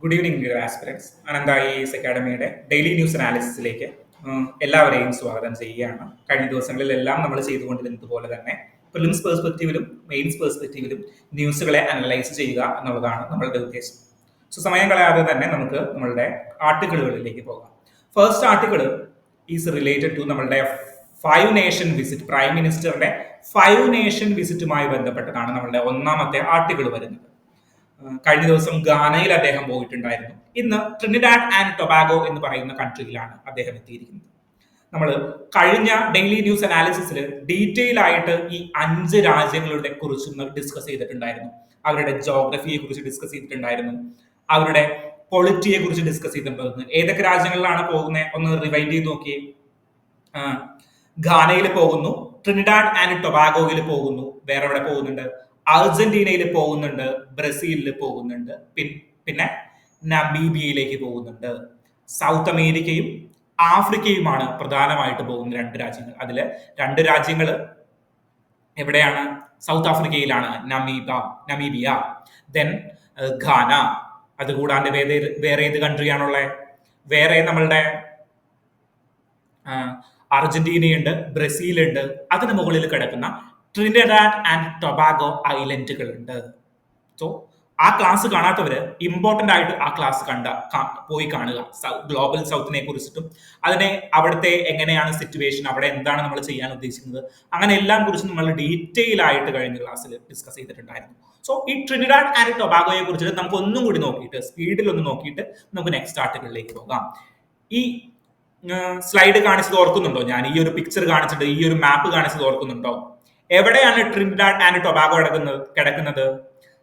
Good evening dear aspirants. Ananta IAS അക്കാഡമിയുടെ daily news അനാലിസിസിലേക്ക് എല്ലാവരെയും സ്വാഗതം ചെയ്യുകയാണ്. കഴിഞ്ഞ ദിവസങ്ങളിലെല്ലാം നമ്മൾ ചെയ്തുകൊണ്ടിരുന്നത് പോലെ തന്നെ പ്രിലിംസ് പെർസ്പെക്റ്റീവിലും മെയിൻസ് പെർസ്പെക്റ്റീവിലും ന്യൂസുകളെ അനലൈസ് ചെയ്യുക എന്നുള്ളതാണ് നമ്മളുടെ ഉദ്ദേശം. സോ സമയം കളയാതെ തന്നെ നമുക്ക് നമ്മളുടെ ആർട്ടിക്കിളുകളിലേക്ക് പോകാം. First article is related to നമ്മളുടെ 5 നേഷൻ വിസിറ്റ്, പ്രൈം മിനിസ്റ്ററുടെ 5 നേഷൻ വിസിറ്റുമായി ബന്ധപ്പെട്ടതാണ് നമ്മളുടെ ഒന്നാമത്തെ ആർട്ടിക്കിൾ വരുന്നത്. കഴിഞ്ഞ ദിവസം ഗാനയിൽ അദ്ദേഹം പോയിട്ടുണ്ടായിരുന്നു. ഇന്ന് ട്രിനിഡാഡ് ആൻഡ് ടൊബാഗോ എന്ന് പറയുന്ന കൺട്രിയിലാണ് അദ്ദേഹം എത്തിയിരിക്കുന്നത്. നമ്മൾ കഴിഞ്ഞ ഡെയിലി ന്യൂസ് അനാലിസിസിൽ ഡീറ്റെയിൽ ആയിട്ട് ഈ 5 രാജ്യങ്ങളുടെ കുറിച്ച് ഡിസ്കസ് ചെയ്തിട്ടുണ്ടായിരുന്നു. അവരുടെ ജോഗ്രഫിയെ കുറിച്ച് ഡിസ്കസ് ചെയ്തിട്ടുണ്ടായിരുന്നു, അവരുടെ പൊളിറ്റിയെ കുറിച്ച് ഡിസ്കസ് ചെയ്തിട്ടുണ്ടായിരുന്നു. ഏതൊക്കെ രാജ്യങ്ങളിലാണ് പോകുന്നത് ഒന്ന് റിവൈൻഡ് ചെയ്ത് നോക്കിയേ. ഗാനയിൽ പോകുന്നു, ട്രിനിഡാഡ് ആൻഡ് ടൊബാഗോയിൽ പോകുന്നു, വേറെ എവിടെ പോകുന്നുണ്ട്? അർജന്റീനയിൽ പോകുന്നുണ്ട്, ബ്രസീലിൽ പോകുന്നുണ്ട്, പിന്നെ നമീബിയയിലേക്ക് പോകുന്നുണ്ട്. സൗത്ത് അമേരിക്കയും ആഫ്രിക്കയുമാണ് പ്രധാനമായിട്ട് പോകുന്ന 2 രാജ്യങ്ങൾ. അതിൽ 2 രാജ്യങ്ങൾ എവിടെയാണ്? സൗത്ത് ആഫ്രിക്കയിലാണ്, നമീബിയ, ദെൻ ഘാന. അതുകൂടാണ്ട് വേറെ ഏത് കൺട്രിയാണുള്ളത്? വേറെ നമ്മളുടെ അർജന്റീനയുണ്ട്, ബ്രസീലുണ്ട്, അതിന് മുകളിൽ കിടക്കുന്ന ട്രിനിഡാഡ് ആൻഡ് ടൊബാഗോ ഐലൻഡുകളുണ്ട്. സോ ആ ക്ലാസ് കാണാത്തവര് ഇമ്പോർട്ടന്റ് ആയിട്ട് ആ ക്ലാസ് പോയി കാണുക. ഗ്ലോബൽ സൗത്തിനെ കുറിച്ചിട്ടും അതിനെ അവിടുത്തെ എങ്ങനെയാണ് സിറ്റുവേഷൻ, അവിടെ എന്താണ് നമ്മൾ ചെയ്യാൻ ഉദ്ദേശിക്കുന്നത്, അങ്ങനെ എല്ലാം കുറിച്ച് നമ്മൾ ഡീറ്റെയിൽ ആയിട്ട് കഴിഞ്ഞ ക്ലാസ്സിൽ ഡിസ്കസ് ചെയ്തിട്ടുണ്ടായിരുന്നു. സോ ഈ ട്രിനിഡാഡ് ആൻഡ് ടൊബാഗോയെ കുറിച്ചിട്ട് നമുക്ക് ഒന്നും കൂടി നോക്കിയിട്ട് സ്പീഡിൽ ഒന്ന് നോക്കിയിട്ട് നമുക്ക് നെക്സ്റ്റ് ആർട്ടിക്കിളിലേക്ക് പോകാം. ഈ സ്ലൈഡ് കാണിച്ചത് ഓർക്കുന്നുണ്ടോ? ഞാൻ ഈ ഒരു പിക്ചർ കാണിച്ചിട്ട് ഈ ഒരു മാപ്പ് കാണിച്ചത് ഓർക്കുന്നുണ്ടോ? എവിടെയാണ് ട്രിനിഡാഡ് ആൻഡ് ടൊബാഗോ കിടക്കുന്നത്?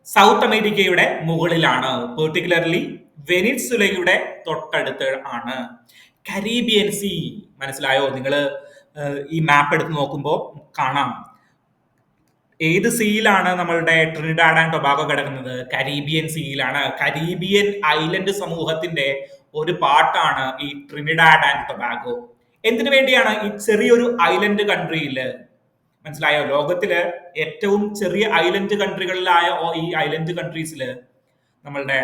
സൗത്ത് അമേരിക്കയുടെ മുകളിലാണ്, പെർട്ടിക്കുലർലി വെനിൻസുലയുടെ തൊട്ടടുത്ത് ആണ്. കരീബിയൻ സീ, മനസ്സിലായോ? നിങ്ങൾ ഈ മാപ്പ് എടുത്ത് നോക്കുമ്പോൾ കാണാം ഏത് സീയിലാണ് നമ്മളുടെ ട്രിനിഡാഡ് ആൻഡ് ടൊബാഗോ കിടക്കുന്നത്. കരീബിയൻ സീയിലാണ്. കരീബിയൻ ഐലൻഡ് സമൂഹത്തിന്റെ ഒരു പാർട്ടാണ് ഈ ട്രിനിഡാഡ് ആൻഡ് ടൊബാഗോ. എന്തിനു വേണ്ടിയാണ് ഈ ചെറിയൊരു ഐലൻഡ് കൺട്രിയില്, മനസ്സിലായോ? ലോകത്തില് ഏറ്റവും ചെറിയ ഐലൻഡ് കൺട്രികളിലായ ഈ ഐലൻഡ് കൺട്രീസില് നമ്മളുടെ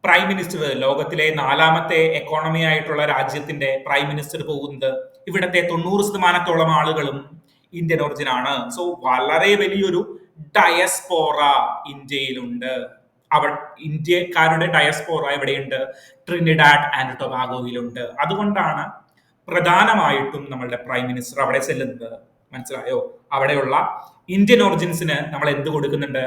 പ്രൈം മിനിസ്റ്റർ, ലോകത്തിലെ 4ാമത്തെ എക്കോണമി ആയിട്ടുള്ള രാജ്യത്തിന്റെ പ്രൈം മിനിസ്റ്റർ പോകുന്നത്, ഇവിടത്തെ 90% ആളുകളും ഇന്ത്യൻ ഒറിജിൻ ആണ്. സോ വളരെ വലിയൊരു ഡയസ്പോറ ഇന്ത്യയിലുണ്ട്. ഇന്ത്യക്കാരുടെ ഡയസ്പോറ എവിടെയുണ്ട്? ട്രിനിഡാഡ് ആൻഡ് ടൊബാഗോയിലുണ്ട്. അതുകൊണ്ടാണ് പ്രധാനമായിട്ടും നമ്മളുടെ പ്രൈം മിനിസ്റ്റർ അവിടെ ചെല്ലുന്നത്. മനസ്സിലായോ? അവിടെയുള്ള ഇന്ത്യൻ ഒറിജിൻസിന് നമ്മൾ എന്ത് കൊടുക്കുന്നുണ്ട്?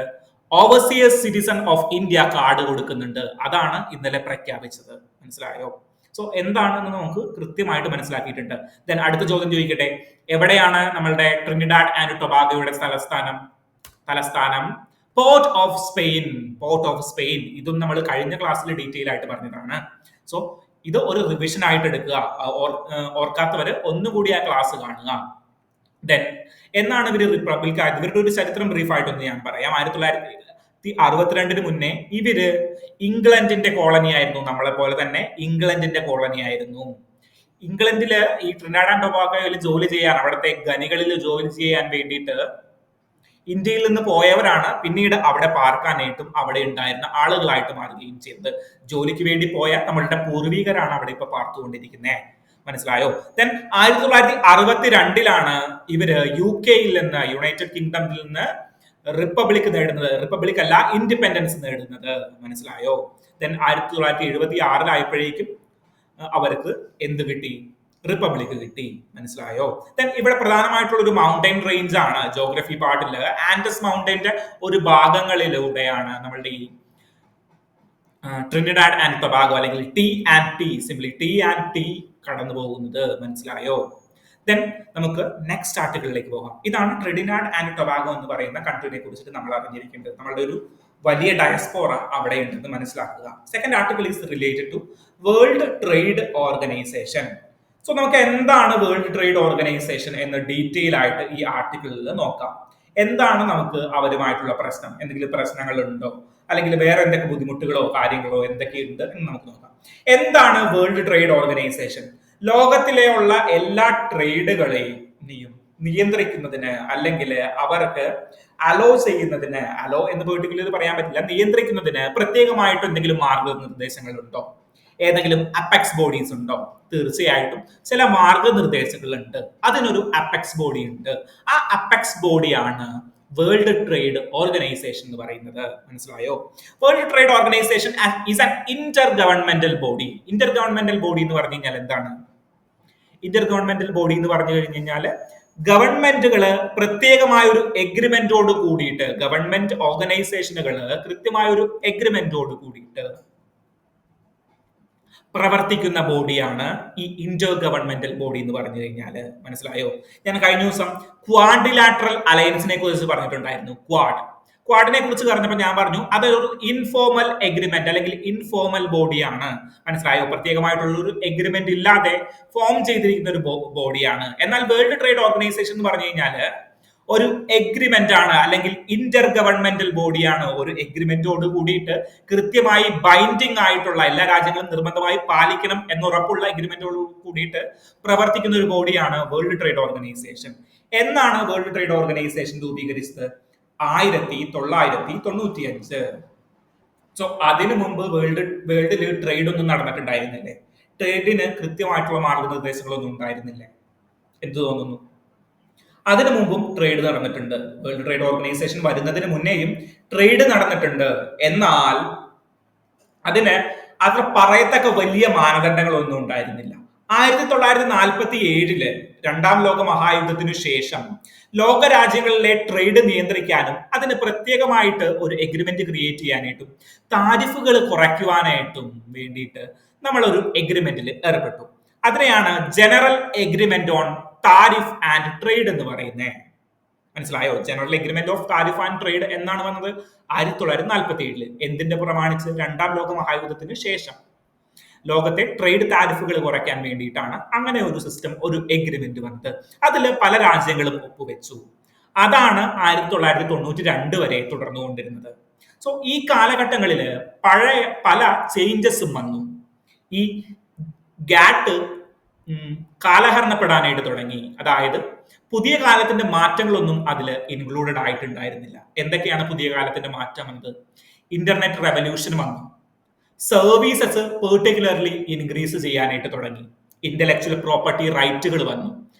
ഓവർസിയസ് സിറ്റിസൺ ഓഫ് ഇന്ത്യ കാർഡ് കൊടുക്കുന്നുണ്ട്. അതാണ് ഇന്നലെ പ്രഖ്യാപിച്ചത്. മനസ്സിലായോ? സോ എന്താണെന്ന് നമുക്ക് കൃത്യമായിട്ട് മനസ്സിലാക്കിയിട്ടുണ്ട്. ദെൻ അടുത്ത ചോദ്യം ചോദിക്കട്ടെ, എവിടെയാണ് നമ്മളുടെ ട്രിനിഡാഡ് ആൻഡ് ടൊബാഗോയുടെ തലസ്ഥാനം? Port of Spain. ഇതും നമ്മൾ കഴിഞ്ഞ ക്ലാസ്സിൽ ഡീറ്റെയിൽ ആയിട്ട് പറഞ്ഞതാണ്. സോ ഇത് ഒരു റിവിഷൻ ആയിട്ട് എടുക്കുക. ഓർക്കാത്തവര് ഒന്നുകൂടി ആ ക്ലാസ് കാണുക. ദെൻ എന്നാണ് ഇവര് റിപ്പബ്ലിക് ആയത്? ഇവരുടെ ഒരു ചരിത്രം ബ്രീഫായിട്ടൊന്ന് ഞാൻ പറയാം. 1962 മുന്നേ ഇവര് ഇംഗ്ലണ്ടിന്റെ കോളനി ആയിരുന്നു. നമ്മളെ പോലെ തന്നെ ഇംഗ്ലണ്ടിന്റെ കോളനി ആയിരുന്നു. ഇംഗ്ലണ്ടില് ഈ ട്രിനിഡാഡ് ആൻഡ് ടൊബാഗോയിൽ ജോലി ചെയ്യാൻ, അവിടുത്തെ ഖനികളിൽ ജോലി ചെയ്യാൻ വേണ്ടിയിട്ട് ഇന്ത്യയിൽ നിന്ന് പോയവരാണ് പിന്നീട് അവിടെ പാർക്കാനായിട്ടും അവിടെ ഉണ്ടായിരുന്ന ആളുകളായിട്ട് മാറുകയും ചെയ്തത്. ജോലിക്ക് വേണ്ടി പോയ നമ്മളുടെ പൂർവികരാണ് അവിടെ ഇപ്പൊ പാർത്തുകൊണ്ടിരിക്കുന്നത്. മനസ്സിലായോ? ദെൻ 1962 ഇവര് UK-യിൽ നിന്ന്, യുണൈറ്റഡ് കിങ്ഡമിൽ നിന്ന് റിപ്പബ്ലിക് അല്ല, ഇൻഡിപെൻഡൻസ് നേടുന്നത്. മനസ്സിലായോ? ദെൻ 1976 അവർക്ക് എന്ത് കിട്ടി? റിപ്പബ്ലിക് കിട്ടി. മനസ്സിലായോ? ദെൻ ഇവിടെ പ്രധാനമായിട്ടുള്ള ഒരു മൗണ്ടൻ റേഞ്ച് ആണ് ജോഗ്രഫി പാർട്ടില്. ആൻഡസ് മൗണ്ടന്റെ ഒരു ഭാഗങ്ങളിലൂടെയാണ് നമ്മളുടെ ഈ ട്രിനിഡാഡ് ആൻഡ് ടൊബാഗോ അല്ലെങ്കിൽ ടി ആൻഡ് ടി കടന്നു പോകുന്നത്. മനസ്സിലായോ? ദെൻ നമുക്ക് നെക്സ്റ്റ് ആർട്ടിക്കിളിലേക്ക് പോകാം. ഇതാണ് ട്രിനിഡാഡ് ആൻഡ് ടൊബാഗോ എന്ന് പറയുന്ന കൺട്രിനെ കുറിച്ചിട്ട് നമ്മൾ അറിഞ്ഞിരിക്കേണ്ടത്. നമ്മളുടെ ഒരു വലിയ ഡയസ്പോറ അവിടെ ഉണ്ടെന്ന് മനസ്സിലാക്കുക. Second article is related to world trade organisation. So നമുക്ക് എന്താണ് വേൾഡ് ട്രേഡ് ഓർഗനൈസേഷൻ എന്ന് ഡീറ്റെയിൽ ആയിട്ട് ഈ ആർട്ടിക്കിളിൽ നോക്കാം. എന്താണ് നമുക്ക് അവരുമായിട്ടുള്ള പ്രശ്നം? എന്തെങ്കിലും പ്രശ്നങ്ങളുണ്ടോ, അല്ലെങ്കിൽ വേറെ എന്തൊക്കെ ബുദ്ധിമുട്ടുകളോ കാര്യങ്ങളോ എന്തൊക്കെയുണ്ട് എന്ന് നമുക്ക് നോക്കാം. എന്താണ് വേൾഡ് ട്രേഡ് ഓർഗനൈസേഷൻ? ലോകത്തിലെ ഉള്ള എല്ലാ ട്രേഡുകളെയും നിയന്ത്രിക്കുന്നതിന് അല്ലെങ്കിൽ അവർക്ക് അലോ ചെയ്യുന്നതിന്, അലോ എന്ന് പെർട്ടിക്കുലർ പറയാൻ പറ്റില്ല, നിയന്ത്രിക്കുന്നതിന് പ്രത്യേകമായിട്ട് എന്തെങ്കിലും മാർഗനിർദ്ദേശങ്ങൾ ഉണ്ടോ? ഏതെങ്കിലും അപ്പെക്സ് ബോഡീസ് ഉണ്ടോ? തീർച്ചയായിട്ടും ചില മാർഗനിർദ്ദേശങ്ങളുണ്ട്. അതിനൊരു അപ്പെക്സ് ബോഡി ഉണ്ട്. ആ അപ്പെക്സ് ബോഡിയാണ് വേൾഡ് ട്രേഡ് ഓർഗനൈസേഷൻ എന്ന് പറയുന്നത്. മനസ്സിലായോ? World trade organisation is an Inter governmental body. Inter governmental body എന്ന് പറഞ്ഞു കഴിഞ്ഞാൽ എന്താണ്? ഇന്റർ ഗവൺമെന്റൽ ബോഡി എന്ന് പറഞ്ഞു കഴിഞ്ഞു കഴിഞ്ഞാൽ ഗവൺമെന്റുകള് പ്രത്യേകമായ ഒരു എഗ്രിമെന്റോട് കൂടിയിട്ട്, ഗവൺമെന്റ് ഓർഗനൈസേഷനുകള് കൃത്യമായ ഒരു എഗ്രിമെന്റോട് കൂടിയിട്ട് പ്രവർത്തിക്കുന്ന ബോഡിയാണ് ഈ ഇന്റർ ഗവൺമെന്റൽ ബോഡി എന്ന് പറഞ്ഞു കഴിഞ്ഞാല്. മനസ്സിലായോ? ഞാൻ കഴിഞ്ഞ ദിവസം ക്വാഡ്രിലാറ്ററൽ അലയൻസിനെ കുറിച്ച് പറഞ്ഞിട്ടുണ്ടായിരുന്നു. ക്വാഡിനെ കുറിച്ച് പറഞ്ഞപ്പോൾ ഞാൻ പറഞ്ഞു അതൊരു ഇൻഫോർമൽ എഗ്രിമെന്റ് അല്ലെങ്കിൽ ഇൻഫോർമൽ ബോഡിയാണ്. മനസ്സിലായോ? പ്രത്യേകമായിട്ടുള്ള ഒരു എഗ്രിമെന്റ് ഇല്ലാതെ ഫോം ചെയ്തിരിക്കുന്ന ഒരു ബോഡിയാണ്. എന്നാൽ വേൾഡ് ട്രേഡ് ഓർഗനൈസേഷൻ എന്ന് പറഞ്ഞു കഴിഞ്ഞാല് ഒരു എഗ്രിമെന്റ് ആണ്, അല്ലെങ്കിൽ ഇന്റർ ഗവൺമെന്റൽ ബോഡിയാണ്. ഒരു എഗ്രിമെന്റോട് കൂടിയിട്ട് കൃത്യമായി ബൈൻഡിങ് ആയിട്ടുള്ള, എല്ലാ രാജ്യങ്ങളും നിർബന്ധമായി പാലിക്കണം എന്നുറപ്പുള്ള എഗ്രിമെന്റോട് കൂടിയിട്ട് പ്രവർത്തിക്കുന്ന ഒരു ബോഡിയാണ് വേൾഡ് ട്രേഡ് ഓർഗനൈസേഷൻ. എന്നാണ് വേൾഡ് ട്രേഡ് ഓർഗനൈസേഷൻ രൂപീകരിച്ചത്? 1995. സോ അതിനു മുമ്പ് വേൾഡിൽ ട്രേഡ് ഒന്നും നടന്നിട്ടുണ്ടായിരുന്നില്ലേ? ട്രേഡിന് കൃത്യമായിട്ടുള്ള മാർഗനിർദ്ദേശങ്ങളൊന്നും ഉണ്ടായിരുന്നില്ല. എന്ത് തോന്നുന്നു? അതിനു മുമ്പും ട്രേഡ് നടന്നിട്ടുണ്ട്. വേൾഡ് ട്രേഡ് ഓർഗനൈസേഷൻ വരുന്നതിന് മുന്നേയും ട്രേഡ് നടന്നിട്ടുണ്ട്. എന്നാൽ അതിന് അത്ര പറയത്തക്ക വലിയ മാനദണ്ഡങ്ങളൊന്നും ഉണ്ടായിരുന്നില്ല. 1947 രണ്ടാം ലോക മഹായുദ്ധത്തിനു ശേഷം ലോക രാജ്യങ്ങളിലെ ട്രേഡ് നിയന്ത്രിക്കാനും അതിന് പ്രത്യേകമായിട്ട് ഒരു എഗ്രിമെന്റ് ക്രിയേറ്റ് ചെയ്യാനായിട്ടും താരിഫുകൾ കുറയ്ക്കുവാനായിട്ടും വേണ്ടിയിട്ട് നമ്മൾ ഒരു എഗ്രിമെന്റിൽ ഏർപ്പെട്ടു. അതിനെയാണ് general agreement on tariff and trade എന്ന് പറയുന്നത്. മനസ്സിലായോ? General agreement of tariff and trade എന്നാണ് വന്നത് 1947. എന്തിന്റെ പ്രമാണിച്ച്? രണ്ടാം ലോക മഹായുദ്ധത്തിന് ശേഷം ലോകത്തെ ട്രേഡ് താരിഫുകൾ കുറയ്ക്കാൻ വേണ്ടിയിട്ടാണ് അങ്ങനെ ഒരു സിസ്റ്റം, ഒരു എഗ്രിമെന്റ് വന്നത്. അതിൽ പല രാജ്യങ്ങളും ഒപ്പുവെച്ചു. അതാണ് 1992 വരെ തുടർന്നുകൊണ്ടിരുന്നത്. സോ ഈ കാലഘട്ടങ്ങളിൽ പഴയ പല ചേഞ്ചസും വന്നു. ഈ ഗാട്ട് കാലഹരണപ്പെടാനായിട്ട് തുടങ്ങി. അതായത് പുതിയ കാലത്തിന്റെ മാറ്റങ്ങളൊന്നും അതിൽ ഇൻക്ലൂഡഡ് ആയിട്ടുണ്ടായിരുന്നില്ല. എന്തൊക്കെയാണ് പുതിയ കാലത്തിന്റെ മാറ്റം വന്നത്? ഇന്റർനെറ്റ് റെവല്യൂഷൻ വന്നു. സർവീസസ് പെർട്ടിക്കുലർലി ഇൻക്രീസ് ചെയ്യാനായിട്ട് തുടങ്ങി. ഇന്റലക്ച്വൽ പ്രോപ്പർട്ടി റൈറ്റുകൾ വന്നു.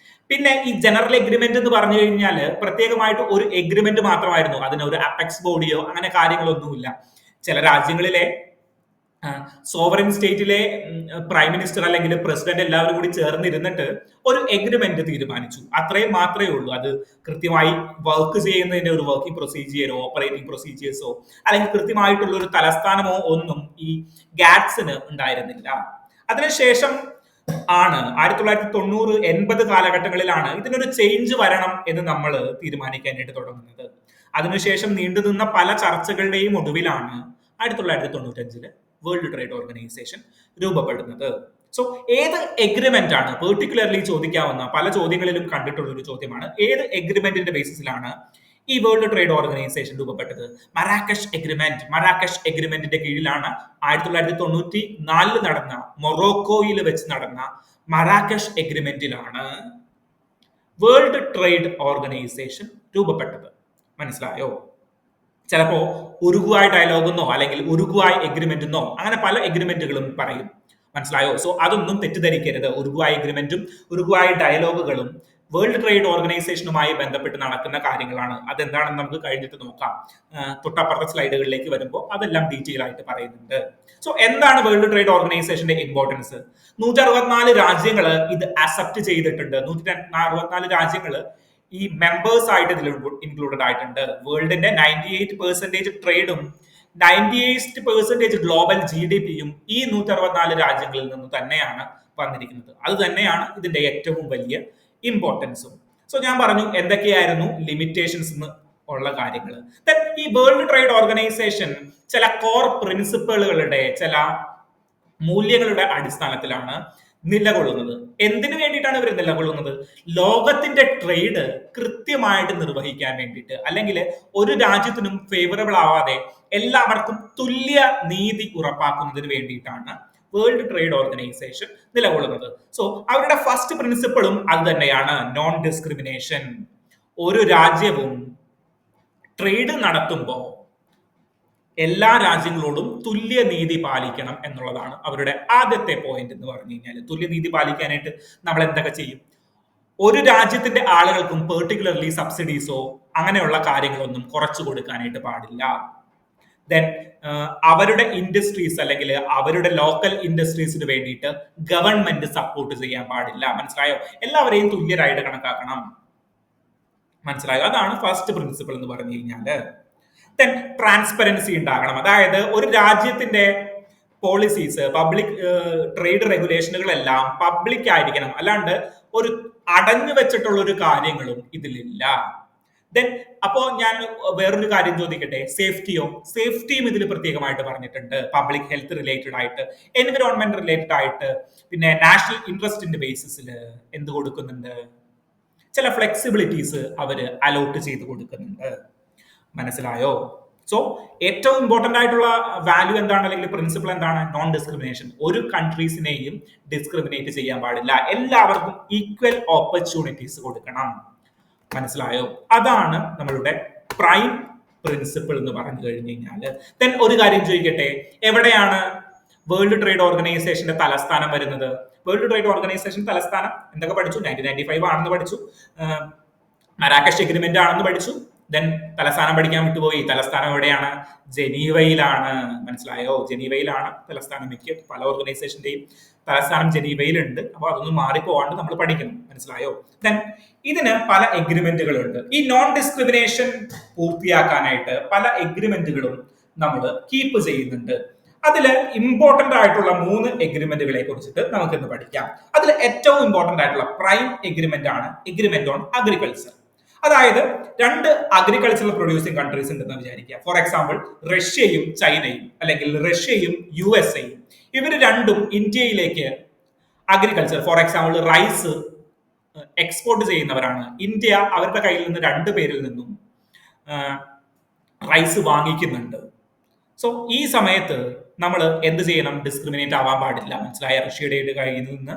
പിന്നെ ഈ ജനറൽ എഗ്രിമെന്റ് എന്ന് പറഞ്ഞു കഴിഞ്ഞാൽ പ്രത്യേകമായിട്ട് ഒരു എഗ്രിമെന്റ് മാത്രമായിരുന്നു. അതിന് ഒരു അപ്പെക്സ് ബോഡിയോ അങ്ങനെ കാര്യങ്ങളൊന്നുമില്ല. ചില രാജ്യങ്ങളിലെ സോവറിൻ സ്റ്റേറ്റിലെ പ്രൈം മിനിസ്റ്റർ അല്ലെങ്കിൽ പ്രസിഡന്റ് എല്ലാവരും കൂടി ചേർന്നിരുന്നിട്ട് ഒരു എഗ്രിമെന്റ് തീരുമാനിച്ചു. അത്രയും മാത്രമേ ഉള്ളൂ. അത് കൃത്യമായി വർക്ക് ചെയ്യുന്നതിന്റെ ഒരു വർക്കിംഗ് പ്രൊസീജിയറോ ഓപ്പറേറ്റിംഗ് പ്രൊസീജിയേഴ്സോ അല്ലെങ്കിൽ കൃത്യമായിട്ടുള്ള ഒരു തലസ്ഥാനമോ ഒന്നും ഈ ഗാറ്റ്സിന് ഉണ്ടായിരുന്നില്ല. അതിനുശേഷം ആണ് 1990-80 കാലഘട്ടങ്ങളിലാണ് ഇതിനൊരു ചേഞ്ച് വരണം എന്ന് നമ്മൾ തീരുമാനിക്കാനായിട്ട് തുടങ്ങുന്നത്. അതിനുശേഷം നീണ്ടുനിന്ന പല ചർച്ചകളുടെയും ഒടുവിലാണ് 1995 വേൾഡ് ട്രേഡ് ഓർഗനൈസേഷൻ രൂപപ്പെടുന്നത്. സോ ഏത് എഗ്രിമെന്റ് ആണ് പെർട്ടിക്കുലർലി ചോദിക്കാവുന്ന, പല ചോദ്യങ്ങളിലും കണ്ടിട്ടുള്ള ഒരു ചോദ്യമാണ്, ഏത് എഗ്രിമെന്റിന്റെ ബേസിസിലാണ് ഈ വേൾഡ് ട്രേഡ് ഓർഗനൈസേഷൻ രൂപപ്പെട്ടത്? മറാക്കഷ് എഗ്രിമെന്റിന്റെ കീഴിലാണ് 1994 നടന്ന, മൊറോക്കോയിൽ വെച്ച് നടന്ന മറാക്കഷ് എഗ്രിമെന്റിലാണ് വേൾഡ് ട്രേഡ് ഓർഗനൈസേഷൻ രൂപപ്പെട്ടത്. മനസ്സിലായോ? ചിലപ്പോ ഉറുഗ്വായ് ഡയലോഗ് എന്നോ അല്ലെങ്കിൽ ഉറുഗ്വായ് എഗ്രിമെന്റ് എന്നോ അങ്ങനെ പല എഗ്രിമെന്റുകളും പറയും. മനസ്സിലായോ? സോ അതൊന്നും തെറ്റിദ്ധരിക്കരുത്. ഉറുഗ്വായ് എഗ്രിമെന്റും ഉറുഗ്വായ് ഡയലോഗുകളും വേൾഡ് ട്രേഡ് ഓർഗനൈസേഷനുമായി ബന്ധപ്പെട്ട് നടക്കുന്ന കാര്യങ്ങളാണ്. അതെന്താണെന്ന് നമുക്ക് കഴിഞ്ഞിട്ട് നോക്കാം. തൊട്ടപ്പുറത്തെ സ്ലൈഡുകളിലേക്ക് വരുമ്പോൾ അതെല്ലാം ഡീറ്റെയിൽ ആയിട്ട് പറയുന്നുണ്ട്. സോ എന്താണ് വേൾഡ് ട്രേഡ് ഓർഗനൈസേഷന്റെ ഇമ്പോർട്ടൻസ്? 164 രാജ്യങ്ങൾ ഇത് അക്സെപ്റ്റ് ചെയ്തിട്ടുണ്ട്. 164 രാജ്യങ്ങൾ ഈ മെമ്പേഴ്സ് ആയിട്ട് ഇതിൽ ഇൻക്ലൂഡഡ് ആയിട്ടുണ്ട്. വേൾഡിന്റെ 98% ട്രേഡും 98% ഗ്ലോബൽ GDP-യും ഈ 164 രാജ്യങ്ങളിൽ നിന്ന് തന്നെയാണ് വന്നിരിക്കുന്നത്. അത് തന്നെയാണ് ഇതിന്റെ ഏറ്റവും വലിയ ഇമ്പോർട്ടൻസും. സോ ഞാൻ പറഞ്ഞു എന്തൊക്കെയായിരുന്നു ലിമിറ്റേഷൻസ് ഉള്ള കാര്യങ്ങൾ. ഈ വേൾഡ് ട്രേഡ് ഓർഗനൈസേഷൻ ചില കോർ പ്രിൻസിപ്പിളുകളുടെ, ചില മൂല്യങ്ങളുടെ അടിസ്ഥാനത്തിലാണ് നിലകൊള്ളുന്നത്. എന്തിനു വേണ്ടിയിട്ടാണ് ഇവർ നിലകൊള്ളുന്നത്? ലോകത്തിന്റെ ട്രേഡ് കൃത്യമായിട്ട് നിർവഹിക്കാൻ വേണ്ടിയിട്ട്, അല്ലെങ്കിൽ ഒരു രാജ്യത്തിനും ഫേവറബിൾ ആവാതെ എല്ലാവർക്കും തുല്യ നീതി ഉറപ്പാക്കുന്നതിന് വേണ്ടിയിട്ടാണ് വേൾഡ് ട്രേഡ് ഓർഗനൈസേഷൻ നിലകൊള്ളുന്നത്. സോ അവരുടെ ഫസ്റ്റ് പ്രിൻസിപ്പിളും അത് തന്നെയാണ്, നോൺ ഡിസ്ക്രിമിനേഷൻ. ഒരു രാജ്യവും ട്രേഡ് നടത്തുമ്പോൾ എല്ലാ രാജ്യങ്ങളോടും തുല്യനീതി പാലിക്കണം എന്നുള്ളതാണ് അവരുടെ ആദ്യത്തെ പോയിന്റ് എന്ന് പറഞ്ഞു കഴിഞ്ഞാൽ. തുല്യനീതി പാലിക്കാനായിട്ട് നമ്മൾ എന്തൊക്കെ ചെയ്യും? ഒരു രാജ്യത്തിന്റെ ആളുകൾക്കും പെർട്ടിക്കുലർലി സബ്സിഡീസോ അങ്ങനെയുള്ള കാര്യങ്ങളൊന്നും കുറച്ചു കൊടുക്കാനായിട്ട് പാടില്ല. ദെൻ അവരുടെ ഇൻഡസ്ട്രീസ് അല്ലെങ്കിൽ അവരുടെ ലോക്കൽ ഇൻഡസ്ട്രീസിന് വേണ്ടിയിട്ട് ഗവൺമെന്റ് സപ്പോർട്ട് ചെയ്യാൻ പാടില്ല. മനസ്സിലായോ? എല്ലാവരെയും തുല്യരായിട്ട് കണക്കാക്കണം. മനസ്സിലായോ? അതാണ് ഫസ്റ്റ് പ്രിൻസിപ്പിൾ എന്ന് പറഞ്ഞു കഴിഞ്ഞാല്. ദെൻ ട്രാൻസ്പെറൻസി ഉണ്ടാകണം. അതായത് ഒരു രാജ്യത്തിന്റെ പോളിസീസ്, പബ്ലിക് ട്രേഡ് റെഗുലേഷനുകളെല്ലാം പബ്ലിക് ആയിരിക്കണം. അല്ലാണ്ട് ഒരു അടഞ്ഞു വെച്ചിട്ടുള്ള ഒരു കാര്യങ്ങളും ഇതിലില്ല. ദെൻ അപ്പോ ഞാൻ വേറൊരു കാര്യം ചോദിക്കട്ടെ, സേഫ്റ്റിയോ? സേഫ്റ്റിയും ഇതിൽ പ്രത്യേകമായിട്ട് പറഞ്ഞിട്ടുണ്ട്. പബ്ലിക് ഹെൽത്ത് റിലേറ്റഡ് ആയിട്ട്, എൻവിറോൺമെന്റ് റിലേറ്റഡ് ആയിട്ട്, പിന്നെ നാഷണൽ ഇൻട്രസ്റ്റിന്റെ ബേസിസിൽ എന്ത് കൊടുക്കുന്നുണ്ട്? ചില ഫ്ലെക്സിബിലിറ്റീസ് അവര് അലോട്ട് ചെയ്ത് കൊടുക്കുന്നുണ്ട്. മനസ്സിലായോ? സോ ഏറ്റവും ഇമ്പോർട്ടന്റ് ആയിട്ടുള്ള വാല്യൂ എന്താണ്, അല്ലെങ്കിൽ പ്രിൻസിപ്പിൾ എന്താണ്? Non discrimination. ഒരു കൺട്രീസിനെയും ഡിസ്ക്രിമിനേറ്റ് ചെയ്യാൻ പാടില്ല. എല്ലാവർക്കും ഈക്വൽ ഓപ്പർച്യൂണിറ്റീസ് കൊടുക്കണം. മനസ്സിലായോ? അതാണ് നമ്മളുടെ പ്രൈം പ്രിൻസിപ്പിൾ എന്ന് പറഞ്ഞു കഴിഞ്ഞു കഴിഞ്ഞാൽ. ദെൻ ഒരു കാര്യം ചോദിക്കട്ടെ, എവിടെയാണ് വേൾഡ് ട്രേഡ് ഓർഗനൈസേഷന്റെ തലസ്ഥാനം വരുന്നത്? വേൾഡ് ട്രേഡ് ഓർഗനൈസേഷൻ തലസ്ഥാനം എന്തൊക്കെ പഠിച്ചു? 1995 ആണെന്ന് പഠിച്ചു, മരാക്കഷ് എഗ്രിമെന്റ് ആണെന്ന് പഠിച്ചു. ദെൻ തലസ്ഥാനം പഠിക്കാൻ വിട്ടുപോയി. തലസ്ഥാനം എവിടെയാണ്? ജനീവയിലാണ്. മനസ്സിലായോ? ജനീവയിലാണ് തലസ്ഥാനം. മിക്ക പല ഓർഗനൈസേഷന്റെയും തലസ്ഥാനം ജനീവയിലുണ്ട്. അപ്പൊ അതൊന്നും മാറിപ്പോവാണ്ട് നമ്മൾ പഠിക്കണം. മനസ്സിലായോ? ദെൻ ഇതിന് പല എഗ്രിമെന്റുകളുണ്ട്. ഈ നോൺ ഡിസ്ക്രിമിനേഷൻ പൂർത്തിയാക്കാനായിട്ട് പല എഗ്രിമെന്റുകളും നമ്മൾ കീപ്പ് ചെയ്യുന്നുണ്ട്. അതിൽ ഇമ്പോർട്ടന്റ് ആയിട്ടുള്ള 3 എഗ്രിമെന്റുകളെ കുറിച്ചിട്ട് നമുക്ക് ഇന്ന് പഠിക്കാം. അതിൽ ഏറ്റവും ഇമ്പോർട്ടന്റ് ആയിട്ടുള്ള പ്രൈം എഗ്രിമെന്റ് ആണ് എഗ്രിമെന്റ് ഓൺ അഗ്രികൾച്ചർ. അതായത് 2 അഗ്രികൾച്ചറൽ പ്രൊഡ്യൂസിംഗ് കൺട്രീസ് ഉണ്ടെന്ന് വിചാരിക്കുക. ഫോർ എക്സാമ്പിൾ റഷ്യയും ചൈനയും, അല്ലെങ്കിൽ റഷ്യയും USA. ഇവർ രണ്ടും ഇന്ത്യയിലേക്ക് agriculture, for example rice export ചെയ്യുന്നവരാണ്. ഇന്ത്യ അവരുടെ കയ്യിൽ നിന്ന് 2 പേരിൽ നിന്നും റൈസ് വാങ്ങിക്കുന്നുണ്ട്. സോ ഈ സമയത്ത് നമ്മൾ എന്ത് ചെയ്യണം? ഡിസ്ക്രിമിനേറ്റ് ആവാൻ പാടില്ല. മനസ്സിലായ? റഷ്യയുടെ കയ്യിൽ നിന്ന്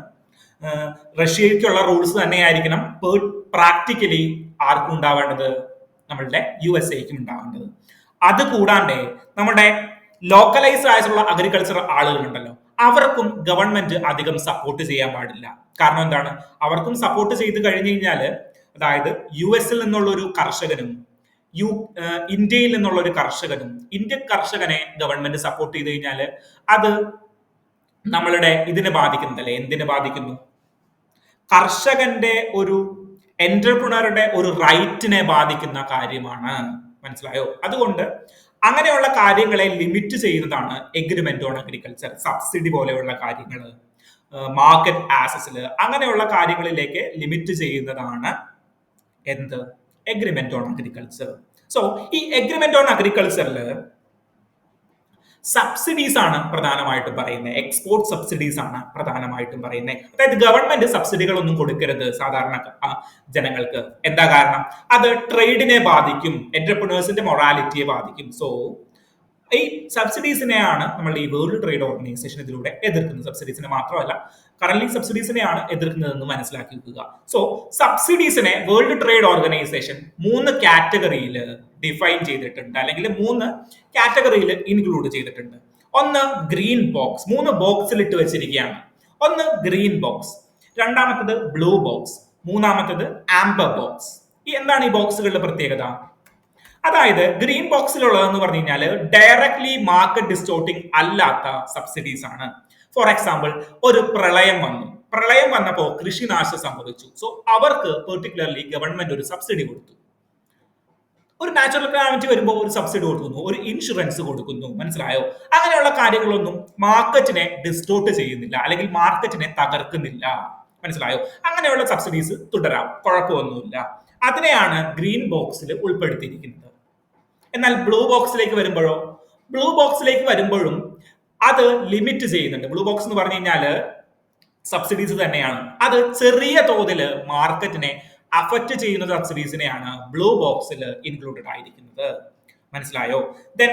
റഷ്യയ്ക്കുള്ള റൂൾസ് തന്നെയായിരിക്കണം പ്രാക്ടിക്കലി ആർക്കും ഉണ്ടാവേണ്ടത്? നമ്മളുടെ USA-ക്കും ഉണ്ടാവേണ്ടത്. അത് കൂടാണ്ട് നമ്മുടെ ലോക്കലൈസ്ഡ് ആയിട്ടുള്ള അഗ്രികൾച്ചർ ആളുകളുണ്ടല്ലോ, അവർക്കും ഗവൺമെന്റ് അധികം സപ്പോർട്ട് ചെയ്യാൻ പാടില്ല. കാരണം എന്താണ്? അവർക്കും സപ്പോർട്ട് ചെയ്ത് കഴിഞ്ഞു കഴിഞ്ഞാല്, അതായത് US-ൽ നിന്നുള്ള ഒരു കർഷകനും ഇന്ത്യയിൽ നിന്നുള്ള ഒരു കർഷകനും ഇന്ത്യൻ കർഷകനെ ഗവൺമെന്റ് സപ്പോർട്ട് ചെയ്ത് കഴിഞ്ഞാല് അത് നമ്മളുടെ ഇതിനെ ബാധിക്കുന്നതല്ലേ? എന്തിനെ ബാധിക്കുന്നു? കർഷകന്റെ ഒരു എന്റർപ്രണറുടെ ഒരു റൈറ്റിനെ ബാധിക്കുന്ന കാര്യമാണ്. മനസ്സിലായോ? അതുകൊണ്ട് അങ്ങനെയുള്ള കാര്യങ്ങളെ ലിമിറ്റ് ചെയ്യുന്നതാണ് എഗ്രിമെന്റ് ഓൺ അഗ്രികൾച്ചർ. സബ്സിഡി പോലെയുള്ള കാര്യങ്ങൾ, മാർക്കറ്റ് ആക്സസിൽ, അങ്ങനെയുള്ള കാര്യങ്ങളിലേക്ക് ലിമിറ്റ് ചെയ്യുന്നതാണ് എന്ത്? Agreement on agriculture. സോ ഈ എഗ്രിമെന്റ് ഓൺ അഗ്രികൾച്ചറിൽ സബ്സിഡീസ് ആണ് പ്രധാനമായിട്ടും പറയുന്നത്. എക്സ്പോർട്ട് സബ്സിഡീസ് ആണ് പ്രധാനമായിട്ടും പറയുന്നത്. അതായത് ഗവൺമെന്റ് സബ്സിഡികളൊന്നും കൊടുക്കരുത് സാധാരണ ജനങ്ങൾക്ക്. എന്താ കാരണം? അത് ട്രേഡിനെ ബാധിക്കും, എന്റർപ്രണേഴ്സിന്റെ മൊറാലിറ്റിയെ ബാധിക്കും. സോ ഈ സബ്സിഡീസിനെയാണ് നമ്മൾ ഈ വേൾഡ് ട്രേഡ് ഓർഗനൈസേഷൻ ഇതിലൂടെ എതിർക്കുന്നത്. സബ്സിഡീസിനെ മാത്രമല്ല, കറന്റ് സബ്സിഡീസിനെയാണ് എതിർക്കുന്നതെന്ന് മനസ്സിലാക്കി വെക്കുക. സോ സബ്സിഡീസിനെ വേൾഡ് ട്രേഡ് ഓർഗനൈസേഷൻ 3 കാറ്റഗറിയിൽ ഡിഫൈൻ ചെയ്തിട്ടുണ്ട്, അല്ലെങ്കിൽ 3 കാറ്റഗറിയിൽ ഇൻക്ലൂഡ് ചെയ്തിട്ടുണ്ട്. ഒന്ന് ഗ്രീൻ ബോക്സ്, 3 ബോക്സിൽ ഇട്ട് വെച്ചിരിക്കുകയാണ്. ഒന്ന് ഗ്രീൻ ബോക്സ്, രണ്ടാമത്തത് ബ്ലൂ ബോക്സ്, മൂന്നാമത്തത് ആംബർ ബോക്സ്. എന്താണ് ഈ ബോക്സുകളുടെ പ്രത്യേകത? അതായത് ഗ്രീൻ ബോക്സിലുള്ളതെന്ന് പറഞ്ഞു കഴിഞ്ഞാൽ ഡയറക്ട്ലി മാർക്കറ്റ് ഡിസ്റ്റോർട്ടിംഗ് അല്ലാത്ത സബ്സിഡീസ് ആണ്. ഫോർ എക്സാമ്പിൾ, ഒരു പ്രളയം വന്നപ്പോൾ കൃഷിനാശം സംഭവിച്ചു. സോ അവർക്ക് പെർട്ടിക്കുലർലി ഗവൺമെന്റ് ഒരു സബ്സിഡി കൊടുത്തു. ഒരു നാച്ചുറൽ കാലാമിറ്റി വരുമ്പോൾ ഒരു സബ്സിഡി കൊടുക്കുന്നു, ഒരു ഇൻഷുറൻസ് കൊടുക്കുന്നു. മനസ്സിലായോ? അങ്ങനെയുള്ള കാര്യങ്ങളൊന്നും മാർക്കറ്റിനെ ഡിസ്റ്റോർട്ട് ചെയ്യുന്നില്ല, അല്ലെങ്കിൽ മാർക്കറ്റിനെ തകർക്കുന്നില്ല. മനസ്സിലായോ? അങ്ങനെയുള്ള സബ്സിഡീസ് തുടരാം, കുഴപ്പമൊന്നുമില്ല. അതിനെയാണ് ഗ്രീൻ ബോക്സിൽ ഉൾപ്പെടുത്തിയിരിക്കുന്നത്. എന്നാൽ ബ്ലൂ ബോക്സിലേക്ക് വരുമ്പോഴും അത് ലിമിറ്റ് ചെയ്യുന്നുണ്ട്. ബ്ലൂ ബോക്സ് എന്ന് പറഞ്ഞു കഴിഞ്ഞാൽ സബ്സിഡീസ് തന്നെയാണ്. അത് ചെറിയ തോതിൽ മാർക്കറ്റിനെ അഫക്റ്റ് ചെയ്യുന്ന സബ്സിഡീസിനെയാണ് ബ്ലൂ ബോക്സിൽ ഇൻക്ലൂഡഡ് ആയിരിക്കുന്നത്. മനസ്സിലായോ? ദെൻ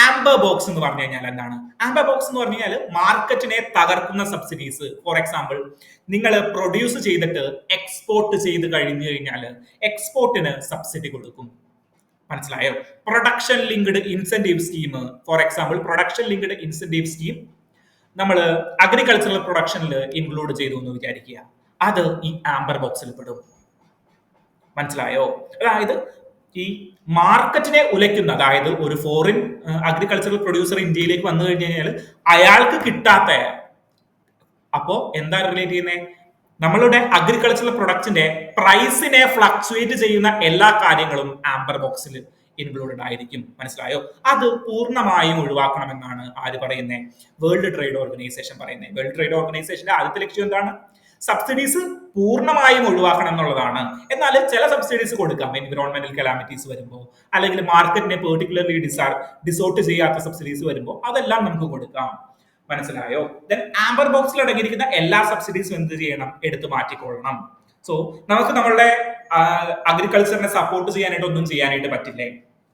ആംബർ ബോക്സ് എന്ന് പറഞ്ഞു കഴിഞ്ഞാൽ എന്താണ്? ആംബർ ബോക്സ് എന്ന് പറഞ്ഞു കഴിഞ്ഞാൽ മാർക്കറ്റിനെ തകർക്കുന്ന സബ്സിഡീസ്. ഫോർ എക്സാമ്പിൾ, നിങ്ങൾ പ്രൊഡ്യൂസ് ചെയ്തിട്ട് എക്സ്പോർട്ട് ചെയ്ത് കഴിഞ്ഞു കഴിഞ്ഞാൽ എക്സ്പോർട്ടിന് സബ്സിഡി കൊടുക്കും. മനസ്സിലായോ? Production linked incentive scheme. For example, production linked incentive scheme നമ്മൾ അഗ്രികൾച്ചറൽ പ്രൊഡക്ഷനിൽ ഇൻക്ലൂഡ് ചെയ്തു എന്ന് വിചാരിക്കുക. അത് ഈ ആംബർ ബോക്സിൽ പെടും. മനസ്സിലായോ? അതായത് ഈ മാർക്കറ്റിനെ ഉലയ്ക്കുന്ന, അതായത് ഒരു ഫോറിൻ അഗ്രികൾച്ചറൽ പ്രൊഡ്യൂസർ ഇന്ത്യയിലേക്ക് വന്നു കഴിഞ്ഞു കഴിഞ്ഞാൽ അയാൾക്ക് കിട്ടാത്ത, അപ്പോ എന്താ റിലേറ്റ് ചെയ്യുന്നത്? നമ്മളുടെ അഗ്രികൾച്ചറൽ പ്രൊഡക്റ്റിന്റെ പ്രൈസിനെ ഫ്ലക്ച്വേറ്റ് ചെയ്യുന്ന എല്ലാ കാര്യങ്ങളും ആംബർ ബോക്സിൽ ഇൻക്ലൂഡഡ് ആയിരിക്കും. മനസ്സിലായോ? അത് പൂർണ്ണമായും ഒഴിവാക്കണമെന്നാണ് ആര് പറയുന്നത്? വേൾഡ് ട്രേഡ് ഓർഗനൈസേഷൻ പറയുന്നത്. വേൾഡ് ട്രേഡ് ഓർഗനൈസേഷന്റെ ആദ്യത്തെ ലക്ഷ്യം എന്താണ്? സബ്സിഡീസ് പൂർണ്ണമായും ഒഴിവാക്കണം എന്നുള്ളതാണ്. എന്നാൽ ചില സബ്സിഡീസ് കൊടുക്കാം, എൻവിറോൺമെന്റൽ കലാമിറ്റീസ് വരുമ്പോൾ, അല്ലെങ്കിൽ മാർക്കറ്റിനെ പെർട്ടിക്കുലർലി ഡിസോർട്ട് ചെയ്യാത്ത സബ്സിഡീസ് വരുമ്പോൾ അതെല്ലാം നമുക്ക് കൊടുക്കാം. മനസ്സിലായോ? ദെൻ ആംബർ ബോക്സിൽ അടങ്ങിയിരിക്കുന്ന എല്ലാ സബ്സിഡീസും എന്ത് ചെയ്യണം? എടുത്തു മാറ്റിക്കൊള്ളണം. സോ നമുക്ക് നമ്മളുടെ അഗ്രികൾച്ചറിനെ സപ്പോർട്ട് ചെയ്യാനായിട്ട് ഒന്നും ചെയ്യാനായിട്ട് പറ്റില്ലേ?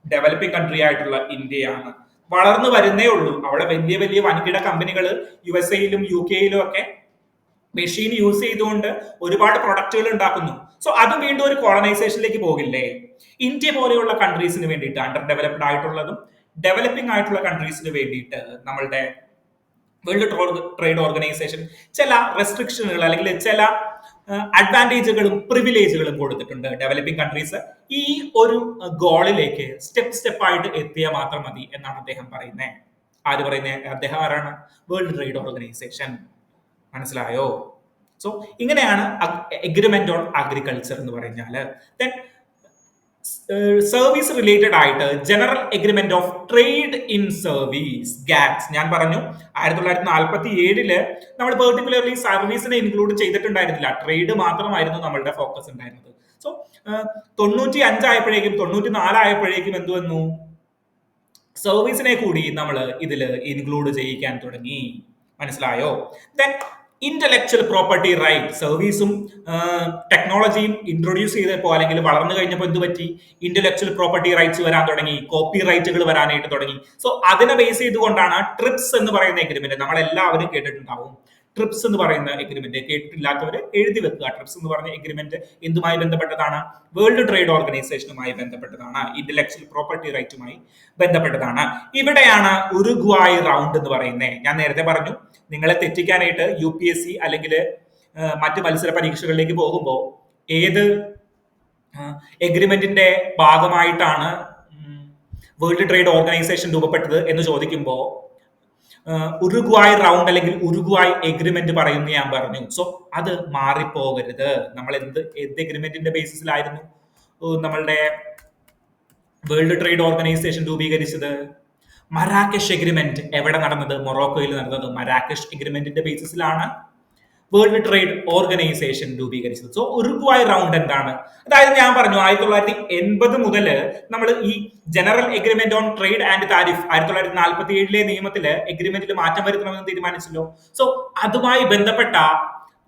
ഡെവലപ്പിംഗ് കൺട്രി ആയിട്ടുള്ള ഇന്ത്യയാണ്, വളർന്നു വരുന്നേ ഉള്ളൂ. അവിടെ വലിയ വലിയ വൻകിട കമ്പനികൾ USA-യിലും UK-യിലും ഒക്കെ മെഷീൻ യൂസ് ചെയ്തുകൊണ്ട് ഒരുപാട് പ്രൊഡക്റ്റുകൾ ഉണ്ടാക്കുന്നു. സോ അത് വീണ്ടും ഒരു കോളനൈസേഷനിലേക്ക് പോകില്ലേ? ഇന്ത്യ പോലെയുള്ള കൺട്രീസിന് വേണ്ടിയിട്ട്, അണ്ടർ ഡെവലപ്ഡ് ആയിട്ടുള്ളതും ഡെവലപ്പിംഗ് ആയിട്ടുള്ള കൺട്രീസിന് വേണ്ടിയിട്ട് നമ്മളുടെ വേൾഡ് ട്രേഡ് ഓർഗനൈസേഷൻ ചില റെസ്ട്രിക്ഷനുകൾ അല്ലെങ്കിൽ ചില അഡ്വാൻറ്റേജുകളും പ്രിവിലേജുകളും കൊടുത്തിട്ടുണ്ട്. ഡെവലപ്പിംഗ് കൺട്രീസ് ഈ ഒരു ഗോളിലേക്ക് സ്റ്റെപ്പ് ആയിട്ട് എത്തിയാൽ മാത്രം മതി എന്നാണ് അദ്ദേഹം പറയുന്നത്. ആര് പറയുന്നത്? അദ്ദേഹം ആരാണ്? World trade organisation. മനസ്സിലായോ? സോ ഇങ്ങനെയാണ് എഗ്രിമെന്റ് ഓൺ അഗ്രികൾച്ചർ എന്ന് പറഞ്ഞാൽ. ദെൻ സർവീസ് റിലേറ്റഡ് ആയിട്ട് general agreement of trade in service, GATS. ഞാൻ പറഞ്ഞു 1947 നമ്മൾ പെർട്ടിക്കുലർലി സർവീസിനെ ഇൻക്ലൂഡ് ചെയ്തിട്ടുണ്ടായിരുന്നില്ല, ട്രേഡ് മാത്രമായിരുന്നു നമ്മളുടെ ഫോക്കസ് ഉണ്ടായിരുന്നത്. സോ 95 ആയപ്പോഴേക്കും 94 ആയപ്പോഴേക്കും എന്ത് വന്നു? സർവീസിനെ കൂടി നമ്മൾ ഇതിൽ ഇൻക്ലൂഡ് ചെയ്യിക്കാൻ തുടങ്ങി. മനസ്സിലായോ? ദെൻ ഇന്റലക്ച്വൽ പ്രോപ്പർട്ടി റൈറ്റ്, സർവീസും ടെക്നോളജിയും ഇൻട്രൊഡ്യൂസ് ചെയ്തപ്പോൾ അല്ലെങ്കിൽ വളർന്നു കഴിഞ്ഞപ്പോൾ എന്ത് പറ്റി? ഇന്റലക്ച്വൽ പ്രോപ്പർട്ടി റൈറ്റ്സ് വരാൻ തുടങ്ങി, കോപ്പി റൈറ്റുകൾ വരാനായിട്ട് തുടങ്ങി. സോ അതിനെ ബേസ് ചെയ്തുകൊണ്ടാണ് ട്രിപ്സ് എന്ന് പറയുന്ന എഗ്രിമെന്റ്. നമ്മളെല്ലാവരും കേട്ടിട്ടുണ്ടാവും. ട്രിപ്സ് എന്ന് പറയുന്ന എഗ്രിമെന്റ് കേട്ടിട്ടില്ലാത്തവർ എഴുതി വെക്കുക. ട്രിപ്സ് എന്ന് പറഞ്ഞ എഗ്രിമെന്റ് എന്തുമായി ബന്ധപ്പെട്ടതാണ്? വേൾഡ് ട്രേഡ് ഓർഗനൈസേഷനുമായി ബന്ധപ്പെട്ടതാണ്, ഇന്റലക്ച്വൽ പ്രോപ്പർട്ടി റൈറ്റുമായി ബന്ധപ്പെട്ടതാണ്. ഇവിടെയാണ് ഉറുഗ്വായ് റൗണ്ട് എന്ന് പറയുന്നത്. ഞാൻ നേരത്തെ പറഞ്ഞു, നിങ്ങളെ തെറ്റിക്കാനായിട്ട് UPSC അല്ലെങ്കിൽ മറ്റ് മത്സര പരീക്ഷകളിലേക്ക് പോകുമ്പോൾ ഏത് എഗ്രിമെന്റിന്റെ ഭാഗമായിട്ടാണ് വേൾഡ് ട്രേഡ് ഓർഗനൈസേഷൻ രൂപപ്പെട്ടത് എന്ന് ചോദിക്കുമ്പോൾ ഉറുഗ്വായ് റൗണ്ട് അല്ലെങ്കിൽ ഉറുഗ്വായ് എഗ്രിമെന്റ് പറയുന്ന ഞാൻ പറഞ്ഞു. സോ അത് മാറിപ്പോകരുത്. നമ്മൾ എന്ത് എഗ്രിമെന്റിന്റെ ബേസിസിലായിരുന്നു നമ്മളുടെ വേൾഡ് ട്രേഡ് ഓർഗനൈസേഷൻ രൂപീകരിച്ചത്? മരാകഷ് എഗ്രിമെന്റ് എവിടെ നടന്നത്? മൊറോക്കോയിൽ നടന്നത്. മരാകഷ് എഗ്രിമെന്റിന്റെ ബേസിസിലാണ് വേൾഡ് ട്രേഡ് ഓർഗനൈസേഷൻ രൂപീകരിച്ചത്. സോ ഉറുഗ്വായ് റൗണ്ട് എന്താണ്? അതായത് ഞാൻ പറഞ്ഞു 1980 മുതൽ നമ്മൾ ഈ general agreement on trade and tariff 1947 നിയമത്തില് എഗ്രിമെന്റിൽ മാറ്റം വരുത്തണമെന്ന് തീരുമാനിച്ചല്ലോ. സോ അതുമായി ബന്ധപ്പെട്ട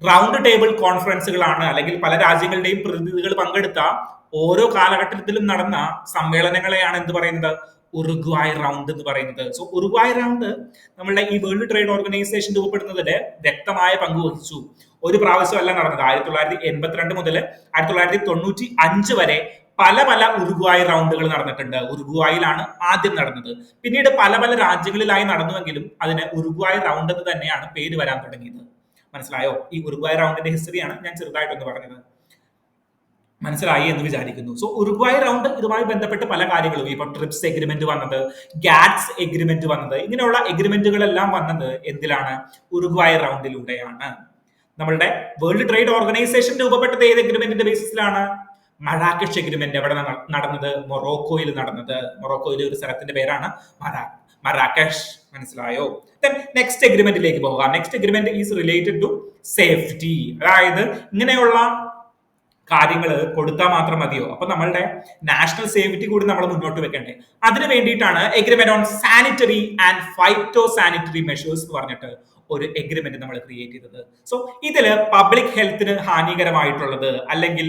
റൗണ്ട് ടേബിൾ കോൺഫറൻസുകളാണ്, അല്ലെങ്കിൽ പല രാജ്യങ്ങളുടെയും പ്രതിനിധികൾ പങ്കെടുത്ത ഓരോ കാലഘട്ടത്തിലും നടന്ന സമ്മേളനങ്ങളെയാണ് എന്ത് പറയുന്നത്? ഉറുഗ്വായ് റൗണ്ട് എന്ന് പറയുന്നത്. സോ ഉറുഗ്വായ് റൗണ്ട് നമ്മളുടെ ഈ വേൾഡ് ട്രേഡ് ഓർഗനൈസേഷൻ രൂപപ്പെടുന്നതിൽ വ്യക്തമായ പങ്ക് വഹിച്ചു. ഒരു പ്രാവശ്യമല്ല നടന്നത്. 1982 മുതൽ 1995 വരെ പല പല ഉറുഗ്വായ് റൗണ്ടുകൾ നടന്നിട്ടുണ്ട്. ഉറുഗ്വായിലാണ് ആദ്യം നടന്നത്. പിന്നീട് പല പല രാജ്യങ്ങളിലായി നടന്നുവെങ്കിലും അതിന് ഉറുഗ്വായ് റൗണ്ട് എന്ന് തന്നെയാണ് പേര് വരാൻ തുടങ്ങിയത്. മനസ്സിലായോ? ഈ ഉറുഗ്വായ് റൗണ്ടിന്റെ ഹിസ്റ്ററിയാണ് ഞാൻ ചെറുതായിട്ടൊന്ന് പറഞ്ഞത്. മനസ്സിലായി എന്ന് വിചാരിക്കുന്നു. സോ ഉറുഗ്വായ് റൗണ്ട് ഇതുമായി ബന്ധപ്പെട്ട് പല കാര്യങ്ങളും, ഇപ്പൊ ട്രിപ്സ് എഗ്രിമെന്റ് വന്നത്, ഗാറ്റ്സ് എഗ്രിമെന്റ് വന്നത്, ഇങ്ങനെയുള്ള എഗ്രിമെന്റുകളെല്ലാം വന്നത് എന്തിലാണ്? ഉറുഗ്വായ് റൗണ്ടിലൂടെയാണ്. നമ്മളുടെ വേൾഡ് ട്രേഡ് ഓർഗനൈസേഷൻ രൂപപ്പെട്ടത് ഏത് എഗ്രിമെന്റിന്റെ ബേസിസിലാണ്? മരാകഷ് എഗ്രിമെന്റ് എവിടെ നടന്നത്? മൊറോക്കോയിൽ നടന്നത്. മൊറോക്കോയിലെ ഒരു സ്ഥലത്തിന്റെ പേരാണ് മരാകഷ്. മനസ്സിലായോ? നെക്സ്റ്റ് എഗ്രിമെന്റിലേക്ക് പോകാം. Next agreement is related to safety. അതായത് ഇങ്ങനെയുള്ള കാര്യങ്ങൾ കൊടുത്താൽ മാത്രം മതിയോ? അപ്പൊ നമ്മളുടെ നാഷണൽ സേഫ്റ്റി കൂടി നമ്മൾ മുന്നോട്ട് വെക്കണ്ടേ? അതിന് വേണ്ടിയിട്ടാണ് agreement on sanitary and phyto sanitary measures എന്ന് പറഞ്ഞിട്ട് ഒരു എഗ്രിമെന്റ് നമ്മൾ ക്രിയേറ്റ് ചെയ്തത്. സോ ഇതിൽ പബ്ലിക് ഹെൽത്തിന് ഹാനികരമായിട്ടുള്ളത്, അല്ലെങ്കിൽ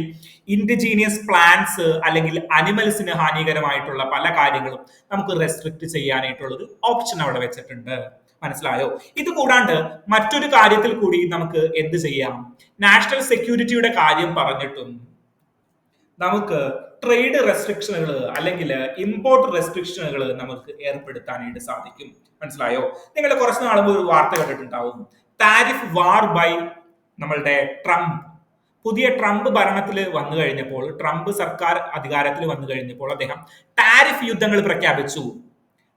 ഇൻഡിജീനിയസ് പ്ലാന്റ്സ് അല്ലെങ്കിൽ അനിമൽസിന് ഹാനികരമായിട്ടുള്ള പല കാര്യങ്ങളും നമുക്ക് റെസ്ട്രിക്ട് ചെയ്യാനായിട്ടുള്ളത് ഓപ്ഷൻ അവിടെ വെച്ചിട്ടുണ്ട്. മനസ്സിലായോ? ഇത് കൂടാണ്ട് മറ്റൊരു കാര്യത്തിൽ കൂടി നമുക്ക് എന്ത് ചെയ്യാം? നാഷണൽ സെക്യൂരിറ്റിയുടെ കാര്യം പറഞ്ഞിട്ടും നമുക്ക് ട്രേഡ് റെസ്ട്രിക്ഷനുകൾ അല്ലെങ്കിൽ ഇമ്പോർട്ട് റെസ്ട്രിക്ഷനുകൾ നമുക്ക് ഏർപ്പെടുത്താനായിട്ട് സാധിക്കും. മനസ്സിലായോ? നിങ്ങൾ കുറച്ച് നാൾ മുമ്പ് ഒരു വാർത്ത കണ്ടിട്ടുണ്ടാവും, താരിഫ് വാർ ബൈ നമ്മളുടെ ട്രംപ്. പുതിയ ട്രംപ് ഭരണത്തിൽ വന്നു കഴിഞ്ഞപ്പോൾ, ട്രംപ് സർക്കാർ അധികാരത്തിൽ വന്നു കഴിഞ്ഞപ്പോൾ അദ്ദേഹം താരിഫ് യുദ്ധങ്ങൾ പ്രഖ്യാപിച്ചു.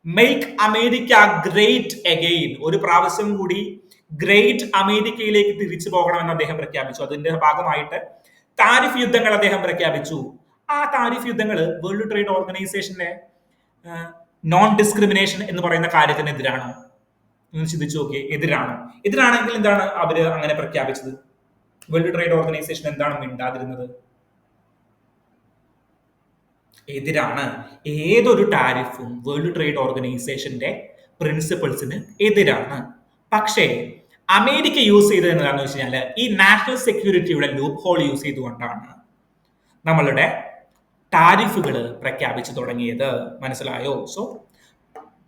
മെയ്ക്ക് അമേരിക്ക ഗ്രേറ്റ് അഗെയിൻ, ഒരു പ്രാവശ്യം കൂടി ഗ്രേറ്റ് അമേരിക്കയിലേക്ക് തിരിച്ചു പോകണമെന്ന് അദ്ദേഹം പ്രഖ്യാപിച്ചു. അതിന്റെ ഭാഗമായിട്ട് താരിഫ് യുദ്ധങ്ങൾ അദ്ദേഹം പ്രഖ്യാപിച്ചു. ആ താരിഫ് യുദ്ധങ്ങൾ വേൾഡ് ട്രേഡ് ഓർഗനൈസേഷന്റെ നോൺ ഡിസ്ക്രിമിനേഷൻ എന്ന് പറയുന്ന കാര്യത്തിനെതിരാണോ? നിങ്ങൾ ചിന്തിച്ചു നോക്കിയേ, എതിരാണോ? എതിരാണെങ്കിൽ എന്താണ് അവര് അങ്ങനെ പ്രഖ്യാപിച്ചത്? വേൾഡ് ട്രേഡ് ഓർഗനൈസേഷൻ എന്താണ് മിണ്ടാതിരുന്നത്? എതിരാണ്. ഏതൊരു ടാരിഫും വേൾഡ് ട്രേഡ് ഓർഗനൈസേഷന്റെ പ്രിൻസിപ്പിൾസിന് എതിരാണ്. പക്ഷേ അമേരിക്ക യൂസ് ചെയ്തത് എന്താണെന്ന് വെച്ച് കഴിഞ്ഞാൽ ഈ നാഷണൽ സെക്യൂരിറ്റിയുടെ ലൂപ്പ് ഹോൾ യൂസ് ചെയ്തുകൊണ്ടാണ് നമ്മളുടെ ടാരിഫുകൾ പ്രഖ്യാപിച്ചു തുടങ്ങിയത്. മനസ്സിലായോ? സോ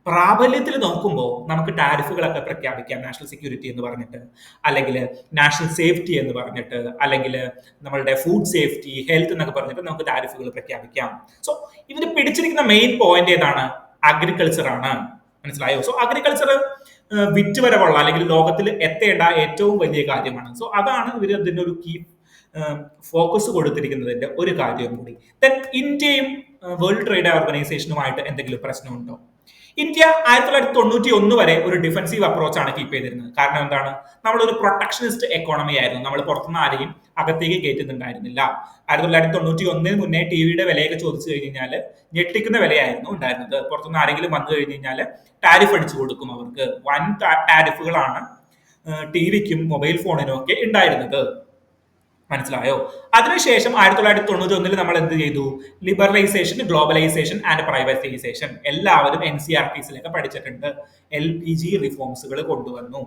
പ്രാബല്യത്തിൽ നോക്കുമ്പോൾ നമുക്ക് ടാരിഫുകളൊക്കെ പ്രഖ്യാപിക്കാം, നാഷണൽ സെക്യൂരിറ്റി എന്ന് പറഞ്ഞിട്ട്, അല്ലെങ്കിൽ നാഷണൽ സേഫ്റ്റി എന്ന് പറഞ്ഞിട്ട്, അല്ലെങ്കിൽ നമ്മളുടെ ഫുഡ് സേഫ്റ്റി, ഹെൽത്ത് എന്നൊക്കെ പറഞ്ഞിട്ട് നമുക്ക് ടാരിഫുകൾ പ്രഖ്യാപിക്കാം. സോ ഇവർ പിടിച്ചിരിക്കുന്ന മെയിൻ പോയിന്റ് ഏതാണ്? അഗ്രികൾച്ചർ ആണ്. മനസ്സിലായോ? സോ അഗ്രികൾച്ചർ വിറ്റുവരവുള്ള അല്ലെങ്കിൽ ലോകത്തിൽ എത്തേണ്ട ഏറ്റവും വലിയ കാര്യമാണ്. സോ അതാണ് ഇവർ അതിന്റെ ഒരു കീ ഫോക്കസ് കൊടുത്തിരിക്കുന്നതിന്റെ ഒരു കാര്യം കൂടി. ദെൻ ഇന്ത്യയും വേൾഡ് ട്രേഡ് ഓർഗനൈസേഷനുമായിട്ട് എന്തെങ്കിലും പ്രശ്നമുണ്ടോ? ഇന്ത്യ 1991 വരെ ഒരു ഡിഫൻസീവ് അപ്രോച്ചാണ് കീപ്പ് ചെയ്തിരുന്നത്. കാരണം എന്താണ്? നമ്മളൊരു പ്രൊട്ടക്ഷനിസ്റ്റ് എക്കോണമി ആയിരുന്നു. നമ്മൾ പുറത്തുനിന്ന് ആരെയും അകത്തേക്ക് കയറ്റുന്നുണ്ടായിരുന്നില്ല. 1991 മുന്നേ ടിവിയുടെ വിലയൊക്കെ ചോദിച്ചു കഴിഞ്ഞാൽ ഞെട്ടിക്കുന്ന വിലയായിരുന്നു ഉണ്ടായിരുന്നത്. പുറത്തുനിന്ന് ആരെങ്കിലും വന്നു കഴിഞ്ഞ് കഴിഞ്ഞാൽ ടാരിഫ് അടിച്ചു കൊടുക്കും അവർക്ക്. വൻ ടാരിഫുകളാണ് ടിവിക്കും മൊബൈൽ ഫോണിനും ഒക്കെ ഉണ്ടായിരുന്നത്. മനസ്സിലായോ? അതിനുശേഷം 1991 നമ്മൾ എന്ത് ചെയ്തു? Liberalisation, globalisation and privatisation. എല്ലാവരും NCERTസിലൊക്കെ പഠിച്ചിട്ടുണ്ട്. LPG റിഫോംസുകൾ കൊണ്ടുവന്നു.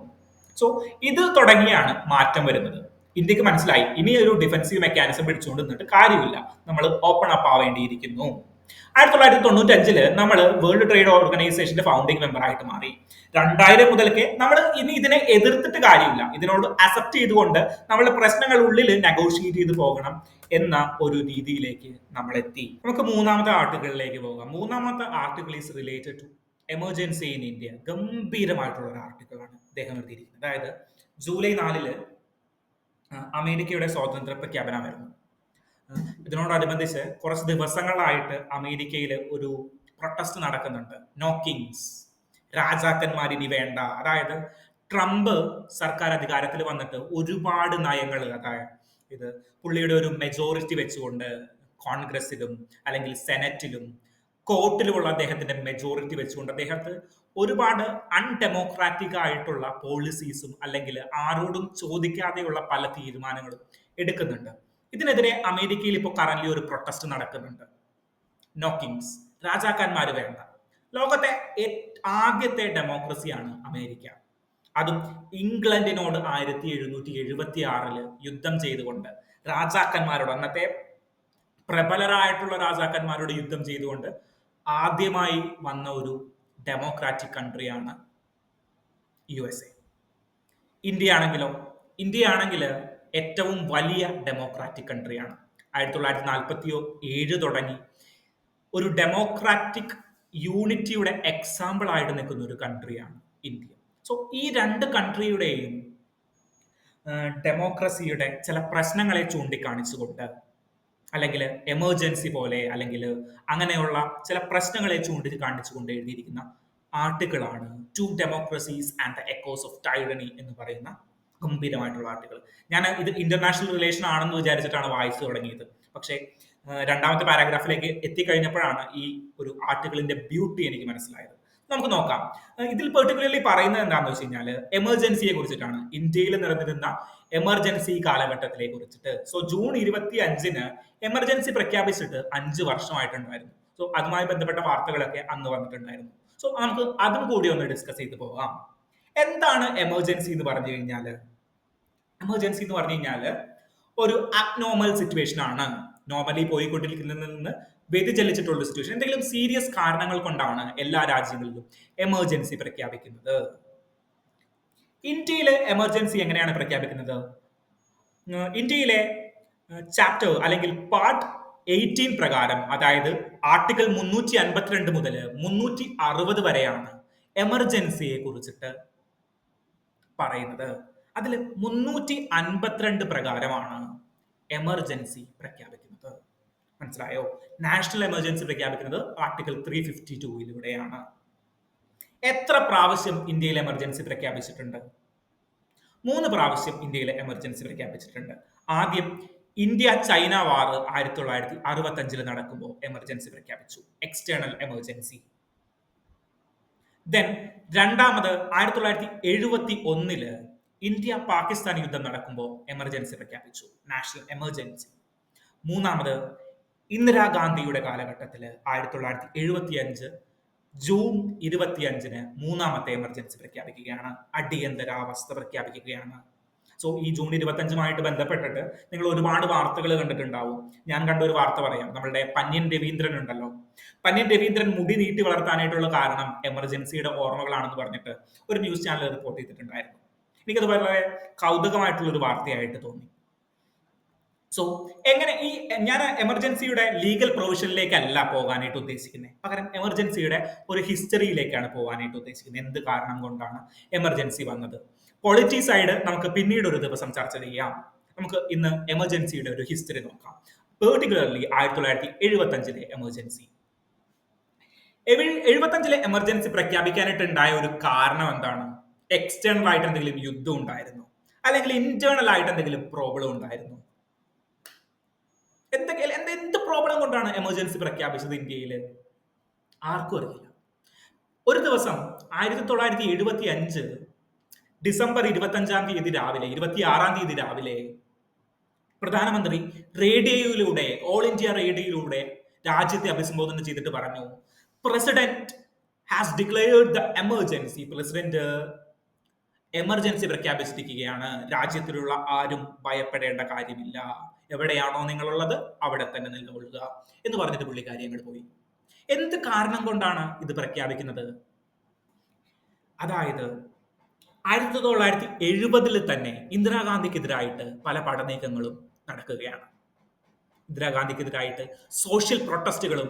സോ ഇത് തുടങ്ങിയാണ് മാറ്റം വരുന്നത്. ഇന്ത്യക്ക് മനസ്സിലായി ഇനി ഒരു ഡിഫൻസീവ് മെക്കാനിസം പിടിച്ചുകൊണ്ട് നിന്നിട്ട് കാര്യമില്ല, നമ്മൾ ഓപ്പൺ അപ്പ് ആവേണ്ടിയിരിക്കുന്നു. 1995 നമ്മൾ വേൾഡ് ട്രേഡ് ഓർഗനൈസേഷന്റെ ഫൗണ്ടിങ് മെമ്പർ ആയിട്ട് മാറി. 2000 മുതൽക്ക് നമ്മൾ ഇനി ഇതിനെ എതിർത്തിട്ട് കാര്യമില്ല, ഇതിനോട് അക്സെപ്റ്റ് ചെയ്തുകൊണ്ട് നമ്മളുടെ പ്രശ്നങ്ങൾ ഉള്ളിൽ നെഗോഷിയേറ്റ് ചെയ്ത് പോകണം എന്ന ഒരു രീതിയിലേക്ക് നമ്മൾ എത്തി. നമുക്ക് മൂന്നാമത്തെ ആർട്ടിക്കിളിലേക്ക് പോകാം. മൂന്നാമത്തെ article is related to emergency in India. ഗംഭീരമായിട്ടുള്ള ഒരു ആർട്ടിക്കിളാണ് അദ്ദേഹം എഴുതിയിരിക്കുന്നത്. അതായത് ജൂലൈ 4 അമേരിക്കയുടെ സ്വാതന്ത്ര്യ പ്രഖ്യാപനമായിരുന്നു. ഇതിനോടനുബന്ധിച്ച് കുറച്ച് ദിവസങ്ങളായിട്ട് അമേരിക്കയിൽ ഒരു പ്രൊട്ടസ്റ്റ് നടക്കുന്നുണ്ട്. നോ കിങ്സ്, രാജാക്കന്മാർ ഇനി വേണ്ട. അതായത് ട്രംപ് സർക്കാർ അധികാരത്തിൽ വന്നിട്ട് ഒരുപാട് നയങ്ങൾ, അതായത് ഇത് പുള്ളിയുടെ ഒരു മെജോറിറ്റി വെച്ചുകൊണ്ട് കോൺഗ്രസിലും അല്ലെങ്കിൽ സെനറ്റിലും കോർട്ടിലുമുള്ള അദ്ദേഹത്തിന്റെ മെജോറിറ്റി വെച്ചുകൊണ്ട് അദ്ദേഹത്തിന് ഒരുപാട് അൺഡെമോക്രാറ്റിക് ആയിട്ടുള്ള പോളിസീസും അല്ലെങ്കിൽ ആരോടും ചോദിക്കാതെയുള്ള പല തീരുമാനങ്ങളും എടുക്കുന്നുണ്ട്. ഇതിനെതിരെ അമേരിക്കയിൽ ഇപ്പോൾ കറന്റ് ഒരു പ്രൊട്ടസ്റ്റ് നടക്കുന്നുണ്ട്. നോ കിങ്സ്, രാജാക്കന്മാർ വേണ്ട. ലോകത്തെ ആദ്യത്തെ ഡെമോക്രസിയാണ് അമേരിക്ക. അതും ഇംഗ്ലണ്ടിനോട് 1776 യുദ്ധം ചെയ്തുകൊണ്ട് രാജാക്കന്മാരോട്, അന്നത്തെ പ്രബലരായിട്ടുള്ള രാജാക്കന്മാരോട് യുദ്ധം ചെയ്തുകൊണ്ട് ആദ്യമായി വന്ന ഒരു ഡെമോക്രാറ്റിക് കൺട്രിയാണ് USA. ഇന്ത്യ ആണെങ്കിൽ ഏറ്റവും വലിയ ഡെമോക്രാറ്റിക് കൺട്രിയാണ്. 1947 തുടങ്ങി ഒരു ഡെമോക്രാറ്റിക് യൂണിറ്റിയുടെ എക്സാമ്പിൾ ആയിട്ട് നിൽക്കുന്ന ഒരു കൺട്രിയാണ് ഇന്ത്യ. സോ ഈ രണ്ട് കൺട്രിയുടെയും ഡെമോക്രസിയുടെ ചില പ്രശ്നങ്ങളെ ചൂണ്ടിക്കാണിച്ചുകൊണ്ട്, അല്ലെങ്കിൽ എമർജൻസി പോലെ, അല്ലെങ്കിൽ അങ്ങനെയുള്ള ചില പ്രശ്നങ്ങളെ ചൂണ്ടിക്കാണിച്ചുകൊണ്ട് എഴുതിയിരിക്കുന്ന ആർട്ടിക്കിളാണ് two democracies and the echoes of tyranny എന്ന് പറയുന്ന ഗംഭീരമായിട്ടുള്ള ആർട്ടിക്കിൾ. ഞാൻ ഇത് ഇന്റർനാഷണൽ റിലേഷൻ ആണെന്ന് വിചാരിച്ചിട്ടാണ് വായിച്ചു തുടങ്ങിയത്. പക്ഷേ രണ്ടാമത്തെ പാരാഗ്രാഫിലേക്ക് എത്തിക്കഴിഞ്ഞപ്പോഴാണ് ഈ ഒരു ആർട്ടിക്കിളിന്റെ ബ്യൂട്ടി എനിക്ക് മനസ്സിലായത്. നമുക്ക് നോക്കാം. ഇതിൽ പെർട്ടിക്കുലർലി പറയുന്നത് എന്താണെന്ന് വെച്ച് കഴിഞ്ഞാൽ എമർജൻസിയെ കുറിച്ചിട്ടാണ്, ഇന്ത്യയിൽ നിലനിന്നിരുന്ന എമർജൻസി കാലഘട്ടത്തിലെ കുറിച്ചിട്ട്. സോ ജൂൺ 25 എമർജൻസി പ്രഖ്യാപിച്ചിട്ട് 5 വർഷമായിട്ടുണ്ടായിരുന്നു. സോ അതുമായി ബന്ധപ്പെട്ട വാർത്തകളൊക്കെ അന്ന് വന്നിട്ടുണ്ടായിരുന്നു. സോ നമുക്ക് അതും കൂടി ഒന്ന് ഡിസ്കസ് ചെയ്ത് പോകാം. എന്താണ് എമർജൻസി എന്ന് പറഞ്ഞു കഴിഞ്ഞാൽ? എമർജൻസി എന്ന് പറഞ്ഞു കഴിഞ്ഞാൽ ഒരു അബ്നോർമൽ സിറ്റുവേഷൻ ആണ്. നോർമലി പോയിക്കൊണ്ടിരിക്കുന്നതിൽ നിന്ന് വ്യതിചലിച്ചിട്ടുള്ള സിറ്റുവേഷൻ. എന്തെങ്കിലും സീരിയസ് കാരണങ്ങൾ കൊണ്ടാണ് എല്ലാ രാജ്യങ്ങളിലും എമർജൻസി പ്രഖ്യാപിക്കുന്നത്. ഇന്ത്യയിലെ എമർജൻസി എങ്ങനെയാണ് പ്രഖ്യാപിക്കുന്നത്? ഇന്ത്യയിലെ ചാപ്റ്റർ അല്ലെങ്കിൽ പാർട്ട് 18 പ്രകാരം, അതായത് ആർട്ടിക്കിൾ 352 മുതൽ 360 വരെയാണ് എമർജൻസിയെ കുറിച്ചിട്ട് പറയുന്നത്. അതിൽ 352 പ്രകാരമാണ് എമർജൻസി പ്രഖ്യാപിക്കുന്നത്. മനസ്സിലായോ? നാഷണൽ എമർജൻസി പ്രഖ്യാപിക്കുന്നത് ആർട്ടിക്കിൾ 352 എത്ര പ്രാവശ്യം ഇന്ത്യയിൽ എമർജൻസി പ്രഖ്യാപിച്ചിട്ടുണ്ട്? 3 പ്രാവശ്യം ഇന്ത്യയിൽ എമർജൻസി പ്രഖ്യാപിച്ചിട്ടുണ്ട്. ആദ്യം ഇന്ത്യ ചൈന വാർ 1965 നടക്കുമ്പോൾ എമർജൻസി പ്രഖ്യാപിച്ചു, എക്സ്റ്റേണൽ എമർജൻസി. ദെൻ രണ്ടാമത് 1971 ഇന്ത്യ പാകിസ്ഥാൻ യുദ്ധം നടക്കുമ്പോൾ എമർജൻസി പ്രഖ്യാപിച്ചു, നാഷണൽ എമർജൻസി. മൂന്നാമത് ഇന്ദിരാഗാന്ധിയുടെ കാലഘട്ടത്തിൽ 1975 ജൂൺ 25 മൂന്നാമത്തെ എമർജൻസി പ്രഖ്യാപിക്കുകയാണ്, അടിയന്തരാവസ്ഥ പ്രഖ്യാപിക്കുകയാണ്. സോ ഈ ജൂൺ 25 ബന്ധപ്പെട്ടിട്ട് നിങ്ങൾ ഒരുപാട് വാർത്തകൾ കണ്ടിട്ടുണ്ടാവും. ഞാൻ കണ്ട ഒരു വാർത്ത പറയാം. നമ്മളുടെ പന്യൻ രവീന്ദ്രൻ ഉണ്ടല്ലോ, പന്യൻ രവീന്ദ്രൻ മുടി നീട്ടി വളർത്താനായിട്ടുള്ള കാരണം എമർജൻസിയുടെ ഓർമ്മകളാണെന്ന് പറഞ്ഞിട്ട് ഒരു ന്യൂസ് ചാനൽ റിപ്പോർട്ട് ചെയ്തിട്ടുണ്ടായിരുന്നു. എനിക്കത് വളരെ കൗതുകമായിട്ടുള്ള ഒരു വാർത്തയായിട്ട് തോന്നി. സോ എങ്ങനെ ഞാൻ എമർജൻസിയുടെ ലീഗൽ പ്രൊവിഷനിലേക്കല്ല പോകാനായിട്ട് ഉദ്ദേശിക്കുന്നത്, പകരം എമർജൻസിയുടെ ഒരു ഹിസ്റ്ററിയിലേക്കാണ് പോകാനായിട്ട് ഉദ്ദേശിക്കുന്നത്. എന്ത് കാരണം കൊണ്ടാണ് എമർജൻസി വന്നത്? പൊളിറ്റി സൈഡ് നമുക്ക് പിന്നീട് ഒരു ദിവസം ചർച്ച ചെയ്യാം. നമുക്ക് ഇന്ന് എമർജൻസിയുടെ ഒരു ഹിസ്റ്ററി നോക്കാം, പെർട്ടിക്കുലർലി 1975 എമർജൻസി. 75 എമർജൻസി പ്രഖ്യാപിക്കാനായിട്ട് ഉണ്ടായ ഒരു കാരണം എന്താണ്? എക്സ്റ്റേണൽ ആയിട്ട് എന്തെങ്കിലും യുദ്ധം ഉണ്ടായിരുന്നു, അല്ലെങ്കിൽ ഇന്റേണൽ ആയിട്ട് എന്തെങ്കിലും പ്രോബ്ലം ഉണ്ടായിരുന്നു? എന്ത് പ്രോബ്ലം കൊണ്ടാണ് എമർജൻസി പ്രഖ്യാപിച്ചത് ഇന്ത്യയിൽ? ആർക്കും അറിയില്ല. ഒരു ദിവസം 1975 ഡിസംബർ 26 രാവിലെ പ്രധാനമന്ത്രി റേഡിയോയിലൂടെ, ഓൾ ഇന്ത്യ റേഡിയോയിലൂടെ രാജ്യത്തെ അഭിസംബോധന ചെയ്തിട്ട് പറഞ്ഞു, president has declared the emergency. President emergency പ്രഖ്യാപിച്ചിരിക്കുകയാണ്, രാജ്യത്തിലുള്ള ആരും ഭയപ്പെടേണ്ട കാര്യമില്ല, എവിടെയാണോ നിങ്ങളുള്ളത് അവിടെ തന്നെ നിലകൊള്ളുക എന്ന് പറഞ്ഞിട്ട് പുള്ളിക്കാരി അങ്ങോട്ട് പോയി. എന്ത് കാരണം കൊണ്ടാണ് ഇത് പ്രഖ്യാപിക്കുന്നത്? അതായത് 1970 തന്നെ ഇന്ദിരാഗാന്ധിക്കെതിരായിട്ട് പല പടനീക്കങ്ങളും നടക്കുകയാണ്. ഇന്ദിരാഗാന്ധിക്കെതിരായിട്ട് സോഷ്യൽ പ്രൊട്ടസ്റ്റുകളും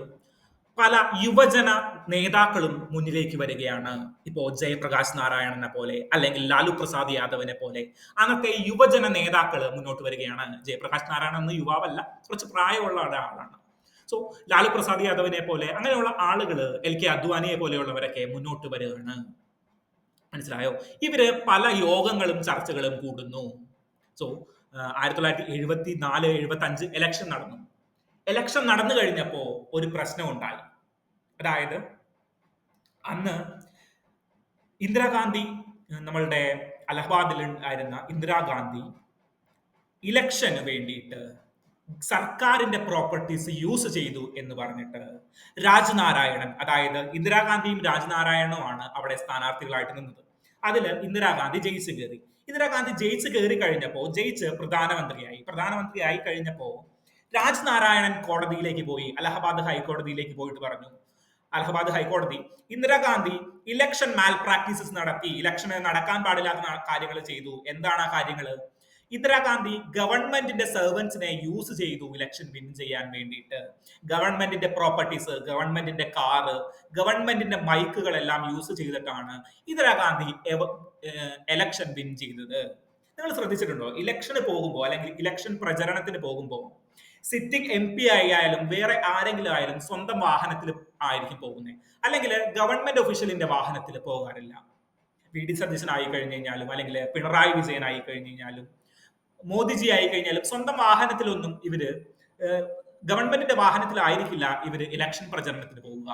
പല യുവജന നേതാക്കളും മുന്നിലേക്ക് വരികയാണ്. ഇപ്പോ ജയപ്രകാശ് നാരായണനെ പോലെ, അല്ലെങ്കിൽ ലാലു പ്രസാദ് യാദവിനെ പോലെ അന്നത്തെ യുവജന നേതാക്കൾ മുന്നോട്ട് വരികയാണ്. ജയപ്രകാശ് നാരായണൻ എന്ന യുവാവല്ല, കുറച്ച് പ്രായമുള്ള ഒരാളാണ്. സോ ലാലു പ്രസാദ് യാദവിനെ പോലെ അങ്ങനെയുള്ള ആളുകൾ, LK അദ്വാനിയെ പോലെയുള്ളവരൊക്കെ മുന്നോട്ട് വരികയാണ്. മനസ്സിലായോ? ഇവര് പല യോഗങ്ങളും ചർച്ചകളും കൂടുന്നു. സോ 1974-75 ഇലക്ഷൻ നടന്നു. ഇലക്ഷൻ നടന്നു കഴിഞ്ഞപ്പോ ഒരു പ്രശ്നം ഉണ്ടായി. അതായത് അന്ന് ഇന്ദിരാഗാന്ധി, നമ്മളുടെ അലഹബാദിൽ ആയിരുന്ന ഇന്ദിരാഗാന്ധി ഇലക്ഷന് വേണ്ടിയിട്ട് സർക്കാരിന്റെ പ്രോപ്പർട്ടീസ് യൂസ് ചെയ്തു എന്ന് പറഞ്ഞിട്ട് രാജ്നാരായണൻ, അതായത് ഇന്ദിരാഗാന്ധിയും രാജ്നാരായണനുമാണ് അവിടെ സ്ഥാനാർത്ഥികളായിട്ട് നിന്നത്. അതിൽ ഇന്ദിരാഗാന്ധി ജയിച്ചു കയറി. ഇന്ദിരാഗാന്ധി ജയിച്ചു കയറി കഴിഞ്ഞപ്പോ, ജയിച്ച് പ്രധാനമന്ത്രിയായി കഴിഞ്ഞപ്പോ രാജ്നാരായണൻ കോടതിയിലേക്ക് പോയി, അലഹബാദ് ഹൈക്കോടതിയിലേക്ക് പോയിട്ട് പറഞ്ഞു, അലഹബാദ് ഹൈക്കോടതി ഇന്ദിരാഗാന്ധി ഇലക്ഷൻ മാൽ പ്രാക്ടീസസ് നടത്തി, ഇലക്ഷന് നടക്കാൻ പാടില്ലാത്ത കാര്യങ്ങൾ ചെയ്തു. എന്താണ് ആ കാര്യങ്ങൾ? ഇന്ദിരാഗാന്ധി ഗവൺമെന്റിന്റെ സെർവൻസിനെ യൂസ് ചെയ്തു ഇലക്ഷൻ വിൻ ചെയ്യാൻ വേണ്ടിയിട്ട്. ഗവൺമെന്റിന്റെ പ്രോപ്പർട്ടീസ്, ഗവൺമെന്റിന്റെ കാറ്, ഗവൺമെന്റിന്റെ മൈക്കുകളെല്ലാം യൂസ് ചെയ്തിട്ടാണ് ഇന്ദിരാഗാന്ധി എലക്ഷൻ വിൻ ചെയ്തത്. നിങ്ങൾ ശ്രദ്ധിച്ചിട്ടുണ്ടോ? ഇലക്ഷന് പോകുമ്പോൾ, അല്ലെങ്കിൽ ഇലക്ഷൻ പ്രചരണത്തിന് പോകുമ്പോൾ സിറ്റിംഗ് MP ആയാലും വേറെ ആരെങ്കിലും ആയാലും സ്വന്തം വാഹനത്തിൽ ആയിരിക്കും പോകുന്നത്, അല്ലെങ്കിൽ ഗവൺമെന്റ് ഒഫീഷ്യലിന്റെ വാഹനത്തിൽ പോകാറില്ല. VD സതീശൻ ആയി കഴിഞ്ഞു കഴിഞ്ഞാലും, അല്ലെങ്കിൽ പിണറായി വിജയൻ ആയി കഴിഞ്ഞു കഴിഞ്ഞാലും, മോദിജി ആയി കഴിഞ്ഞാലും സ്വന്തം വാഹനത്തിലൊന്നും ഇവര്, ഗവൺമെന്റിന്റെ വാഹനത്തിലായിരിക്കില്ല ഇവര് ഇലക്ഷൻ പ്രചരണത്തിന് പോവുക.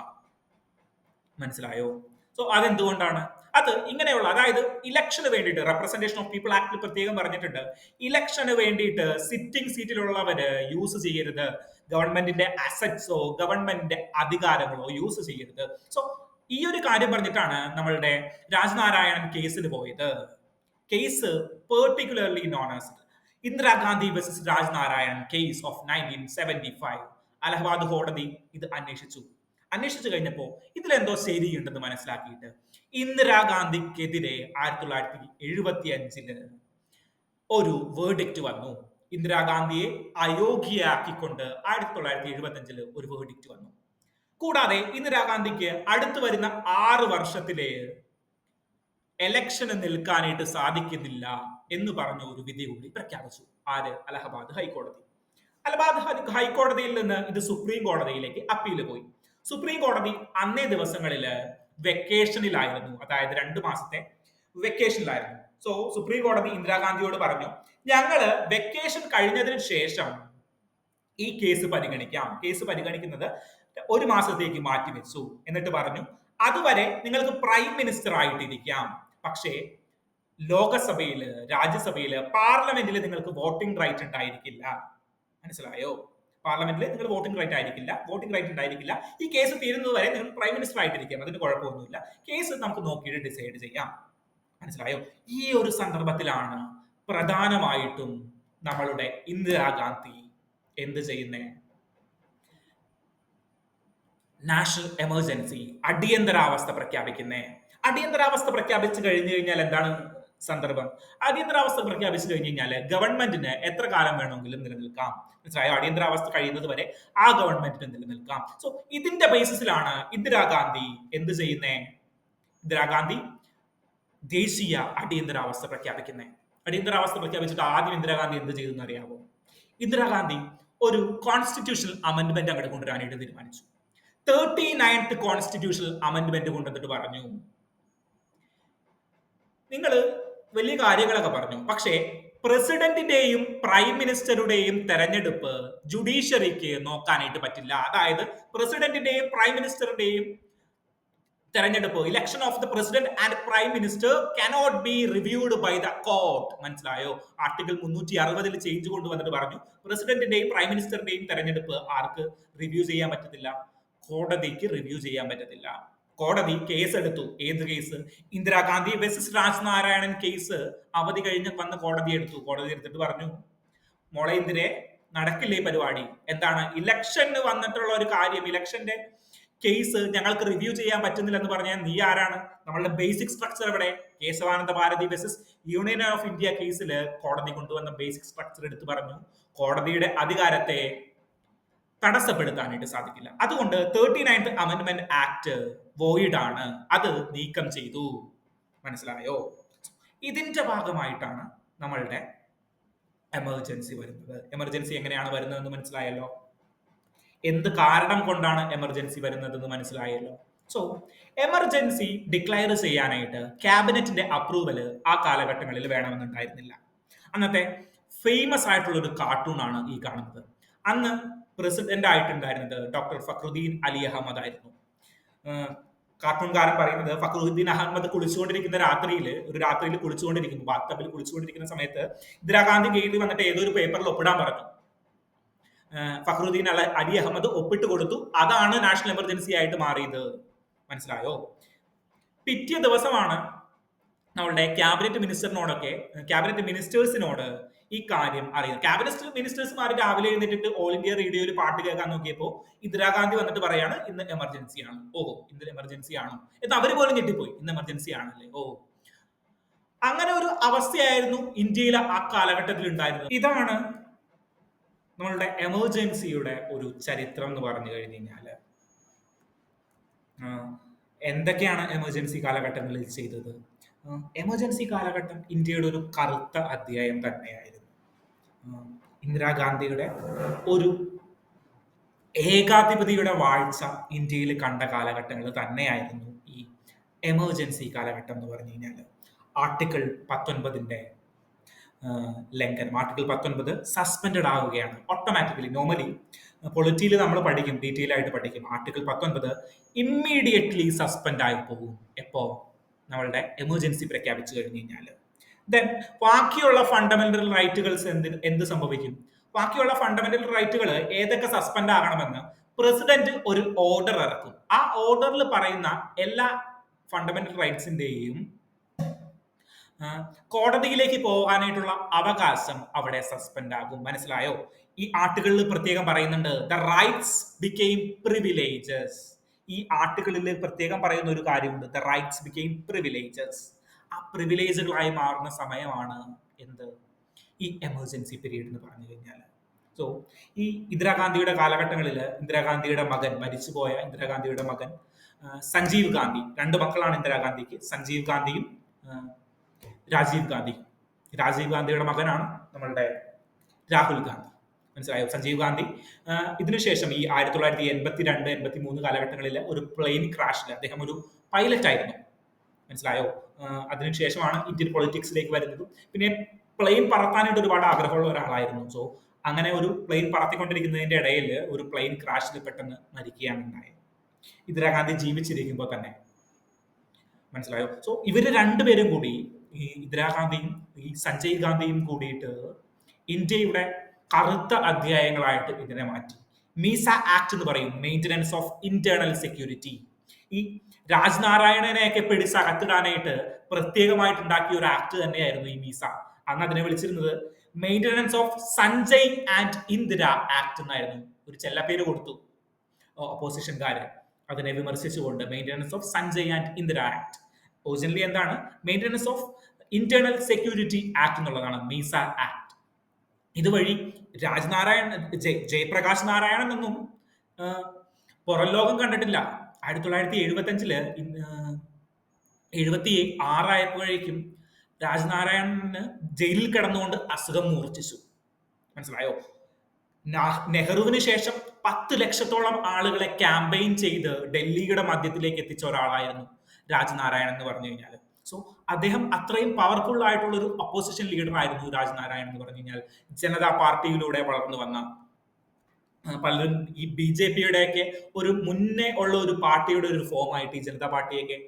മനസ്സിലായോ? സോ അതെന്തുകൊണ്ടാണ്? അത് ഇങ്ങനെയുള്ള, അതായത് ഇലക്ഷന് വേണ്ടിയിട്ട് റെപ്രസെന്റേഷൻ ഓഫ് പീപ്പിൾ ആക്ടിൽ പ്രത്യേകം പറഞ്ഞിട്ടുണ്ട്, ഇലക്ഷന് വേണ്ടിയിട്ട് സിറ്റിംഗ് സീറ്റിലുള്ളവര് യൂസ് ചെയ്യരുത്, ഗവൺമെന്റിന്റെ അസറ്റ്സോ ഗവൺമെന്റിന്റെ അധികാരങ്ങളോ യൂസ് ചെയ്യരുത്. സോ ഈ ഒരു കാര്യം പറഞ്ഞിട്ടാണ് നമ്മളുടെ രാജനാരായണൻ കേസിന് പോയത്. Case particularly known as Indira Gandhi versus Rajanarayanan case of 1975. Allahabad കോടതി ഇത് അന്വേഷിച്ചു കഴിഞ്ഞപ്പോ ഇതിലെന്തോ ശരിയുണ്ടെന്ന് മനസ്സിലാക്കിയിട്ട് ഇന്ദിരാഗാന്ധിക്കെതിരെ 1975 ഒരു വേർഡിക്റ്റ് വന്നു. ഇന്ദിരാഗാന്ധിയെ അയോഗ്യയാക്കിക്കൊണ്ട് 1975 ഒരു വേർഡിക്റ്റ് വന്നു. കൂടാതെ ഇന്ദിരാഗാന്ധിക്ക് അടുത്തു വരുന്ന 6 വർഷത്തിലെ എലക്ഷന് നിൽക്കാനായിട്ട് സാധിക്കുന്നില്ല എന്ന് പറഞ്ഞ ഒരു വിധി കൂടി പ്രഖ്യാപിച്ചു. ആര്? അലഹബാദ് ഹൈക്കോടതി. അലഹബാദ് ഹൈക്കോടതിയിൽ നിന്ന് ഇത് സുപ്രീം കോടതിയിലേക്ക് അപ്പീൽ പോയി. സുപ്രീം കോടതി അന്നേ ദിവസങ്ങളില് വെക്കേഷനിലായിരുന്നു, അതായത് 2 മാസത്തെ വെക്കേഷനിലായിരുന്നു. സോ സുപ്രീം കോടതി ഇന്ദിരാഗാന്ധിയോട് പറഞ്ഞു, ഞങ്ങള് വെക്കേഷൻ കഴിഞ്ഞതിന് ശേഷം ഈ കേസ് പരിഗണിക്കാം. കേസ് പരിഗണിക്കുന്നത് 1 മാസത്തേക്ക് മാറ്റിവെച്ചു. എന്നിട്ട് പറഞ്ഞു, അതുവരെ നിങ്ങൾക്ക് പ്രൈം മിനിസ്റ്റർ ആയിട്ടിരിക്കാം, പക്ഷേ ലോകസഭയില്, രാജ്യസഭയില്, പാർലമെന്റിൽ നിങ്ങൾക്ക് വോട്ടിംഗ് റൈറ്റ് ഉണ്ടായിരിക്കില്ല. മനസ്സിലായോ? പാർലമെന്റിൽ നിങ്ങൾ വോട്ടിംഗ് റൈറ്റ് ഉണ്ടായിരിക്കില്ല. ഈ കേസ് തീരുന്നത് വരെ നിങ്ങൾ പ്രൈം മിനിസ്റ്റർ ആയിട്ടിരിക്കാം, അതിന് കുഴപ്പമൊന്നുമില്ല. കേസ് നമുക്ക് നോക്കിയിട്ട് ഡിസൈഡ് ചെയ്യാം. മനസ്സിലായോ? ഈ ഒരു സന്ദർഭത്തിലാണ് പ്രധാനമായിട്ടും നമ്മളുടെ ഇന്ദിരാഗാന്ധി എന്ത് ചെയ്യുന്നേ? നാഷണൽ എമർജൻസി, അടിയന്തരാവസ്ഥ പ്രഖ്യാപിക്കുന്നേ. അടിയന്തരാവസ്ഥ പ്രഖ്യാപിച്ചു കഴിഞ്ഞു കഴിഞ്ഞാൽ എന്താണ് സന്ദർഭം? അടിയന്തരാവസ്ഥ പ്രഖ്യാപിച്ചു കഴിഞ്ഞു കഴിഞ്ഞാൽ ഗവൺമെന്റിന് എത്ര കാലം വേണമെങ്കിലും നിലനിൽക്കാം. മനസ്സിലായോ? അടിയന്തരാവസ്ഥ കഴിയുന്നത് വരെ ആ ഗവൺമെന്റിന് നിലനിൽക്കാം. സോ ഇതിന്റെ ബേസിസിലാണ് ഇന്ദിരാഗാന്ധി എന്ത് ചെയ്യുന്നേ? ഇന്ദിരാഗാന്ധി ദേശീയ അടിയന്തരാവസ്ഥ പ്രഖ്യാപിക്കുന്നത്. അടിയന്തരാവസ്ഥ പ്രഖ്യാപിച്ചിട്ട് ആദ്യം ഇന്ദിരാഗാന്ധി എന്ത് ചെയ്തെന്ന് അറിയാമോ? ഇന്ദിരാഗാന്ധി ഒരു കോൺസ്റ്റിറ്റ്യൂഷണൽ അമെന്റ്മെന്റ് അങ്ങോട്ട് കൊണ്ടുവരാനായിട്ട് തീരുമാനിച്ചു. 39th കോൺസ്റ്റിറ്റ്യൂഷണൽ അമെന്റ്മെന്റ് കൊണ്ടുവന്നിട്ട് പറഞ്ഞു, നിങ്ങൾ വലിയ കാര്യങ്ങളൊക്കെ പറഞ്ഞു, പക്ഷേ പ്രസിഡന്റിന്റെയും പ്രൈം മിനിസ്റ്ററുടെയും തെരഞ്ഞെടുപ്പ് ജുഡീഷ്യറിക്ക് നോക്കാനായിട്ട് പറ്റില്ല. അതായത് പ്രസിഡന്റിന്റെയും പ്രൈം മിനിസ്റ്ററുടെയും തെരഞ്ഞെടുപ്പ്, election of the president and prime minister cannot be reviewed by the court. മനസ്സിലായോ? ആർട്ടിക്കിൾ 360 ചേഞ്ച് കൊണ്ടുവന്നിട്ട് പറഞ്ഞു, പ്രസിഡന്റിന്റെയും പ്രൈം മിനിസ്റ്ററിന്റെയും തെരഞ്ഞെടുപ്പ് ആർക്ക് റിവ്യൂ ചെയ്യാൻ പറ്റത്തില്ല? കോടതിക്ക് റിവ്യൂ ചെയ്യാൻ പറ്റത്തില്ല. കോടതി കേസ് എടുത്തു. ഏത് case? Indira Gandhi versus Rajanarayanan case അവധി കഴിഞ്ഞ് വന്ന് കോടതി എടുത്തിട്ട് പറഞ്ഞു, മോളെ ഇന്ദിരെ, നടക്കില്ലേ ഈ പരിപാടി? എന്താണ് ഇലക്ഷന് വന്നിട്ടുള്ള ഒരു കാര്യം, ഇലക്ഷന്റെ കേസ് ഞങ്ങൾക്ക് റിവ്യൂ ചെയ്യാൻ പറ്റുന്നില്ല എന്ന് പറഞ്ഞാൽ നീ ആരാണ്? നമ്മളുടെ ബേസിക് സ്ട്രക്ചർ എവിടെ? Kesavananda Bharati versus union of India കേസിൽ കോടതി കൊണ്ടുവന്ന ബേസിക് സ്ട്രക്ചർ എടുത്തു പറഞ്ഞു, കോടതിയുടെ അധികാരത്തെ തടസ്സപ്പെടുത്താനായിട്ട് സാധിക്കില്ല. അതുകൊണ്ട് 39th അമെന്റ്മെന്റ് ആക്ട് വോയിഡ് ആണ്, അത് നീക്കം ചെയ്തു. മനസ്സിലായോ? ഇതിന്റെ ഭാഗമായിട്ടാണ് നമ്മളുടെ എമർജൻസി വരുന്നത്. എമർജൻസി എങ്ങനെയാണ് വരുന്നതെന്ന് മനസ്സിലായല്ലോ. എന്ത് കാരണം കൊണ്ടാണ് എമർജൻസി വരുന്നത് എന്ന് മനസ്സിലായല്ലോ. സോ എമർജൻസി ഡിക്ലെയർ ചെയ്യാനായിട്ട് ക്യാബിനറ്റിന്റെ അപ്രൂവല് ആ കാലഘട്ടങ്ങളിൽ വേണമെന്നുണ്ടായിരുന്നില്ല. അന്നത്തെ ഫേമസ് ആയിട്ടുള്ള ഒരു കാർട്ടൂൺ ആണ് ഈ കാണുന്നത്. അന്ന് പ്രസിഡന്റ് ആയിട്ടുണ്ടായിരുന്നത് ഡോക്ടർ ഫക്രുദ്ദീൻ അലി അഹമ്മദ് ആയിരുന്നു. കാർട്ടൂൺകാരൻ പറയുന്നത്, ഫക്രുദ്ദീൻ അഹമ്മദ് കുളിച്ചുകൊണ്ടിരിക്കുന്ന രാത്രിയിൽ കുളിച്ചുകൊണ്ടിരിക്കുന്നു, ബാത്ടബിൽ കുളിച്ചുകൊണ്ടിരിക്കുന്ന സമയത്ത് ഇന്ദിരാഗാന്ധി കയ്യിൽ വന്നിട്ട് ഏതോ ഒരു പേപ്പറിൽ ഒപ്പിടാൻ പറഞ്ഞു. ഫക്രുദ്ദീൻ അലി അഹമ്മദ് ഒപ്പിട്ട് കൊടുത്തു. അതാണ് നാഷണൽ എമർജൻസി ആയിട്ട് മാറിയത്. മനസ്സിലായോ? പിറ്റേ ദിവസമാണ് നമ്മളുടെ ക്യാബിനറ്റ് മിനിസ്റ്റേഴ്സിനോട് ഈ കാര്യം അറിയുന്നത്. ക്യാബിനറ്റ് മിനിസ്റ്റേഴ്സ്മാർ രാവിലെ എഴുന്നേറ്റിട്ട് ഓൾ ഇന്ത്യ റേഡിയോയിൽ പാട്ട് കേൾക്കാൻ നോക്കിയപ്പോ ഇന്ദിരാഗാന്ധി വന്നിട്ട് പറയാണ്, ഇന്ന് എമർജൻസി ആണ്. ഓഹോ, ഇന്ന് എമർജൻസി ആണോ എന്ന് അവർ പോലും ഞെട്ടിപ്പോയി. ഇന്ന് എമർജൻസി ആണല്ലേ? ഓ, അങ്ങനെ ഒരു അവസ്ഥയായിരുന്നു ഇന്ത്യയിലെ ആ കാലഘട്ടത്തിൽ ഉണ്ടായിരുന്നത്. ഇതാണ് നമ്മളുടെ എമർജൻസിയുടെ ഒരു ചരിത്രം എന്ന് പറഞ്ഞു കഴിഞ്ഞു കഴിഞ്ഞാല് എന്തൊക്കെയാണ് എമർജൻസി കാലഘട്ടങ്ങളിൽ ചെയ്തത്? എമർജൻസി കാലഘട്ടം ഇന്ത്യയുടെ ഒരു കറുത്ത അധ്യായം തന്നെയായിരുന്നു. ഇന്ദിരാഗാന്ധിയുടെ ഒരു ഏകാധിപതിയുടെ വാഴ്ച ഇന്ത്യയിൽ കണ്ട കാലഘട്ടങ്ങൾ തന്നെയായിരുന്നു ഈ എമർജൻസി കാലഘട്ടം എന്ന് പറഞ്ഞു കഴിഞ്ഞാൽ. ആർട്ടിക്കിൾ 19 ലംഘനം, ആർട്ടിക്കിൾ 19 സസ്പെൻഡഡ് ആവുകയാണ് ഓട്ടോമാറ്റിക്കലി. നോർമലി പൊളിറ്റിയിൽ നമ്മൾ പഠിക്കും, ഡീറ്റെയിൽ ആയിട്ട് പഠിക്കും. ആർട്ടിക്കിൾ 19 ഇമ്മീഡിയറ്റ്ലി സസ്പെൻഡ് ആയി പോകും. എപ്പോ? നമ്മളുടെ എമർജൻസി പ്രഖ്യാപിച്ചു കഴിഞ്ഞു കഴിഞ്ഞാൽ. ദെൻ ബാക്കിയുള്ള ഫണ്ടമെന്റൽ റൈറ്റുകൾസ് എന്ത് സംഭവിക്കും? ബാക്കിയുള്ള ഫണ്ടമെന്റൽ റൈറ്റുകൾ ഏതൊക്കെ സസ്പെൻഡ് ആകണമെന്ന് പ്രസിഡന്റ് ഒരു ഓർഡർ ഇറക്കും. ആ ഓർഡറിൽ പറയുന്ന എല്ലാ ഫണ്ടമെന്റൽ റൈറ്റ്സിന്റെയും കോടതിയിലേക്ക് പോകാനായിട്ടുള്ള അവകാശം അവിടെ സസ്പെൻഡ് ആകും. മനസ്സിലായോ? ഈ ആർട്ടിക്കിളിൽ പ്രത്യേകം പറയുന്നുണ്ട് ദ റൈറ്റ്സ് ബിക്കെയിം പ്രിവിലേജസ്. ഈ ആർട്ടിക്കിളിൽ പ്രത്യേകം പറയുന്ന ഒരു കാര്യമുണ്ട്, ദ റൈറ്റ്സ് ബിക്കെയിം പ്രിവിലേജസ്. ആ പ്രിവിലേജുകളായി മാറുന്ന സമയമാണ് എന്ത്, ഈ എമർജൻസി പീരീഡ് എന്ന് പറഞ്ഞു കഴിഞ്ഞാൽ. സോ ഈ ഇന്ദിരാഗാന്ധിയുടെ കാലഘട്ടങ്ങളിൽ ഇന്ദിരാഗാന്ധിയുടെ മകൻ, മരിച്ചുപോയ ഇന്ദിരാഗാന്ധിയുടെ മകൻ സഞ്ജീവ് ഗാന്ധി, രണ്ട് മക്കളാണ് ഇന്ദിരാഗാന്ധിക്ക്, സഞ്ജീവ് ഗാന്ധിയും രാജീവ് ഗാന്ധി. രാജീവ് ഗാന്ധിയുടെ മകനാണ് നമ്മളുടെ രാഹുൽ ഗാന്ധി. മനസ്സിലായോ? സഞ്ജീവ് ഗാന്ധി ഇതിനുശേഷം ഈ 1982-83 കാലഘട്ടങ്ങളിൽ ഒരു പ്ലെയിൻ ക്രാഷിൽ അദ്ദേഹം ഒരു പൈലറ്റ് ആയിരുന്നു. മനസ്സിലായോ? അതിനുശേഷമാണ് ഇന്ത്യൻ പൊളിറ്റിക്സിലേക്ക് വരുന്നതും. പിന്നെ പ്ലെയിൻ പറത്താനായിട്ട് ഒരുപാട് ആഗ്രഹമുള്ള ഒരാളായിരുന്നു. സോ അങ്ങനെ ഒരു പ്ലെയിൻ പറത്തിക്കൊണ്ടിരിക്കുന്നതിന്റെ ഇടയിൽ ഒരു പ്ലെയിൻ ക്രാഷിൽ പെട്ടെന്ന് മരിക്കുകയാണ് ഉണ്ടായത്, ഇന്ദിരാഗാന്ധി ജീവിച്ചിരിക്കുമ്പോൾ തന്നെ. മനസ്സിലായോ? സോ ഇവര് രണ്ടുപേരും കൂടി, ഈ ഇന്ദിരാഗാന്ധിയും ഈ സഞ്ജയ് ഗാന്ധിയും കൂടിയിട്ട് ഇന്ത്യയുടെ കറുത്ത അധ്യായങ്ങളായിട്ട് ഇതിനെ മാറ്റി. മീസ ആക്ട് എന്ന് പറയും, മെയിൻ്റനൻസ് ഓഫ് ഇന്റേണൽ സെക്യൂരിറ്റി. ഈ രാജ്നാരായണനെയൊക്കെ പിടിച്ചകത്തിടാനായിട്ട് പ്രത്യേകമായിട്ട് ഉണ്ടാക്കിയ ഒരു ആക്ട് തന്നെയായിരുന്നു ഈ മീസ. അന്ന് അതിനെ വിളിച്ചിരുന്നത് maintenance of Sanjay and Indira act എന്നായിരുന്നു. ഒരു ചെല്ലപ്പേര് കൊടുത്തു ഒപ്പോസിഷൻകാര് അതിനെ വിമർശിച്ചുകൊണ്ട്, maintenance of Sanjay and Indira act. Originally എന്താണ്? Maintenance of internal security act എന്നുള്ളതാണ് മീസ ആക്ട്. ഇതുവഴി ജയപ്രകാശ് നാരായണൻ ഒന്നും പുറം ലോകം കണ്ടിട്ടില്ല. 1975 76 രാജ്നാരായണന് ജയിലിൽ കിടന്നുകൊണ്ട് അസുഖം മൂർച്ഛിച്ചു. മനസ്സിലായോ? നെഹ്റുവിന് ശേഷം 10 ലക്ഷത്തോളം ആളുകളെ ക്യാമ്പയിൻ ചെയ്ത് ഡൽഹിയുടെ മധ്യത്തിലേക്ക് എത്തിച്ച ഒരാളായിരുന്നു രാജ്നാരായണൻ എന്ന് പറഞ്ഞു കഴിഞ്ഞാൽ. സോ അദ്ദേഹം അത്രയും പവർഫുൾ ആയിട്ടുള്ള ഒരു ഒപ്പോസിഷൻ ലീഡർ ആയിരുന്നു രാജ്നാരായണൻ എന്ന് പറഞ്ഞു കഴിഞ്ഞാൽ. ജനതാ പാർട്ടിയിലൂടെ വളർന്നു വന്ന പലരും ഈ BJP-യുടെ ഒക്കെ ഒരു മുന്നേ ഉള്ള ഒരു പാർട്ടിയുടെ ഒരു ഫോം ആയിട്ട് ഈ ജനതാ പാർട്ടിയൊക്കെ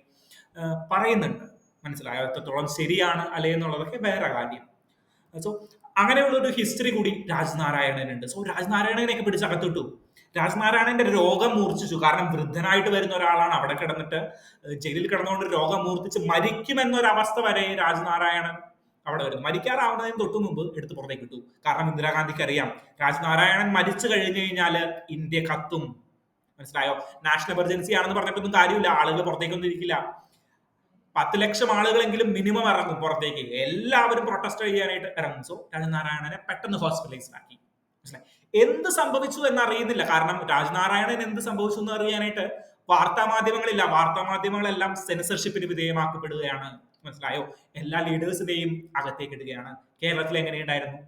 പറയുന്നുണ്ട്. മനസ്സിലായോ? എത്രത്തോളം ശരിയാണ് അല്ലേ എന്നുള്ളതൊക്കെ വേറെ കാര്യം. സോ അങ്ങനെയുള്ള ഒരു ഹിസ്റ്ററി കൂടി രാജ്നാരായണനുണ്ട്. സോ രാജ്നാരായണനെയൊക്കെ പിടിച്ചകത്തിട്ടു. രാജ്നാരായണന്റെ രോഗം മൂർച്ഛിച്ചു. കാരണം വൃദ്ധനായിട്ട് വരുന്ന ഒരാളാണ് അവിടെ കിടന്നിട്ട് ജയിലിൽ കിടന്നുകൊണ്ട് രോഗം മൂർച്ഛിച്ച് മരിക്കുമെന്നൊരവസ്ഥ വരെ രാജ്നാരായണൻ അവിടെ വരുന്നു. മരിക്കാറാവുന്നതിന് തൊട്ടു മുമ്പ് എടുത്ത് പുറത്തേക്ക് ഇട്ടു. കാരണം ഇന്ദിരാഗാന്ധിക്ക് അറിയാം രാജ്നാരായണൻ മരിച്ചു കഴിഞ്ഞു കഴിഞ്ഞാൽ ഇന്ത്യ കത്തും. മനസ്സിലായോ? നാഷണൽ എമർജൻസി ആണെന്ന് പറഞ്ഞിട്ടൊന്നും കാര്യമില്ല, ആളുകൾ പുറത്തേക്കൊന്നും ഇരിക്കില്ല. 10 ലക്ഷം ആളുകളെങ്കിലും മിനിമം ഇറങ്ങും പുറത്തേക്ക്, എല്ലാവരും പ്രൊട്ടസ്റ്റ് ചെയ്യാനായിട്ട് ഇറങ്ങും. സോ രാജ്നാരായണനെ പെട്ടെന്ന് ഹോസ്പിറ്റലൈസ്ഡ് ആക്കി. മനസ്സിലായി? എന്ത് സംഭവിച്ചു എന്നറിയുന്നില്ല. കാരണം രാജ്നാരായണൻ എന്ത് സംഭവിച്ചു എന്ന് അറിയാനായിട്ട് വാർത്താ മാധ്യമങ്ങളില്ല. വാർത്താ മാധ്യമങ്ങളെല്ലാം സെൻസർഷിപ്പിന് വിധേയമാക്കപ്പെടുകയാണ്. മനസ്സിലായോ? എല്ലാ ലീഡേഴ്സിനെയും അകത്തേക്ക് ഇടുകയാണ്. കേരളത്തിൽ എങ്ങനെയുണ്ടായിരുന്നു?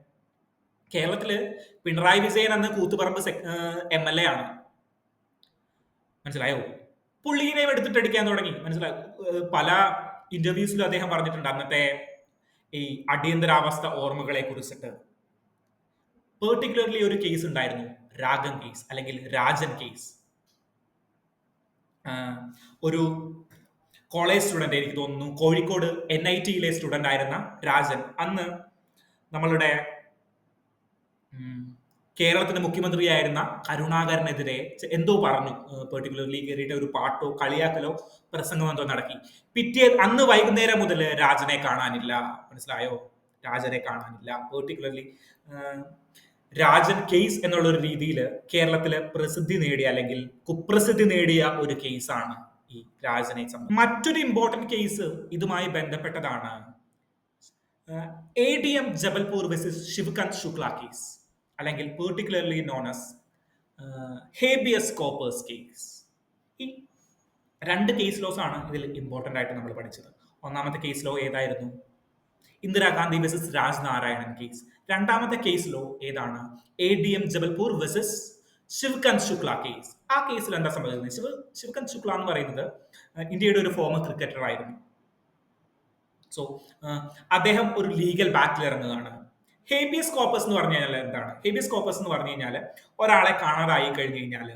കേരളത്തില് പിണറായി വിജയൻ അന്ന് കൂത്തുപറമ്പ് MLA ആണ്. മനസ്സിലായോ? പുള്ളീനെയും എടുത്തിട്ടടിക്കാൻ തുടങ്ങി. മനസ്സിലായോ? പല ഇന്റർവ്യൂസിലും അദ്ദേഹം പറഞ്ഞിട്ടുണ്ട് അന്നത്തെ ഈ അടിയന്തരാവസ്ഥ ഓർമ്മകളെ കുറിച്ചിട്ട്. പെർട്ടിക്കുലർലി ഒരു കേസ് ഉണ്ടായിരുന്നു, രാഗം കേസ് അല്ലെങ്കിൽ രാജൻ കേസ്. ഒരു കോളേജ് സ്റ്റുഡന്റ്, എനിക്ക് തോന്നുന്നു കോഴിക്കോട് NIT-യിലെ സ്റ്റുഡന്റ് ആയിരുന്ന രാജൻ അന്ന് നമ്മളുടെ കേരളത്തിന്റെ മുഖ്യമന്ത്രിയായിരുന്ന കരുണാകരനെതിരെ എന്തോ പറഞ്ഞു. പെർട്ടിക്കുലർലി കയറിയിട്ട് ഒരു പാട്ടോ കളിയാക്കലോ പ്രസംഗം എന്തോ നടത്തി. അന്ന് വൈകുന്നേരം മുതൽ രാജനെ കാണാനില്ല. മനസ്സിലായോ? രാജനെ കാണാനില്ല. പെർട്ടിക്കുലർലി രാജൻ കേസ് എന്നുള്ള ഒരു രീതിയിൽ കേരളത്തിലെ പ്രസിദ്ധി നേടിയ അല്ലെങ്കിൽ കുപ്രസിദ്ധി നേടിയ ഒരു കേസാണ് ഈ രാജനെ സംബന്ധിച്ച്. മറ്റൊരു ഇമ്പോർട്ടന്റ് കേസ് ഇതുമായി ബന്ധപ്പെട്ടതാണ് ADM Jabalpur versus Shivkant Shukla case, അല്ലെങ്കിൽ particularly known as habeas corpus case. ഈ രണ്ട് കേസ് ലോസ് ആണ് ഇതിൽ ഇമ്പോർട്ടന്റ് ആയിട്ട് നമ്മൾ പഠിച്ചത്. ഒന്നാമത്തെ കേസ് ലോ ഏതായിരുന്നു? Indira Gandhi versus Rajnarayanan case. രണ്ടാമത്തെ കേസ് ലോ ഏതാണ്? ADM Jabalpur versus Shivkant Shukla case. ആ കേസിൽ എന്താ സംഭവിക്കുന്നത്? ശിവകാന്ത് ശുക്ല എന്ന് പറയുന്നത് ഇന്ത്യയുടെ ഒരു ഫോമർ ക്രിക്കറ്റർ ആയിരുന്നു. സോ അദ്ദേഹം ഒരു ലീഗൽ ബാറ്റിൽ ഇറങ്ങുകയാണ്. ഹേബിയസ് കോർപ്പസ് എന്ന് പറഞ്ഞു കഴിഞ്ഞാൽ എന്താണ്? ഹേബിയസ് കോർപ്പസ് എന്ന് പറഞ്ഞു കഴിഞ്ഞാൽ ഒരാളെ കാണാതായി കഴിഞ്ഞു കഴിഞ്ഞാൽ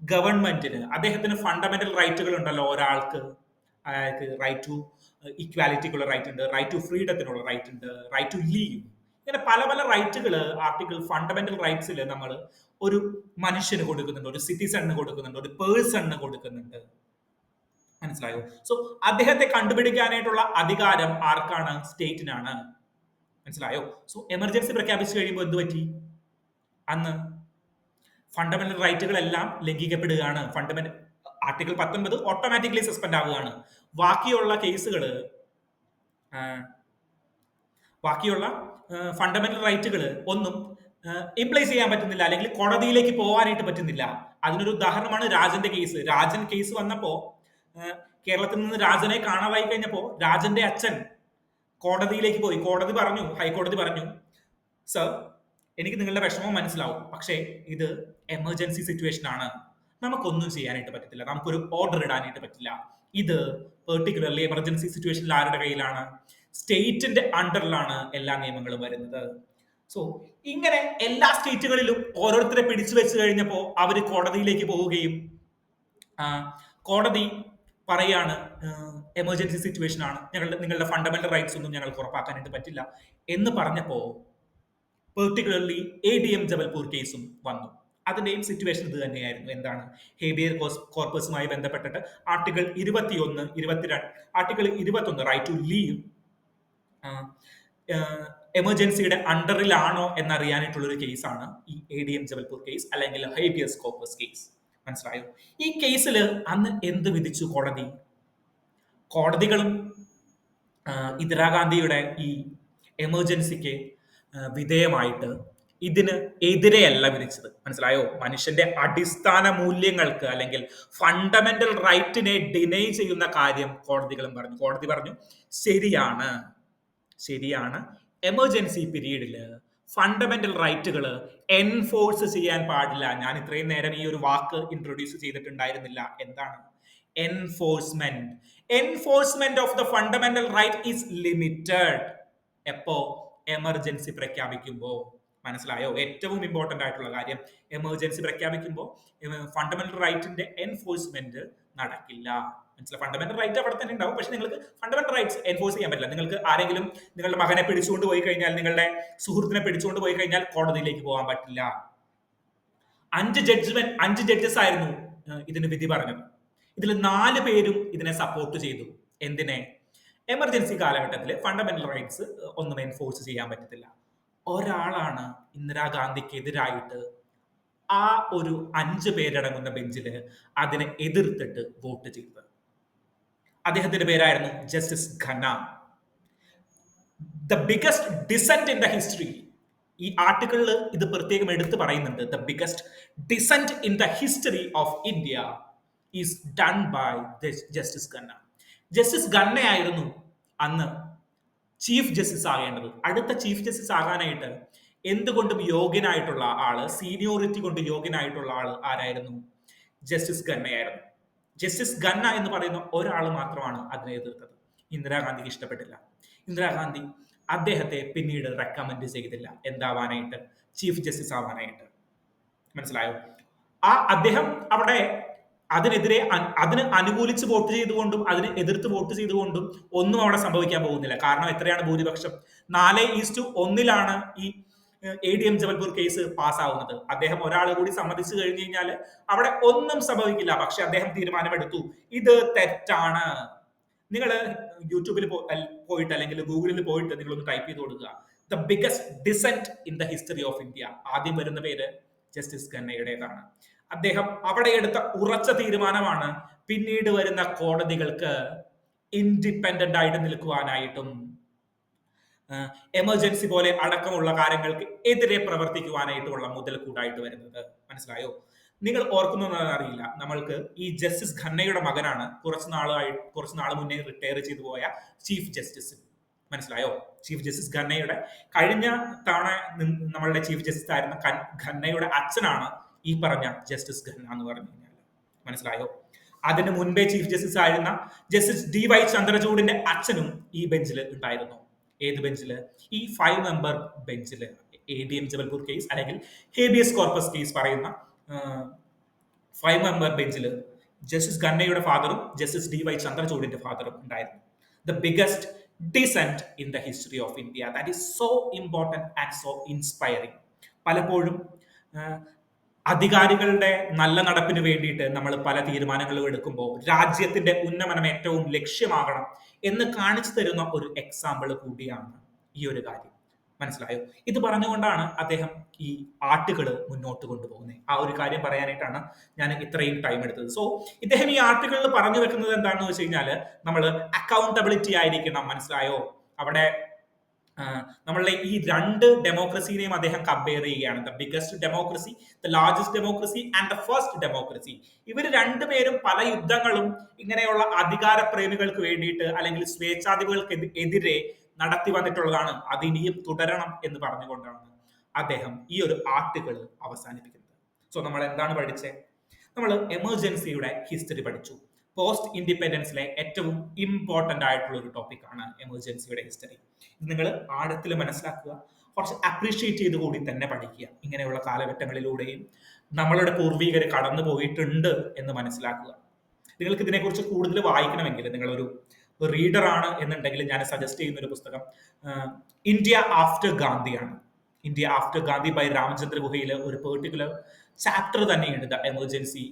ഗവൺമെന്റിന് അദ്ദേഹത്തിന് ഫണ്ടമെന്റൽ റൈറ്റുകൾ ഉണ്ടല്ലോ. ഒരാൾക്ക് അയാൾക്ക് റൈറ്റ് ടു ഇക്വാലിറ്റിക്കുള്ള റൈറ്റ് ഉണ്ട്, റൈറ്റ് ടു ഫ്രീഡത്തിനുള്ള റൈറ്റ് ഉണ്ട്, റൈറ്റ് ടു ലീവ് ഇങ്ങനെ പല പല റൈറ്റുകൾ ആർട്ടിക്കിൾ ഫണ്ടമെന്റൽ റൈറ്റ്സിൽ നമ്മൾ ഒരു മനുഷ്യന് കൊടുക്കുന്നുണ്ട്, ഒരു സിറ്റിസണിന് കൊടുക്കുന്നുണ്ട്, ഒരു പേഴ്സണിന് കൊടുക്കുന്നുണ്ട്. മനസ്സിലായോ? സോ അദ്ദേഹത്തെ കണ്ടുപിടിക്കാനായിട്ടുള്ള അധികാരം ആർക്കാണ്? സ്റ്റേറ്റിനാണ്. മനസ്സിലായോ? സോ എമർജൻസി പ്രഖ്യാപിച്ചു കഴിയുമ്പോൾ എന്ത് പറ്റി? അന്ന് ഫണ്ടമെന്റൽ റൈറ്റുകളെല്ലാം ലംഘിക്കപ്പെടുകയാണ്. ആർട്ടിക്കിൾ 19 ഓട്ടോമാറ്റിക്കലി സസ്പെൻഡ് ആവുകയാണ്. ബാക്കിയുള്ള കേസുകൾ, ബാക്കിയുള്ള ഫണ്ടമെന്റൽ റൈറ്റുകൾ ഒന്നും ഇംപ്ലൈസ് ചെയ്യാൻ പറ്റുന്നില്ല, അല്ലെങ്കിൽ കോടതിയിലേക്ക് പോകാനായിട്ട് പറ്റുന്നില്ല. അതിനൊരു ഉദാഹരണമാണ് രാജന്റെ കേസ്. രാജൻ കേസ് വന്നപ്പോ കേരളത്തിൽ നിന്ന് രാജനെ കാണാതായി കഴിഞ്ഞപ്പോ രാജന്റെ അച്ഛൻ കോടതിയിലേക്ക് പോയി. കോടതി പറഞ്ഞു, ഹൈക്കോടതി പറഞ്ഞു, സർ, എനിക്ക് നിങ്ങളുടെ വിഷമം മനസ്സിലാവും, പക്ഷേ ഇത് എമർജൻസി സിറ്റുവേഷൻ ആണ്, നമുക്കൊന്നും ചെയ്യാനായിട്ട് പറ്റത്തില്ല, നമുക്കൊരു ഓർഡർ ഇടാനായിട്ട് പറ്റില്ല. ഇത് പെർട്ടിക്കുലർലി എമർജൻസി സിറ്റുവേഷനിൽ ആരുടെ കയ്യിലാണ്? സ്റ്റേറ്റിന്റെ അണ്ടറിലാണ് എല്ലാ നിയമങ്ങളും വരുന്നത്. സോ ഇങ്ങനെ എല്ലാ സ്റ്റേറ്റുകളിലും ഓരോരുത്തരെ പിടിച്ചു വെച്ച് കഴിഞ്ഞപ്പോൾ അവര് കോടതിയിലേക്ക് പോവുകയും കോടതി പറയാണ് എമർജൻസി സിറ്റുവേഷൻ ആണ്, നിങ്ങളുടെ ഫണ്ടമെന്റൽ റൈറ്റ്സ് ഒന്നും ഞങ്ങൾക്ക് ഉറപ്പാക്കാനായിട്ട് പറ്റില്ല എന്ന് പറഞ്ഞപ്പോ പെർട്ടിക്കുലർലി ADM ജബൽപൂർ കേസും വന്നു. അതിന്റെയും സിറ്റുവേഷൻ ഇത് തന്നെയായിരുന്നു. എന്താണ്? ഹേബിയർ കോർപ്പസുമായി ബന്ധപ്പെട്ടിട്ട് article 21, 22, article 21 right to life എമർജൻസിയുടെ അണ്ടറിലാണോ എന്നറിയാനായിട്ടുള്ള ഒരു കേസാണ് ഈ ADM ജബൽപൂർ കേസ്, അല്ലെങ്കിൽ ഹേബിയസ് കോർപ്പസ് കേസ്. മനസ്സിലായോ? ഈ കേസിൽ അന്ന് എന്ത് വിധിച്ചു കോടതി? കോടതികളും ഇന്ദിരാഗാന്ധിയുടെ ഈ എമർജൻസിക്ക് വിധേയമായിട്ട് ഇതിന് എതിരെയല്ല വിധിച്ചത്. മനസ്സിലായോ? മനുഷ്യന്റെ അടിസ്ഥാന മൂല്യങ്ങൾക്ക് അല്ലെങ്കിൽ ഫണ്ടമെന്റൽ റൈറ്റിനെ ഡിനൈ ചെയ്യുന്ന കാര്യം കോടതികളും പറഞ്ഞു. കോടതി പറഞ്ഞു, ശരിയാണ്, ശരിയാണ്, എമർജൻസി പീരീഡില് ഫണ്ടമെന്റൽ റൈറ്റുകൾ എൻഫോഴ്സ് ചെയ്യാൻ പാടില്ല. ഞാൻ ഇത്രയും നേരം ഈ ഒരു വാക്ക് ഇൻട്രൊഡ്യൂസ് ചെയ്തിട്ടുണ്ടായിരുന്നില്ല. എന്താണ് enforcement? Enforcement of the fundamental right is limited. എപ്പോ? എമർജൻസി പ്രഖ്യാപിക്കുമ്പോൾ. മനസ്സിലായോ? ഏറ്റവും ഇമ്പോർട്ടന്റ് ആയിട്ടുള്ള കാര്യം, എമർജൻസി പ്രഖ്യാപിക്കുമ്പോൾ ഫണ്ടമെന്റൽ റൈറ്റിന്റെ എൻഫോഴ്സ്മെന്റ് നടക്കില്ല. മനസ്സിലായി? ഫണ്ടമെന്റൽ റൈറ്റ് അവിടെ തന്നെ ഉണ്ടാവും, പക്ഷെ നിങ്ങൾക്ക് ഫണ്ടമെന്റൽ റൈറ്റ്സ് എൻഫോഴ്സ് ചെയ്യാൻ പറ്റില്ല. നിങ്ങൾക്ക് ആരെങ്കിലും നിങ്ങളുടെ മകനെ പിടിച്ചുകൊണ്ട് പോയി കഴിഞ്ഞാൽ, നിങ്ങളുടെ സുഹൃത്തിനെ പിടിച്ചുകൊണ്ട് പോയി കഴിഞ്ഞാൽ കോടതിയിലേക്ക് പോകാൻ പറ്റില്ല. 5 ജഡ്ജസ് ആയിരുന്നു ഇതിന് വിധി പറഞ്ഞത്. ഇതിൽ 4 പേരും ഇതിനെ സപ്പോർട്ട് ചെയ്തു. എന്തിനെ? എമർജൻസി കാലഘട്ടത്തിൽ ഫണ്ടമെന്റൽ റൈറ്റ്സ് ഒന്നും എൻഫോഴ്സ് ചെയ്യാൻ പറ്റത്തില്ല. ഒരാളാണ് ഇന്ദിരാഗാന്ധിക്കെതിരായിട്ട് ആ ഒരു 5 പേരടങ്ങുന്ന ബെഞ്ചില് അതിനെ എതിർത്തിട്ട് വോട്ട് ചെയ്തത്. അദ്ദേഹത്തിന്റെ പേരായിരുന്നു justice Khanna. The biggest dissent in the history. ഈ ആർട്ടിക്കിളിൽ ഇത് പ്രത്യേകം എടുത്തു പറയുന്നുണ്ട്. The biggest dissent in the history of India is done by justice Khanna. Justice ഖന്നയായിരുന്നു അന്ന് ചീഫ് ജസ്റ്റിസ് ആകേണ്ടത്. അടുത്ത ചീഫ് ജസ്റ്റിസ് ആകാനായിട്ട് എന്തുകൊണ്ടും യോഗ്യനായിട്ടുള്ള ആള്, സീനിയോറിറ്റി കൊണ്ട് യോഗ്യനായിട്ടുള്ള ആള് ആരായിരുന്നു? ജസ്റ്റിസ് ഖന്നയായിരുന്നു. ജസ്റ്റിസ് ഖന്ന എന്ന് പറയുന്ന ഒരാൾ മാത്രമാണ് അതിനെ എതിർത്തത്. ഇന്ദിരാഗാന്ധിക്ക് ഇഷ്ടപ്പെട്ടില്ല. ഇന്ദിരാഗാന്ധി അദ്ദേഹത്തെ പിന്നീട് റെക്കമെൻഡ് ചെയ്തില്ല എന്താവാനായിട്ട്? ചീഫ് ജസ്റ്റിസ് ആവാനായിട്ട്. മനസ്സിലായോ? അദ്ദേഹം അവിടെ അതിന് അനുകൂലിച്ച് വോട്ട് ചെയ്തുകൊണ്ടും അതിന് എതിർത്ത് വോട്ട് ചെയ്തുകൊണ്ടും ഒന്നും അവിടെ സംഭവിക്കാൻ പോകുന്നില്ല. കാരണം എത്രയാണ് ഭൂരിപക്ഷം? 4:1 ഈ ADM ജബൽപൂർ കേസ് പാസ്സാവുന്നത്. അദ്ദേഹം ഒരാൾ കൂടി സമ്മതിച്ചു കഴിഞ്ഞു കഴിഞ്ഞാൽ അവിടെ ഒന്നും സംഭവിക്കില്ല. പക്ഷെ അദ്ദേഹം തീരുമാനമെടുത്തു, ഇത് തെറ്റാണ്. നിങ്ങൾ യൂട്യൂബിൽ പോയിട്ട് അല്ലെങ്കിൽ ഗൂഗിളിൽ പോയിട്ട് നിങ്ങളൊന്ന് ടൈപ്പ് ചെയ്ത് കൊടുക്കുക, the biggest dissent in the history of India. ആദ്യം വരുന്ന പേര് ജസ്റ്റിസ് ഖന്നയുടേതാണ്. അദ്ദേഹം അവിടെ എടുത്ത ഉറച്ച തീരുമാനമാണ് പിന്നീട് വരുന്ന കോടതികൾക്ക് ഇൻഡിപെൻഡന്റ് ആയിട്ട് നിൽക്കുവാനായിട്ടും എമർജൻസി പോലെ അടക്കമുള്ള കാര്യങ്ങൾക്ക് എതിരെ പ്രവർത്തിക്കുവാനായിട്ടുള്ള മുതൽക്കൂട്ടായിട്ട് വരുന്നത്. മനസ്സിലായോ? നിങ്ങൾ ഓർക്കുന്നതെന്ന് അറിയില്ല, നമ്മൾക്ക് ഈ ജസ്റ്റിസ് ഖന്നയുടെ മകനാണ് കുറച്ച് നാൾ മുന്നേ റിട്ടയർ ചെയ്തു പോയ ചീഫ് ജസ്റ്റിസ്. മനസ്സിലായോ? ചീഫ് ജസ്റ്റിസ് ഖന്നയുടെ കഴിഞ്ഞ തവണ നമ്മളുടെ ചീഫ് ജസ്റ്റിസ് ആയിരുന്ന ഖന്നയുടെ അച്ഛനാണ് ഈ പറഞ്ഞ ജസ്റ്റിസ് ഖന്ന എന്ന് പറഞ്ഞു കഴിഞ്ഞാൽ. മനസ്സിലായോ? അതിന് മുൻപേ ചീഫ് ജസ്റ്റിസ് ആയിരുന്ന ജസ്റ്റിസ് DY ചന്ദ്രചൂഡിന്റെ അച്ഛനും ഈ ബെഞ്ചിൽ ഉണ്ടായിരുന്നു. ഏത് ബെഞ്ചില്? ഈ 5 മെമ്പർ ബെഞ്ചില്. ADM ജബൽപൂർ കേസ് അല്ലെങ്കിൽ ഹേബിയസ് കോർപ്പസ് കേസ് പറയുന്ന 5 മെമ്പർ ബെഞ്ചില് ജസ്റ്റിസ് ഖന്നയുടെ ഫാദറും ജസ്റ്റിസ് DY ചന്ദ്രചൂഡിന്റെ ഫാദറും ഉണ്ടായിരുന്നു. The biggest dissent in the history of India. That is so important and so inspiring. പലപ്പോഴും ആ, അധികാരികളുടെ നല്ല നടപ്പിന് വേണ്ടിയിട്ട് നമ്മൾ പല തീരുമാനങ്ങളും എടുക്കുമ്പോൾ രാജ്യത്തിന്റെ ഉന്നമനം ഏറ്റവും ലക്ഷ്യമാകണം എന്ന് കാണിച്ചു തരുന്ന ഒരു എക്സാമ്പിൾ കൂടിയാണ് ഈ ഒരു കാര്യം. മനസ്സിലായോ? ഇത് പറഞ്ഞുകൊണ്ടാണ് അദ്ദേഹം ഈ ആർട്ടുകൾ മുന്നോട്ട് കൊണ്ടുപോകുന്നത്. ആ ഒരു കാര്യം പറയാനായിട്ടാണ് ഞാൻ ഇത്രയും ടൈം എടുത്തത്. സോ ഇദ്ദേഹം ഈ ആർട്ടുകളിൽ പറഞ്ഞു വെക്കുന്നത് എന്താണെന്ന് വെച്ച് കഴിഞ്ഞാൽ നമ്മൾ അക്കൗണ്ടബിലിറ്റി ആയിരിക്കണം. മനസ്സിലായോ? അവിടെ നമ്മളുടെ ഈ രണ്ട് ഡെമോക്രസിനെയും അദ്ദേഹം കമ്പയർ ചെയ്യുകയാണ്. The biggest democracy, the largest democracy and the first democracy. ഇവർ രണ്ടുപേരും പല യുദ്ധങ്ങളും ഇങ്ങനെയുള്ള അധികാര പ്രേമികൾക്ക് വേണ്ടിയിട്ട് അല്ലെങ്കിൽ സ്വേച്ഛാധിപതികൾക്ക് എതിരെ നടത്തി വന്നിട്ടുള്ളതാണ്. അത് ഇനിയും തുടരണം എന്ന് പറഞ്ഞുകൊണ്ടാണ് അദ്ദേഹം ഈ ഒരു ആർട്ടിക്കിൾ അവസാനിപ്പിക്കുന്നത്. സോ നമ്മൾ എന്താണ് പഠിച്ചത്? നമ്മൾ എമർജൻസിയുടെ ഹിസ്റ്ററി പഠിച്ചു. പോസ്റ്റ് ഇൻഡിപെൻഡൻസിലെ ഏറ്റവും ഇമ്പോർട്ടന്റ് ആയിട്ടുള്ള ഒരു ടോപ്പിക്കാണ് എമർജൻസിയുടെ ഹിസ്റ്ററി. ഇത് നിങ്ങൾ ആഴത്തിൽ മനസ്സിലാക്കുക, കുറച്ച് അപ്രീഷിയേറ്റ് ചെയ്ത് കൂടി തന്നെ പഠിക്കുക. ഇങ്ങനെയുള്ള കാലഘട്ടങ്ങളിലൂടെയും നമ്മളുടെ പൂർവികർ കടന്നു പോയിട്ടുണ്ട് എന്ന് മനസ്സിലാക്കുക. നിങ്ങൾക്ക് ഇതിനെക്കുറിച്ച് കൂടുതൽ വായിക്കണമെങ്കിൽ നിങ്ങളൊരു റീഡർ ആണ് എന്നുണ്ടെങ്കിൽ ഞാൻ സജസ്റ്റ് ചെയ്യുന്ന ഒരു പുസ്തകം ഇന്ത്യ ആഫ്റ്റർ ഗാന്ധിയാണ്. India after Gandhi by Ramachandra ഗുഹയിൽ ഒരു പെർട്ടിക്കുലർ ചാപ്റ്റർ തന്നെയുണ്ട്, ദ എമർജൻസി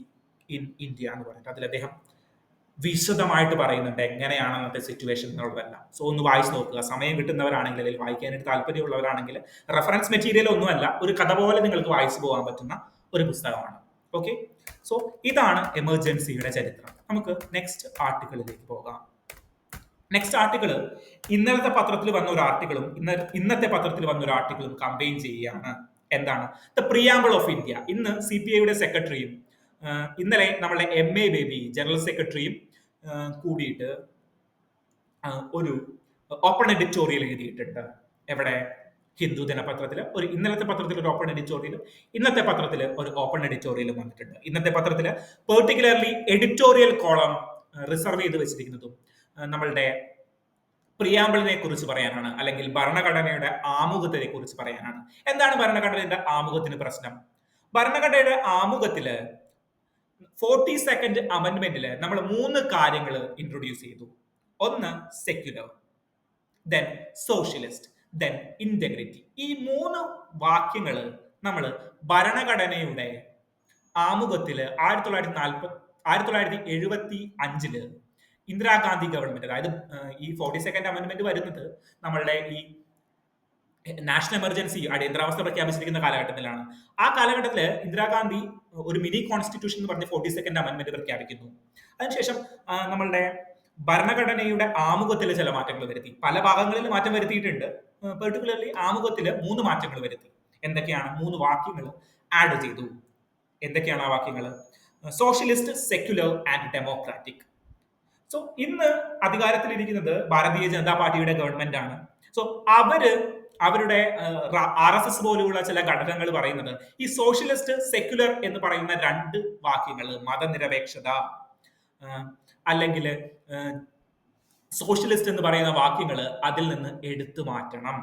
ഇൻ ഇന്ത്യ എന്ന് പറഞ്ഞിട്ട്. അതിൽ അദ്ദേഹം വിശദമായിട്ട് പറയുന്നുണ്ട് എങ്ങനെയാണ് അന്നത്തെ സിറ്റുവേഷൻ എന്നുള്ളതെല്ലാം. സോ ഒന്ന് വായിച്ചു നോക്കുക. സമയം കിട്ടുന്നവരാണെങ്കിൽ അല്ലെങ്കിൽ വായിക്കാനായിട്ട് താല്പര്യമുള്ളവരാണെങ്കിൽ റെഫറൻസ് മെറ്റീരിയൽ ഒന്നുമല്ല, ഒരു കഥ പോലെ നിങ്ങൾക്ക് വായിച്ചു പോകാൻ പറ്റുന്ന ഒരു പുസ്തകമാണ്. ഓക്കെ, സോ ഇതാണ് എമർജൻസിയുടെ ചരിത്രം. നമുക്ക് നെക്സ്റ്റ് ആർട്ടിക്കിളിലേക്ക് പോകാം. നെക്സ്റ്റ് ആർട്ടിക്കിൾ ഇന്നലത്തെ പത്രത്തിൽ വന്ന ഒരു ആർട്ടിക്കിളും ഇന്നത്തെ പത്രത്തിൽ വന്ന ഒരു ആർട്ടിക്കിളും കമ്പൈൻ ചെയ്യുകയാണ്. എന്താണ്? The preamble of India. ഇന്ന് CPI സെക്രട്ടറിയും ഇന്നലെ നമ്മളുടെ MA ബേബി ജനറൽ സെക്രട്ടറിയും കൂടിയിട്ട് ഒരു ഓപ്പൺ എഡിറ്റോറിയൽ എഴുതിയിട്ടുണ്ട്. എവിടെ? ഹിന്ദു ദിനപത്രത്തിൽ ഇന്നലത്തെ പത്രത്തിൽ ഒരു ഓപ്പൺ എഡിറ്റോറിയൽ, ഇന്നത്തെ പത്രത്തിൽ ഒരു ഓപ്പൺ എഡിറ്റോറിയൽ വന്നിട്ടുണ്ട്. ഇന്നത്തെ പത്രത്തിൽ പെർട്ടിക്കുലർലി എഡിറ്റോറിയൽ കോളം റിസർവ് ചെയ്ത് വെച്ചിരിക്കുന്നതും നമ്മളുടെ പ്രിയാമ്പിളിനെ കുറിച്ച് പറയാനാണ്, അല്ലെങ്കിൽ ഭരണഘടനയുടെ ആമുഖത്തിനെ കുറിച്ച് പറയാനാണ്. എന്താണ് ഭരണഘടനയുടെ ആമുഖത്തിന് പ്രശ്നം? ഭരണഘടനയുടെ ആമുഖത്തില് 42nd അമെന്റ്മെന്റില് നമ്മൾ 3 കാര്യങ്ങൾ ഇൻട്രൊഡ്യൂസ് ചെയ്തു. ഒന്ന് secular, then socialist, then integrity. ഈ 3 വാക്യങ്ങൾ നമ്മൾ ഭരണഘടനയുടെ ആമുഖത്തില് 1975 ഇന്ദിരാഗാന്ധി ഗവൺമെന്റ്, അതായത് ഈ 42nd അമെന്റ്മെന്റ് വരുന്നത് നമ്മളുടെ ഈ നാഷണൽ എമർജൻസി അടിയന്തരാവസ്ഥ പ്രഖ്യാപിച്ചിരിക്കുന്ന കാലഘട്ടത്തിലാണ്. ആ കാലഘട്ടത്തിൽ ഇന്ദിരാഗാന്ധി ഒരു മിനി കോൺസ്റ്റിറ്റ്യൂഷൻ എന്ന് പറഞ്ഞ് 42nd അമെന്റ്മെന്റ് പ്രഖ്യാപിക്കുന്നു. അതിനുശേഷം നമ്മളുടെ ഭരണഘടനയുടെ ആമുഖത്തിൽ ചില മാറ്റങ്ങൾ വരുത്തി. പല ഭാഗങ്ങളിൽ മാറ്റം വരുത്തിയിട്ടുണ്ട്. പെർട്ടിക്കുലർലി ആമുഖത്തിൽ 3 മാറ്റങ്ങൾ വരുത്തി. എന്തൊക്കെയാണ്? 3 വാക്യങ്ങൾ ആഡ് ചെയ്തു. എന്തൊക്കെയാണ് ആ വാക്യങ്ങൾ? Socialist, secular and democratic. So ഇന്ന് അധികാരത്തിലിരിക്കുന്നത് ഭാരതീയ ജനതാ പാർട്ടിയുടെ ഗവൺമെന്റ് ആണ്. സോ അവരുടെ RSS പോലെയുള്ള ചില ഘടകങ്ങൾ പറയുന്നത് ഈ സോഷ്യലിസ്റ്റ്, സെക്യുലർ എന്ന് പറയുന്ന 2 വാക്യങ്ങൾ, മതനിരപേക്ഷത അല്ലെങ്കിൽ സോഷ്യലിസ്റ്റ് എന്ന് പറയുന്ന വാക്യങ്ങൾ അതിൽ നിന്ന് എടുത്തു മാറ്റണം.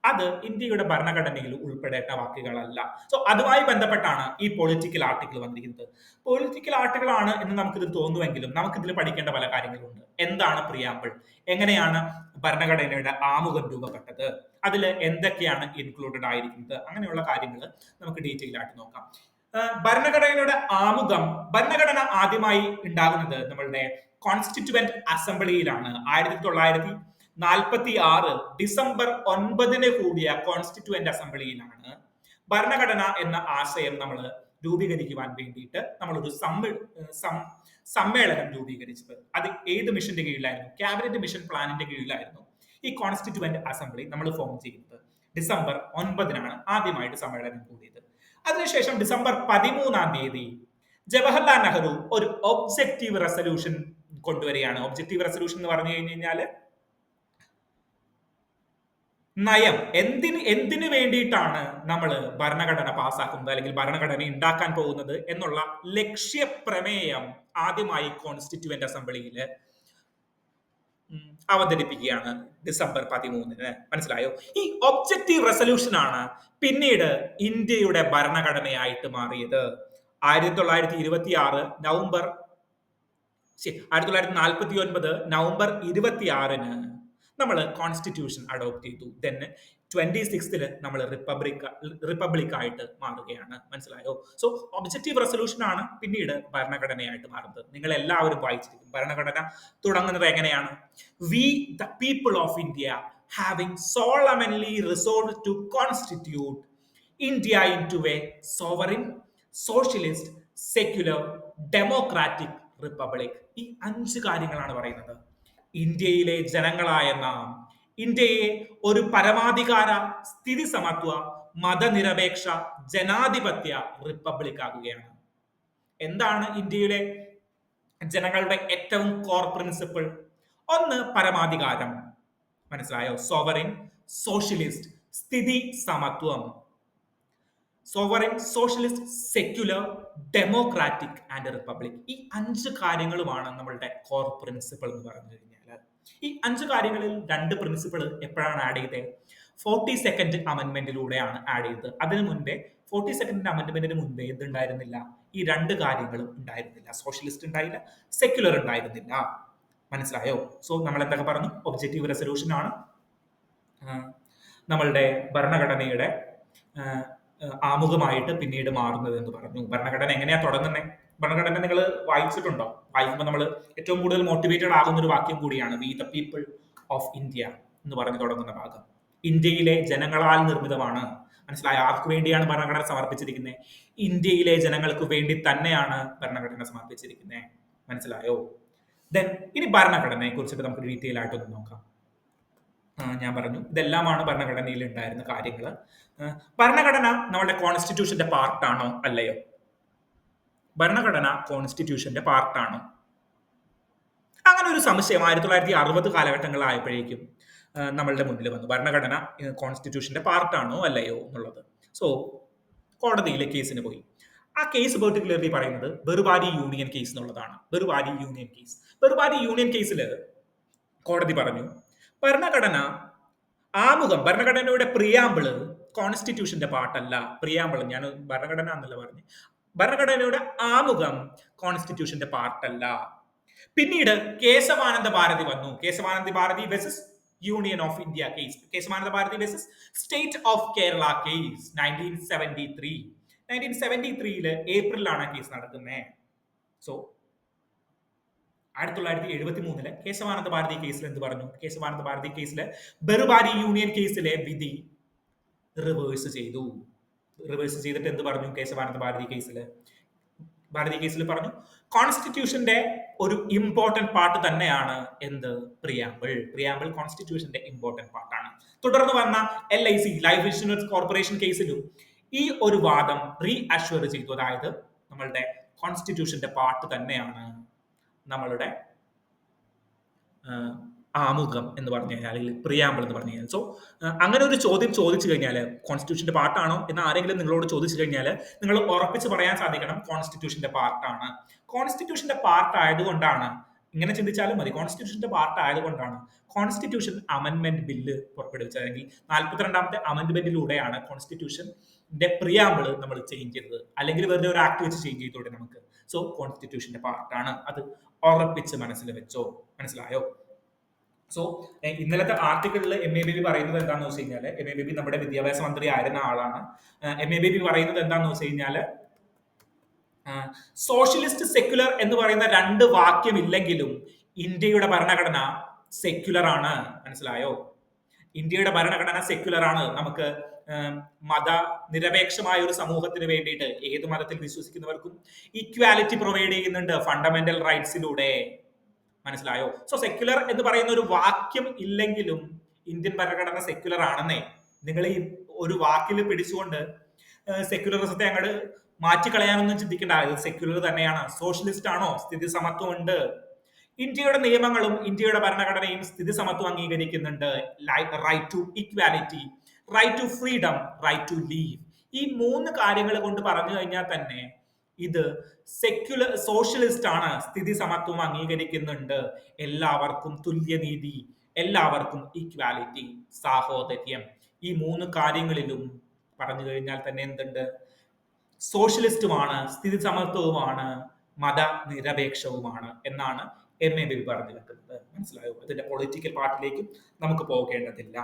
അത് ഇന്ത്യയുടെ ഭരണഘടനയിൽ ഉൾപ്പെടേണ്ട വാക്കുകളല്ല. സോ അതുമായി ബന്ധപ്പെട്ടാണ് ഈ പൊളിറ്റിക്കൽ ആർട്ടിക്കിൾ വന്നിരിക്കുന്നത്. പൊളിറ്റിക്കൽ ആർട്ടിക്കിൾ ആണ് എന്ന് നമുക്കിത് തോന്നുമെങ്കിലും നമുക്കിതിൽ പഠിക്കേണ്ട പല കാര്യങ്ങളുണ്ട്. എന്താണ് പ്രിയാമ്പിൾ? എങ്ങനെയാണ് ഭരണഘടനയുടെ ആമുഖം രൂപപ്പെട്ടത്? അതിൽ എന്തൊക്കെയാണ് ഇൻക്ലൂഡഡ് ആയിരിക്കുന്നത്? അങ്ങനെയുള്ള കാര്യങ്ങൾ നമുക്ക് ഡീറ്റെയിൽ ആയിട്ട് നോക്കാം. ഭരണഘടനയുടെ ആമുഖം, ഭരണഘടന ആദ്യമായി ഉണ്ടാകുന്നത് നമ്മളുടെ കോൺസ്റ്റിറ്റ്യൂവന്റ് അസംബ്ലിയിലാണ്. 1946 ഡിസംബർ 9 കൂടിയ കോൺസ്റ്റിറ്റ്യൂവന്റ് അസംബ്ലിയിലാണ് ഭരണഘടന എന്ന ആശയം നമ്മൾ രൂപീകരിക്കുവാൻ വേണ്ടിയിട്ട് നമ്മളൊരു സമ്മേളനം രൂപീകരിച്ചത്. അത് ഏത് മിഷന്റെ കീഴിലായിരുന്നു? ക്യാബിനറ്റ് മിഷൻ പ്ലാനിന്റെ കീഴിലായിരുന്നു ഈ കോൺസ്റ്റിറ്റ്യൂവന്റ് അസംബ്ലി നമ്മൾ ഫോം ചെയ്യുന്നത്. ഡിസംബർ 9 ആദ്യമായിട്ട് സമ്മേളനം കൂടിയത്. അതിനുശേഷം ഡിസംബർ 13 ജവഹർലാൽ നെഹ്റു ഒരു ഒബ്ജക്റ്റീവ് റെസൊല്യൂഷൻ കൊണ്ടുവരികയാണ്. ഒബ്ജക്റ്റീവ് റെസൊല്യൂഷൻ എന്ന് പറഞ്ഞു കഴിഞ്ഞാൽ നയം, എന്തിനു വേണ്ടിയിട്ടാണ് നമ്മൾ ഭരണഘടന പാസ്സാക്കുന്നത് അല്ലെങ്കിൽ ഭരണഘടന ഉണ്ടാക്കാൻ പോകുന്നത് എന്നുള്ള ലക്ഷ്യപ്രമേയം ആദ്യമായി കോൺസ്റ്റിറ്റ്യൂവന്റ് അസംബ്ലിയിൽ അവതരിപ്പിക്കുകയാണ് ഡിസംബർ 13. മനസ്സിലായോ? ഈ ഒബ്ജക്റ്റീവ് റെസൊല്യൂഷൻ ആണ് പിന്നീട് ഇന്ത്യയുടെ ഭരണഘടനയായിട്ട് മാറിയത്. 1949 നവംബർ 26 നമ്മൾ കോൺസ്റ്റിറ്റ്യൂഷൻ അഡോപ്റ്റ് ചെയ്തു. ദെൻ 26ൽ നമ്മൾ റിപ്പബ്ലിക് ആയിട്ട് മാറുകയാണ്. മനസ്സിലായോ? സോ ഒബ്ജക്റ്റീവ് റെസൊല്യൂഷൻ ആണ് പിന്നീട് ഭരണഘടനയായിട്ട് മാറുന്നത്. നിങ്ങൾ എല്ലാവരും വായിച്ചിരിക്കും. ഭരണഘടന തുടങ്ങുന്നത് എങ്ങനെയാണ്? We the people of India having solemnly resolved to constitute India into a sovereign, socialist, secular, democratic republic. ഈ 5 കാര്യങ്ങളാണ് പറയുന്നത്. ഇന്ത്യയിലെ ജനങ്ങളായ നാം ഇന്ത്യയെ ഒരു പരമാധികാര, സ്ഥിതി സമത്വ, മതനിരപേക്ഷ, ജനാധിപത്യ റിപ്പബ്ലിക് ആകുകയാണ്. എന്താണ് ഇന്ത്യയിലെ ജനങ്ങളുടെ ഏറ്റവും കോർ പ്രിൻസിപ്പിൾ? ഒന്ന് പരമാധികാരം, മനസ്സിലായോ? സോവറിൻ, സോഷ്യലിസ്റ്റ്, സ്ഥിതി സമത്വം. Sovereign, socialist, secular, democratic and republic. ഈ 5 കാര്യങ്ങളുമാണ് നമ്മളുടെ കോർ പ്രിൻസിപ്പിൾ എന്ന് പറഞ്ഞു കഴിഞ്ഞാൽ. ഈ 5 കാര്യങ്ങളിൽ 2 പ്രിൻസിപ്പിൾ എപ്പോഴാണ് ആഡ് ചെയ്തത്? 42nd അമെന്റ്മെന്റിലൂടെയാണ് ആഡ് ചെയ്തത്. അതിനു മുൻപേ 42nd അമെന്റ്മെന്റിന് മുൻപേ എന്തുണ്ടായിരുന്നില്ല? ഈ 2 കാര്യങ്ങളും ഉണ്ടായിരുന്നില്ല. സോഷ്യലിസ്റ്റ് ഉണ്ടായില്ല, സെക്യുലർ ഉണ്ടായിരുന്നില്ല. മനസ്സിലായോ? സോ നമ്മൾ എന്തൊക്കെ പറഞ്ഞു? ഒബ്ജക്റ്റീവ് റെസൊല്യൂഷൻ ആണ് നമ്മളുടെ ഭരണഘടനയുടെ ആമുഖമായിട്ട് പിന്നീട് മാറുന്നത് എന്ന് പറഞ്ഞു. ഭരണഘടന എങ്ങനെയാ തുടങ്ങുന്നത്? ഭരണഘടന നിങ്ങൾ വായിച്ചിട്ടുണ്ടോ? വായിക്കുമ്പോൾ നമ്മൾ ഏറ്റവും കൂടുതൽ മോട്ടിവേറ്റഡ് ആകുന്ന ഒരു വാക്യം കൂടിയാണ് we the people of India എന്ന് പറഞ്ഞു തുടങ്ങുന്ന ഭാഗം. ഇന്ത്യയിലെ ജനങ്ങളാൽ നിർമ്മിതമാണ്. മനസ്സിലായോ? ആർക്ക് വേണ്ടിയാണ് ഭരണഘടന സമർപ്പിച്ചിരിക്കുന്നത്? ഇന്ത്യയിലെ ജനങ്ങൾക്ക് വേണ്ടി തന്നെയാണ് ഭരണഘടന സമർപ്പിച്ചിരിക്കുന്നത്. മനസ്സിലായോ? ദെൻ ഇനി ഭരണഘടനയെ കുറിച്ചിട്ട് നമുക്ക് ഡീറ്റെയിൽ ആയിട്ടൊന്ന് നോക്കാം. ഞാൻ പറഞ്ഞു ഇതെല്ലാമാണ് ഭരണഘടനയിൽ ഉണ്ടായിരുന്ന കാര്യങ്ങൾ. ഭരണഘടന നമ്മുടെ കോൺസ്റ്റിറ്റ്യൂഷന്റെ പാർട്ടാണോ അല്ലയോ? ഭരണഘടന കോൺസ്റ്റിറ്റ്യൂഷന്റെ പാർട്ടാണോ? അങ്ങനെ ഒരു സംശയം 1960 കാലഘട്ടങ്ങളായപ്പോഴേക്കും നമ്മളുടെ മുന്നിൽ വന്നു. ഭരണഘടന കോൺസ്റ്റിറ്റ്യൂഷന്റെ പാർട്ടാണോ അല്ലയോ എന്നുള്ളത്. സോ കോടതിയിലെ കേസിന് പോയി. ആ കേസ് പെർട്ടിക്കുലർലി പറയുന്നത് ബെറുവാരി യൂണിയൻ കേസ് എന്നുള്ളതാണ്. ബെറുവാരി യൂണിയൻ കേസ്. ബെറുവാരി യൂണിയൻ കേസിൽ കോടതി പറഞ്ഞു ഭരണഘടന ആമുഖം, ഭരണഘടനയുടെ പ്രിയാമ്പിള് കോൺസ്റ്റിറ്റ്യൂഷന്റെ പാർട്ടല്ല. പ്രിയാമ്പിൾ, ഞാൻ ഭരണഘടന എന്നല്ല പറഞ്ഞു, ഭരണഘടനയുടെ ആമുഖം കോൺസ്റ്റിറ്റ്യൂഷന്റെ പാർട്ടല്ല. പിന്നീട് കേശവാനന്ദ ഭാരതി വന്നു. Kesavananda Bharati versus union of India case, Kesavananda Bharati versus state of Kerala case 1973. 1973 ഏപ്രിലാണ് കേസ് നടക്കുന്നത്. സോ 1973 കേശവാനന്ദ ഭാരതി കേസിൽ എന്ത് പറഞ്ഞു? കേശവാനന്ദ ഭാരതി കേസിൽ ബെറുവാരി യൂണിയൻ കേസിലെ വിധി റിവേഴ്സ് ചെയ്തു. റിവേഴ്സ് ചെയ്തിട്ട് എന്ത് പറഞ്ഞു? കേശവാനന്ദ ഭാരതി കേസിൽ പറഞ്ഞു കോൺസ്റ്റിറ്റ്യൂഷന്റെ ഒരു ഇമ്പോർട്ടന്റ് പാർട്ട് തന്നെയാണ് എന്ത്? പ്രിയാമ്പിൾ കോൺസ്റ്റിറ്റ്യൂഷന്റെ ഇമ്പോർട്ടന്റ് പാർട്ടാണ്. തുടർന്ന് വന്ന LIC, ലൈഫ് ഇൻഷുറൻസ് കോർപ്പറേഷൻ കേസിലും ഈ ഒരു വാദം റീ അഷ്വർ ചെയ്തു. അതായത് നമ്മളുടെ കോൺസ്റ്റിറ്റ്യൂഷന്റെ പാർട്ട് തന്നെയാണ് നമ്മളുടെ ആമുഖം എന്ന് പറഞ്ഞു കഴിഞ്ഞാൽ, അല്ലെങ്കിൽ പ്രിയാമ്പിൾ എന്ന് പറഞ്ഞു കഴിഞ്ഞാൽ. സോ അങ്ങനെ ഒരു ചോദ്യം ചോദിച്ചു കഴിഞ്ഞാൽ കോൺസ്റ്റിറ്റ്യൂഷന്റെ പാർട്ടാണോ എന്ന് ആരെങ്കിലും നിങ്ങളോട് ചോദിച്ചു കഴിഞ്ഞാൽ നിങ്ങൾ ഉറപ്പിച്ച് പറയാൻ സാധിക്കണം കോൺസ്റ്റിറ്റ്യൂഷന്റെ പാർട്ടാണ്. കോൺസ്റ്റിറ്റ്യൂഷന്റെ പാർട്ട് ആയതുകൊണ്ടാണ്, ഇങ്ങനെ ചിന്തിച്ചാലും മതി, കോൺസ്റ്റിറ്റ്യൂഷന്റെ പാർട്ട് ആയതുകൊണ്ടാണ് കോൺസ്റ്റിറ്റ്യൂഷൻ അമെന്റ്മെന്റ് ബില്ല് പുറപ്പെടുവിച്ചത്. അല്ലെങ്കിൽ 42ാമത്തെ അമെന്റ്മെന്റിലൂടെയാണ് കോൺസ്റ്റിറ്റ്യൂഷന്റെ പ്രിയാമ്പിൾ നമ്മൾ ചേഞ്ച് ചെയ്തത്. അല്ലെങ്കിൽ വെറുതെ ഒരു ആക്ട് വെച്ച് ചേഞ്ച് ചെയ്തോടെ നമുക്ക്. സോ കോൺസ്റ്റിറ്റ്യൂഷന്റെ പാർട്ടാണ്, അത് ഉറപ്പിച്ച് മനസ്സിൽ വെച്ചോ. മനസ്സിലായോ? സോ ഇന്നലത്തെ ആർട്ടിക്കിളിൽ MABB പറയുന്നത് എന്താണെന്ന് വെച്ച് കഴിഞ്ഞാൽ, MABB നമ്മുടെ വിദ്യാഭ്യാസ മന്ത്രി ആയിരുന്ന ആളാണ്. MABB പറയുന്നത് എന്താണെന്ന് വെച്ച് കഴിഞ്ഞാൽ സോഷ്യലിസ്റ്റ്, സെക്യുലർ എന്ന് പറയുന്ന 2 വാക്യം ഇല്ലെങ്കിലും ഇന്ത്യയുടെ ഭരണഘടന സെക്യുലർ ആണ്. മനസ്സിലായോ? ഇന്ത്യയുടെ ഭരണഘടന സെക്യുലർ ആണ്. നമുക്ക് മതനിരപേക്ഷമായ ഒരു സമൂഹത്തിന് വേണ്ടിയിട്ട് ഏത് മതത്തിൽ വിശ്വസിക്കുന്നവർക്കും ഈക്വാലിറ്റി പ്രൊവൈഡ് ചെയ്യുന്നുണ്ട് ഫണ്ടമെന്റൽ റൈറ്റ്സിലൂടെ. മനസ്സിലായോ? സോ സെക്യുലർ എന്ന് പറയുന്ന ഒരു വാക്യം ഇല്ലെങ്കിലും ഇന്ത്യൻ ഭരണഘടന സെക്യുലർ ആണെന്നേ. നിങ്ങൾ ഈ ഒരു വാക്കിൽ പിടിച്ചുകൊണ്ട് സെക്യുലറിസത്തെ അങ്ങോട്ട് മാറ്റിക്കളയാനൊന്നും ചിന്തിക്കേണ്ട. ഇത് സെക്യുലർ തന്നെയാണ്. സോഷ്യലിസ്റ്റ് ആണോ? സ്ഥിതി സമത്വം ഉണ്ട്. ഇന്ത്യയുടെ നിയമങ്ങളും ഇന്ത്യയുടെ ഭരണഘടനയും സ്ഥിതി സമത്വം അംഗീകരിക്കുന്നുണ്ട്. Right to equality, right to freedom, right to life. ഈ 3 കാര്യങ്ങൾ കൊണ്ട് പറഞ്ഞു കഴിഞ്ഞാൽ തന്നെ ഇത് സെക്യുലർ സോഷ്യലിസ്റ്റ് ആണ്. സ്ഥിതി സമത്വം അംഗീകരിക്കുന്നുണ്ട്. എല്ലാവർക്കും തുല്യനീതി, എല്ലാവർക്കും ഈക്വാലിറ്റി, സാഹോദര്യം. ഈ 3 കാര്യങ്ങളിലും പറഞ്ഞു കഴിഞ്ഞാൽ തന്നെ എന്തുണ്ട്? സോഷ്യലിസ്റ്റുമാണ്, സ്ഥിതി സമത്വവുമാണ്, മതനിരപേക്ഷവുമാണ് എന്നാണ് MABB പറഞ്ഞു വെക്കുന്നത്. മനസ്സിലായോ? ഇതിന്റെ പൊളിറ്റിക്കൽ പാർട്ടിലേക്കും നമുക്ക് പോകേണ്ടതില്ല.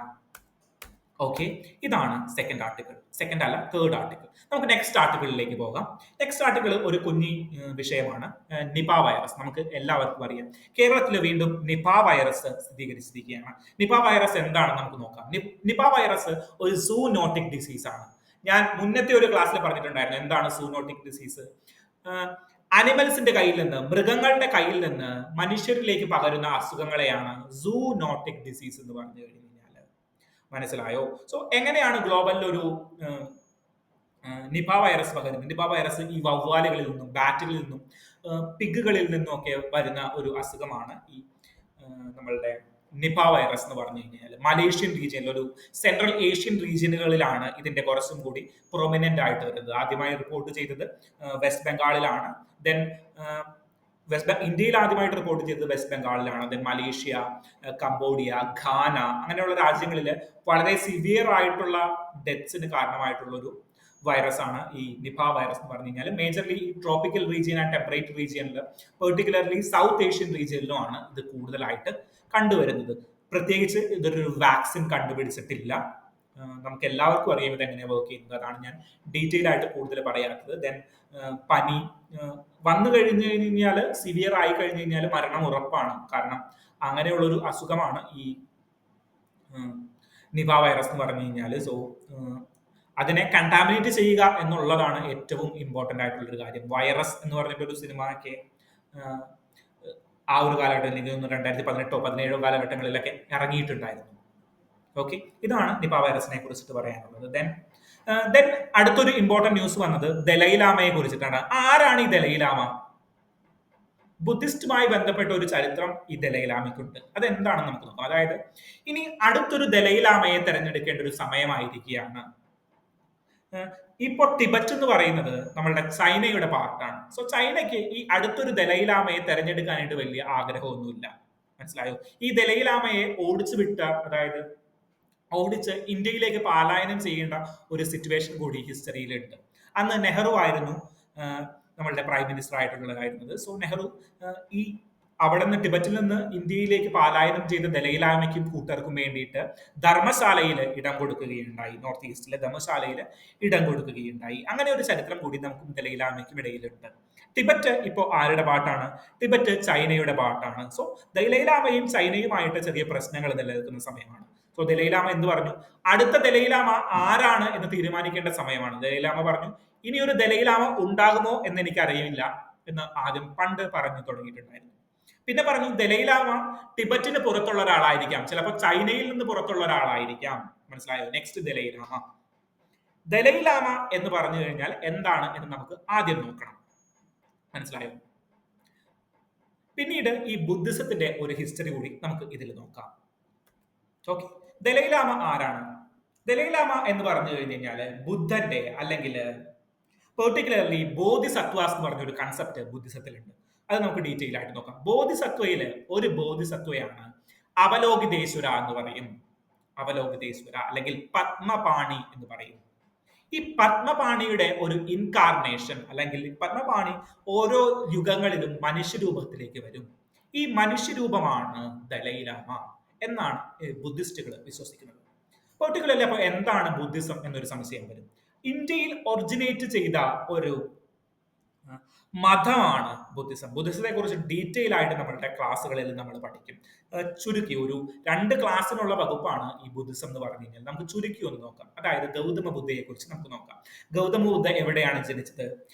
ഓക്കെ, ഇതാണ് സെക്കൻഡ് ആർട്ടിക്കിൾ. സെക്കൻഡ് അല്ല, തേർഡ് ആർട്ടിക്കിൾ. നമുക്ക് നെക്സ്റ്റ് ആർട്ടിക്കിളിലേക്ക് പോകാം. നെക്സ്റ്റ് ആർട്ടിക്കിൾ ഒരു കുഞ്ഞി വിഷയമാണ്. Nipah virus. നമുക്ക് എല്ലാവർക്കും അറിയാം, കേരളത്തിൽ വീണ്ടും നിപ വൈറസ് സ്ഥിരീകരിച്ചിരിക്കുകയാണ്. നിപ വൈറസ് എന്താണെന്ന് നമുക്ക് നോക്കാം. നിപ വൈറസ് ഒരു സൂനോട്ടിക് ഡിസീസ് ആണ്. ഞാൻ മുന്നത്തെ ഒരു ക്ലാസ്സിൽ പറഞ്ഞിട്ടുണ്ടായിരുന്നു എന്താണ് സൂനോട്ടിക് ഡിസീസ്. അനിമൽസിന്റെ കയ്യിൽ നിന്ന്, മൃഗങ്ങളുടെ കയ്യിൽ നിന്ന് മനുഷ്യരിലേക്ക് പകരുന്ന അസുഖങ്ങളെയാണ് സൂനോട്ടിക് ഡിസീസ് എന്ന് പറഞ്ഞു കഴിഞ്ഞാൽ. മനസ്സിലായോ? സോ എങ്ങനെയാണ് ഗ്ലോബലിൽ ഒരു നിപ വൈറസ് പകരുന്നത്? നിപ വൈറസ് ഈ വവ്വാലുകളിൽ നിന്നും, ബാറ്റുകളിൽ നിന്നും, പിഗുകളിൽ നിന്നും ഒക്കെ വരുന്ന ഒരു അസുഖമാണ് ഈ നമ്മളുടെ നിപ വൈറസ് എന്ന് പറഞ്ഞു കഴിഞ്ഞാൽ. മലേഷ്യൻ റീജിയനിൽ, ഒരു സെൻട്രൽ ഏഷ്യൻ റീജിയനുകളിലാണ് ഇതിന്റെ കുറച്ചും കൂടി പ്രൊമിനന്റ് ആയിട്ട് വരുന്നത്. ആദ്യമായി റിപ്പോർട്ട് ചെയ്തത് വെസ്റ്റ് ബംഗാളിലാണ്. ദെൻ ഇന്ത്യയിൽ ആദ്യമായിട്ട് റിപ്പോർട്ട് ചെയ്തത് വെസ്റ്റ് ബംഗാളിലാണ്. ദെൻ മലേഷ്യ, കംബോഡിയ, ഘാന, അങ്ങനെയുള്ള രാജ്യങ്ങളിൽ വളരെ സിവിയർ ആയിട്ടുള്ള ഡെത്ത്സിന് കാരണമായിട്ടുള്ള ഒരു വൈറസ് ആണ് ഈ നിപ വൈറസ് എന്ന് പറഞ്ഞു കഴിഞ്ഞാൽ. Majorly tropical region and temperate റീജിയനിൽ, പെർട്ടിക്കുലർലി സൗത്ത് ഏഷ്യൻ റീജിയനിലുമാണ് ഇത് കൂടുതലായിട്ട് കണ്ടുവരുന്നത്. പ്രത്യേകിച്ച് ഇതൊരു വാക്സിൻ കണ്ടുപിടിച്ചിട്ടില്ല. നമുക്ക് എല്ലാവർക്കും അറിയാം ഇത് എങ്ങനെയാണ് വർക്ക് ചെയ്യുന്നത്. അതാണ് ഞാൻ ഡീറ്റെയിൽ ആയിട്ട് കൂടുതൽ പറയാത്തത്. ദെൻ പനി വന്നു കഴിഞ്ഞു കഴിഞ്ഞാൽ, സിവിയർ ആയി കഴിഞ്ഞു കഴിഞ്ഞാൽ മരണം ഉറപ്പാണ്. കാരണം അങ്ങനെയുള്ളൊരു അസുഖമാണ് ഈ നിപ വൈറസ് എന്ന് പറഞ്ഞു കഴിഞ്ഞാൽ. സോ അതിനെ കണ്ടാമിനേറ്റ് ചെയ്യുക എന്നുള്ളതാണ് ഏറ്റവും ഇമ്പോർട്ടന്റ് ആയിട്ടുള്ള ഒരു കാര്യം. വൈറസ് എന്ന് പറഞ്ഞിട്ടൊരു സിനിമയൊക്കെ ആ ഒരു കാലഘട്ടം, എനിക്ക് 2018 17 കാലഘട്ടങ്ങളിലൊക്കെ ഇറങ്ങിയിട്ടുണ്ടായിരുന്നു. ഓക്കെ, ഇതാണ് നിപ വൈറസിനെ കുറിച്ചിട്ട് പറയാനുള്ളത്. ദെൻ അടുത്തൊരു ഇമ്പോർട്ടന്റ് ന്യൂസ് വന്നത് ദലൈലാമയെ കുറിച്ചിട്ടാണ്. ആരാണ് ഈ ദലൈലാമ? ബുദ്ധിസ്റ്റുമായി ബന്ധപ്പെട്ട ഒരു ചരിത്രം ഈ ദലൈലാമയ്ക്കുണ്ട്. അതെന്താണെന്ന് നമുക്ക് നോക്കാം. അതായത് ഇനി അടുത്തൊരു ദലൈലാമയെ തെരഞ്ഞെടുക്കേണ്ട ഒരു സമയമായിരിക്കുകയാണ്. ഇപ്പോൾ ടിബറ്റ് എന്ന് പറയുന്നത് നമ്മളുടെ ചൈനയുടെ പാർട്ടാണ്. സോ ചൈനയ്ക്ക് ഈ അടുത്തൊരു ദലൈലാമയെ തെരഞ്ഞെടുക്കാനായിട്ട് വലിയ ആഗ്രഹമൊന്നുമില്ല. മനസ്സിലായോ? ഈ ദലൈലാമയെ ഓടിച്ചു വിട്ട, അതായത് ഓടിച്ച് ഇന്ത്യയിലേക്ക് പലായനം ചെയ്യേണ്ട ഒരു സിറ്റുവേഷൻ കൂടി ഹിസ്റ്ററിയിലുണ്ട്. അന്ന് നെഹ്റു ആയിരുന്നു നമ്മളുടെ പ്രൈം മിനിസ്റ്റർ ആയിട്ടുള്ളതായിരുന്നത്. സോ നെഹ്റു ഈ അവിടെ നിന്ന്, ടിബറ്റിൽ നിന്ന് ഇന്ത്യയിലേക്ക് പലായനം ചെയ്ത ദലൈലാമയ്ക്കും കൂട്ടർക്കും വേണ്ടിയിട്ട് ധർമ്മശാലയിൽ ഇടം കൊടുക്കുകയുണ്ടായി. നോർത്ത് ഈസ്റ്റിലെ ധർമ്മശാലയിൽ ഇടം കൊടുക്കുകയുണ്ടായി. അങ്ങനെ ഒരു ചരിത്രം കൂടി നമുക്കും ദലൈലാമയ്ക്കും ഇടയിലുണ്ട്. ടിബറ്റ് ഇപ്പോൾ ആരുടെ പാട്ടാണ്? ടിബറ്റ് ചൈനയുടെ പാട്ടാണ്. സോ ദലൈലാമയും ചൈനയുമായിട്ട് ചെറിയ പ്രശ്നങ്ങൾ നിലനിൽക്കുന്ന സമയമാണ്. സോ ദലൈലാമ എന്ത് പറഞ്ഞു? അടുത്ത ദലൈലാമ ആരാണ് എന്ന് തീരുമാനിക്കേണ്ട സമയമാണ്. ദലൈലാമ പറഞ്ഞു, ഇനി ഒരു ദലൈലാമ ഉണ്ടാകുമോ എന്ന് എനിക്കറിയില്ല എന്ന് ആദ്യം പണ്ട് പറഞ്ഞു തുടങ്ങിയിട്ടുണ്ടായിരുന്നു. പിന്നെ പറഞ്ഞു ദലൈലാമ ടിബറ്റിന് പുറത്തുള്ള ഒരാളായിരിക്കാം, ചിലപ്പോൾ ചൈനയിൽ നിന്ന് പുറത്തുള്ള ഒരാളായിരിക്കാം. മനസ്സിലായോ? Next Dalai Lama. ദലൈലാമ എന്ന് പറഞ്ഞു കഴിഞ്ഞാൽ എന്താണ് എന്ന് നമുക്ക് ആദ്യം നോക്കണം. മനസ്സിലായോ? പിന്നീട് ഈ ബുദ്ധിസത്തിന്റെ ഒരു ഹിസ്റ്ററി കൂടി നമുക്ക് ഇതിൽ നോക്കാം. ഓക്കെ, ദലൈലാമ ആരാണ്? ദലൈലാമ എന്ന് പറഞ്ഞു കഴിഞ്ഞു കഴിഞ്ഞാൽ ബുദ്ധന്റെ, അല്ലെങ്കിൽ പെർട്ടിക്കുലർലി ബോധിസത്വാസ് എന്ന് പറഞ്ഞ ഒരു കൺസെപ്റ്റ് ബുദ്ധിസത്തിലുണ്ട്. അത് നമുക്ക് ഡീറ്റെയിൽ ആയിട്ട് നോക്കാം. ബോധിസത്വയില് ഒരു ബോധിസത്വയാണ് അവലോകിതേശ്വര എന്ന് പറയും. അവലോകിതേശ്വര അല്ലെങ്കിൽ പത്മപാണി എന്ന് പറയും. ഈ പത്മപാണിയുടെ ഒരു ഇൻകാർണേഷൻ, അല്ലെങ്കിൽ പത്മപാണി ഓരോ യുഗങ്ങളിലും മനുഷ്യരൂപത്തിലേക്ക് വരും. ഈ മനുഷ്യരൂപമാണ് ദലൈലാമ എന്നാണ് ബുദ്ധിസ്റ്റുകൾ വിശ്വസിക്കുന്നത്. പെർട്ടിക്കുലർലി അപ്പോൾ എന്താണ് ബുദ്ധിസം എന്നൊരു സംശയം വരും. ഇന്ത്യയിൽ ഒറിജിനേറ്റ് ചെയ്ത ഒരു മതമാണ് ബുദ്ധിസം. ബുദ്ധിസത്തെ കുറിച്ച് ഡീറ്റെയിൽ ആയിട്ട് നമ്മളുടെ ക്ലാസ്സുകളിൽ നമ്മൾ പഠിക്കും. ചുരുക്കി ഒരു 2 ക്ലാസ്സിനുള്ള വകുപ്പാണ് ഈ ബുദ്ധിസം എന്ന് പറഞ്ഞു കഴിഞ്ഞാൽ. നമുക്ക് ചുരുക്കി ഒന്ന് നോക്കാം. അതായത് ഗൗതമ ബുദ്ധയെ കുറിച്ച് നമുക്ക് നോക്കാം. ഗൗതമ ബുദ്ധ എവിടെയാണ് ജനിച്ചത്?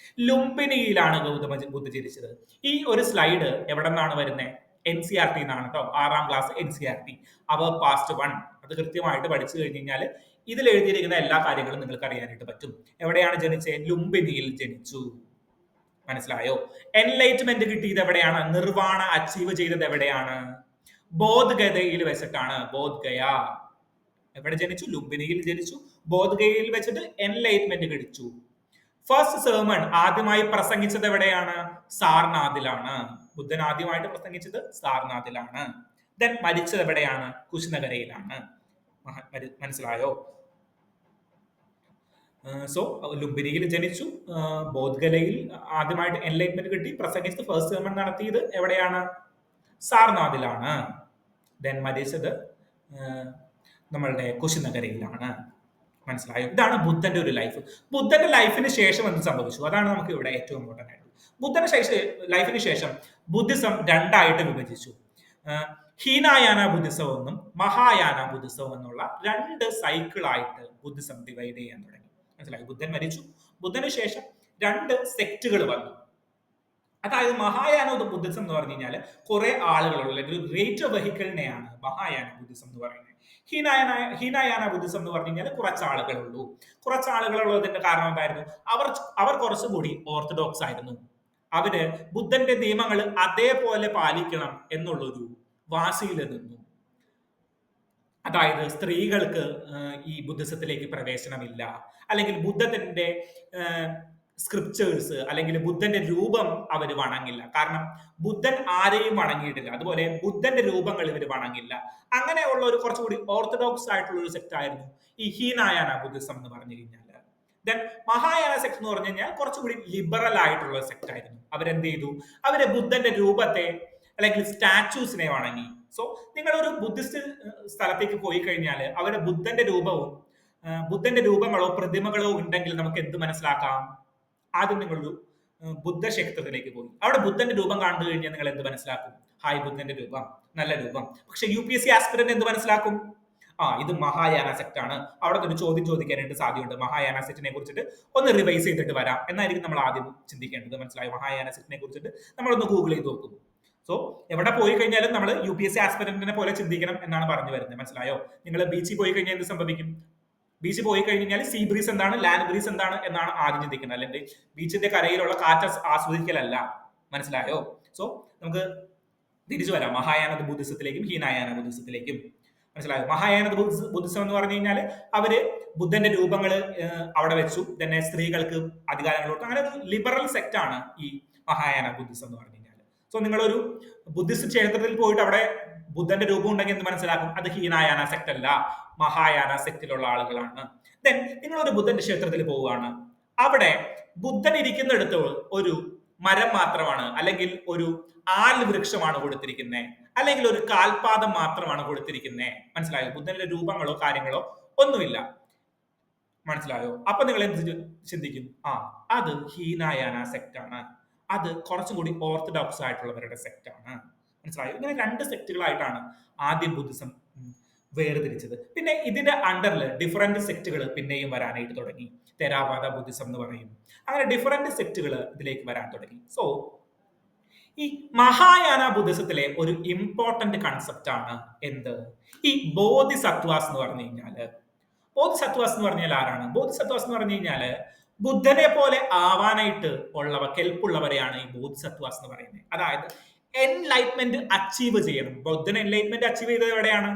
ലുംബിനിയിലാണ് ഗൗതമ ബുദ്ധ ജനിച്ചത്. ഈ ഒരു സ്ലൈഡ് എവിടെ നിന്നാണ് വരുന്നത്? NCERT എന്നാണ് കേട്ടോ. 6ാം ക്ലാസ് NCERT അവർ പാസ്റ്റ് 1. അത് കൃത്യമായിട്ട് പഠിച്ചു കഴിഞ്ഞു കഴിഞ്ഞാൽ ഇതിൽ എഴുതിയിരിക്കുന്ന എല്ലാ കാര്യങ്ങളും നിങ്ങൾക്ക് അറിയാനായിട്ട് പറ്റും. എവിടെയാണ് ജനിച്ചത്? ലുംബിനിയിൽ ജനിച്ചു. മനസ്സിലായോ? എൻലൈറ്റ്മെന്റ് കിട്ടിയത് എവിടെയാണ്? നിർവാണ അച്ചീവ് ചെയ്തത് എവിടെയാണ്? ബോധ്ഗയയിൽ വെച്ചിട്ടാണ്. ബോധ്ഗയ എവിടെ ജനിച്ചു? ലുംബിനിയിൽ ജനിച്ചു. ബോധ്ഗയയിൽ വെച്ചിട്ട് എൻലൈറ്റ്മെന്റ് കിടിച്ചു. ഫസ്റ്റ് സെർമൺ ആദ്യമായി പ്രസംഗിച്ചത് എവിടെയാണ്? സാർനാഥിലാണ്. ബുദ്ധൻ ആദ്യമായിട്ട് പ്രസംഗിച്ചത് സാർനാഥിലാണ്. ദെൻ മരിച്ചത് എവിടെയാണ്? കുശിനഗരയിലാണ്. മനസ്സിലായോ? സോ ലുംബിനിയിൽ ജനിച്ചു, ബോധ്ഗയയിൽ ആദ്യമായിട്ട് എൻലൈറ്റ്മെന്റ് കിട്ടി, പ്രസംഗിച്ചത് ഫസ്റ്റ് സെർമൺ നടത്തിയത് എവിടെയാണ്? സാർനാഥിലാണ്. ദെൻ മരിച്ചത് നമ്മളുടെ കുശിനഗരയിലാണ്. മനസ്സിലായോ? ഇതാണ് ബുദ്ധന്റെ ഒരു ലൈഫ്. ബുദ്ധന്റെ ലൈഫിന് ശേഷം എന്ത് സംഭവിച്ചു? അതാണ് നമുക്ക് ഇവിടെ ഏറ്റവും ഇമ്പോർട്ടന്റ് ആയിട്ടുള്ളത്. ബുദ്ധന്റെ ലൈഫിന് ശേഷം ബുദ്ധിസം രണ്ടായിട്ട് വിഭജിച്ചു. ഹീനായാന ബുദ്ധിസം എന്നും മഹായാന ബുദ്ധിസം എന്നുള്ള രണ്ട് സൈക്കിളായിട്ട് ബുദ്ധിസം ഡിവൈഡ് ചെയ്യാൻ തുടങ്ങി. മനസ്സിലായി? ബുദ്ധൻ മരിച്ചു. ബുദ്ധന് ശേഷം രണ്ട് സെക്റ്റുകൾ വന്നു. അതായത് മഹായാന ബുദ്ധിസം എന്ന് പറഞ്ഞു കഴിഞ്ഞാൽ കുറെ ആളുകളുള്ള ഒരു ഗ്രേറ്റ് വെഹിക്കിളിനെയാണ് മഹായാന ബുദ്ധിസം എന്ന് പറയുന്നത്. ഹീനായാന ബുദ്ധിസം എന്ന് പറഞ്ഞു കഴിഞ്ഞാൽ കുറച്ച് ആളുകളുള്ളൂ. കുറച്ച് ആളുകളുള്ളതിന്റെ കാരണം എന്തായിരുന്നു? അവർ കുറച്ചുകൂടി ഓർത്തഡോക്സ് ആയിരുന്നു. അവര് ബുദ്ധന്റെ നിയമങ്ങൾ അതേപോലെ പാലിക്കണം എന്നുള്ളൊരു വാശിയിൽ നിന്നു. അതായത് സ്ത്രീകൾക്ക് ഈ ബുദ്ധിസത്തിലേക്ക് പ്രവേശനമില്ല, അല്ലെങ്കിൽ ബുദ്ധത്തിന്റെ സ്ക്രിപ്റ്റേഴ്സ് അല്ലെങ്കിൽ ബുദ്ധന്റെ രൂപം അവർ വണങ്ങില്ല. കാരണം ബുദ്ധൻ ആരെയും വണങ്ങിയിട്ടില്ല. അതുപോലെ ബുദ്ധന്റെ രൂപങ്ങൾ ഇവർ വണങ്ങില്ല. അങ്ങനെയുള്ള ഒരു കുറച്ചുകൂടി ഓർത്തഡോക്സ് ആയിട്ടുള്ള ഒരു സെക്ട് ആയിരുന്നു ഈ ഹീനായാന ബുദ്ധിസം എന്ന് പറഞ്ഞു കഴിഞ്ഞാൽ. ദെൻ മഹായാന സെക്ട് എന്ന് പറഞ്ഞു കഴിഞ്ഞാൽ കുറച്ചുകൂടി ലിബറൽ ആയിട്ടുള്ള സെക്ട് ആയിരുന്നു. അവരെന്ത് ചെയ്തു? അവര് ബുദ്ധന്റെ രൂപത്തെ അല്ലെങ്കിൽ സ്റ്റാച്യൂസിനെ വണങ്ങി. സോ നിങ്ങൾ ഒരു ബുദ്ധിസ്റ്റ് സ്ഥലത്തേക്ക് പോയി കഴിഞ്ഞാൽ അവരുടെ ബുദ്ധന്റെ രൂപങ്ങളോ പ്രതിമകളോ ഉണ്ടെങ്കിൽ നമുക്ക് എന്ത് മനസ്സിലാക്കാം? ആദ്യം നിങ്ങളൊരു ബുദ്ധക്ഷേത്രത്തിലേക്ക് പോയി അവിടെ ബുദ്ധന്റെ രൂപം കണ്ടു കഴിഞ്ഞാൽ നിങ്ങൾ എന്ത് മനസ്സിലാക്കും? ഹായ്, ബുദ്ധന്റെ രൂപം, നല്ല രൂപം. പക്ഷെ UPSC ആസ്പിരന്റ് എന്ത് മനസ്സിലാക്കും? ഇത് മഹായാന സെക്ട് ആണ്. അവിടെ ഒരു ചോദ്യം ചോദിക്കാനായിട്ട് സാധ്യതയുണ്ട്. മഹായാന സെക്റ്റിനെ കുറിച്ചിട്ട് ഒന്ന് റിവൈസ് ചെയ്തിട്ട് വരാം എന്നായിരിക്കും നമ്മൾ ആദ്യം ചിന്തിക്കേണ്ടത്. മനസ്സിലായോ? മഹായാന സെക്റ്റിനെ കുറിച്ചിട്ട് നമ്മളൊന്ന് ഗൂഗിൾ ചെയ്ത് നോക്കും. സോ എവിടെ പോയി കഴിഞ്ഞാലും നമ്മൾ UPSC ആസ്പിരന്റിനെ പോലെ ചിന്തിക്കണം എന്നാണ് പറഞ്ഞു വരുന്നത്. മനസ്സിലായോ? നിങ്ങൾ ബീച്ചിൽ പോയി കഴിഞ്ഞാൽ എന്ത് സംഭവിക്കും? ബീച്ചിൽ പോയി കഴിഞ്ഞാൽ സീ ബ്രീസ് എന്താണ്, ലാൻഡ് ബ്രീസ് എന്താണ് എന്നാണ് ആദ്യം ചിന്തിക്കുന്നത്. അല്ലെങ്കിൽ ബീച്ചിന്റെ കരയിലുള്ള കാറ്റ് ആസ്വദിക്കലല്ല. മനസ്സിലായോ? സോ നമുക്ക് തിരിച്ചു വരാം മഹായാന ബുദ്ധിസത്തിലേക്കും ഹീനായാന ബുദ്ധിസത്തിലേക്കും. മനസ്സിലായോ? മഹായാന ബുദ്ധിസം എന്ന് പറഞ്ഞു കഴിഞ്ഞാൽ അവര് ബുദ്ധന്റെ രൂപങ്ങൾ അവിടെ വെച്ചു, തന്നെ സ്ത്രീകൾക്ക് അധികാരങ്ങൾ കൊടുത്തു. അങ്ങനെ ഒരു ലിബറൽ സെക്ട് ആണ് ഈ മഹായാന ബുദ്ധിസം എന്ന് പറഞ്ഞു കഴിഞ്ഞാൽ. സോ നിങ്ങളൊരു ബുദ്ധിസ്റ്റ് ക്ഷേത്രത്തിൽ പോയിട്ട് അവിടെ ബുദ്ധന്റെ രൂപം ഉണ്ടെങ്കിൽ എന്ത് മനസ്സിലാക്കും? അത് ഹീനായാന സെക്ട് അല്ല, മഹായാന സെക്റ്റിലുള്ള ആളുകളാണ്. ദെൻ നിങ്ങളൊരു ബുദ്ധന്റെ ക്ഷേത്രത്തിൽ പോവുകയാണ്. അവിടെ ബുദ്ധൻ ഇരിക്കുന്നിടത്ത് ഒരു മരം മാത്രമാണ്, അല്ലെങ്കിൽ ഒരു ആൽ വൃക്ഷമാണ് കൊടുത്തിരിക്കുന്നത്, അല്ലെങ്കിൽ ഒരു കാൽപാദം മാത്രമാണ് കൊടുത്തിരിക്കുന്നത്. മനസ്സിലായോ? ബുദ്ധന്റെ രൂപങ്ങളോ കാര്യങ്ങളോ ഒന്നുമില്ല. മനസ്സിലായോ? അപ്പൊ നിങ്ങൾ എന്ത് ചിന്തിക്കും? അത് ഹീനായാന സെക്ട് ആണ്, അത് കുറച്ചും കൂടി ഓർത്തഡോക്സ് ആയിട്ടുള്ളവരുടെ സെക്ട് ആണ്. മനസ്സിലായോ? ഇങ്ങനെ രണ്ട് സെക്ടുകളായിട്ടാണ് ആദ്യം ബുദ്ധിസം വേർതിരിച്ചത്. പിന്നെ ഇതിന്റെ അണ്ടറിൽ ഡിഫറെന്റ് സെക്ടുകൾ പിന്നെയും വരാനായിട്ട് തുടങ്ങി. തെരാവാദ ബുദ്ധിസം എന്ന് പറയും. അങ്ങനെ ഡിഫറെന്റ് സെക്ടുകൾ ഇതിലേക്ക് വരാൻ തുടങ്ങി. സോ ഈ മഹായാന ബുദ്ധിസത്തിലെ ഒരു ഇമ്പോർട്ടന്റ് കൺസെപ്റ്റ് ആണ് എന്ത്? ഈ ബോധിസത്വാസ് എന്ന് പറഞ്ഞു കഴിഞ്ഞാല്, ബോധിസത്വാസ് എന്ന് പറഞ്ഞാൽ ആരാണ്? ബോധിസത്വാസ് എന്ന് പറഞ്ഞു കഴിഞ്ഞാല് ബുദ്ധനെ പോലെ ആവാനായിട്ട് കെൽപ്പുള്ളവരെയാണ് ഈ ബോധിസത്വാസ് എന്ന് പറയുന്നത്. അതായത് എൻലൈറ്റ്മെന്റ് അച്ചീവ് ചെയ്യണം. ബുദ്ധൻ എൻലൈറ്റ്മെന്റ് അച്ചീവ് ചെയ്തത് എവിടെയാണ്?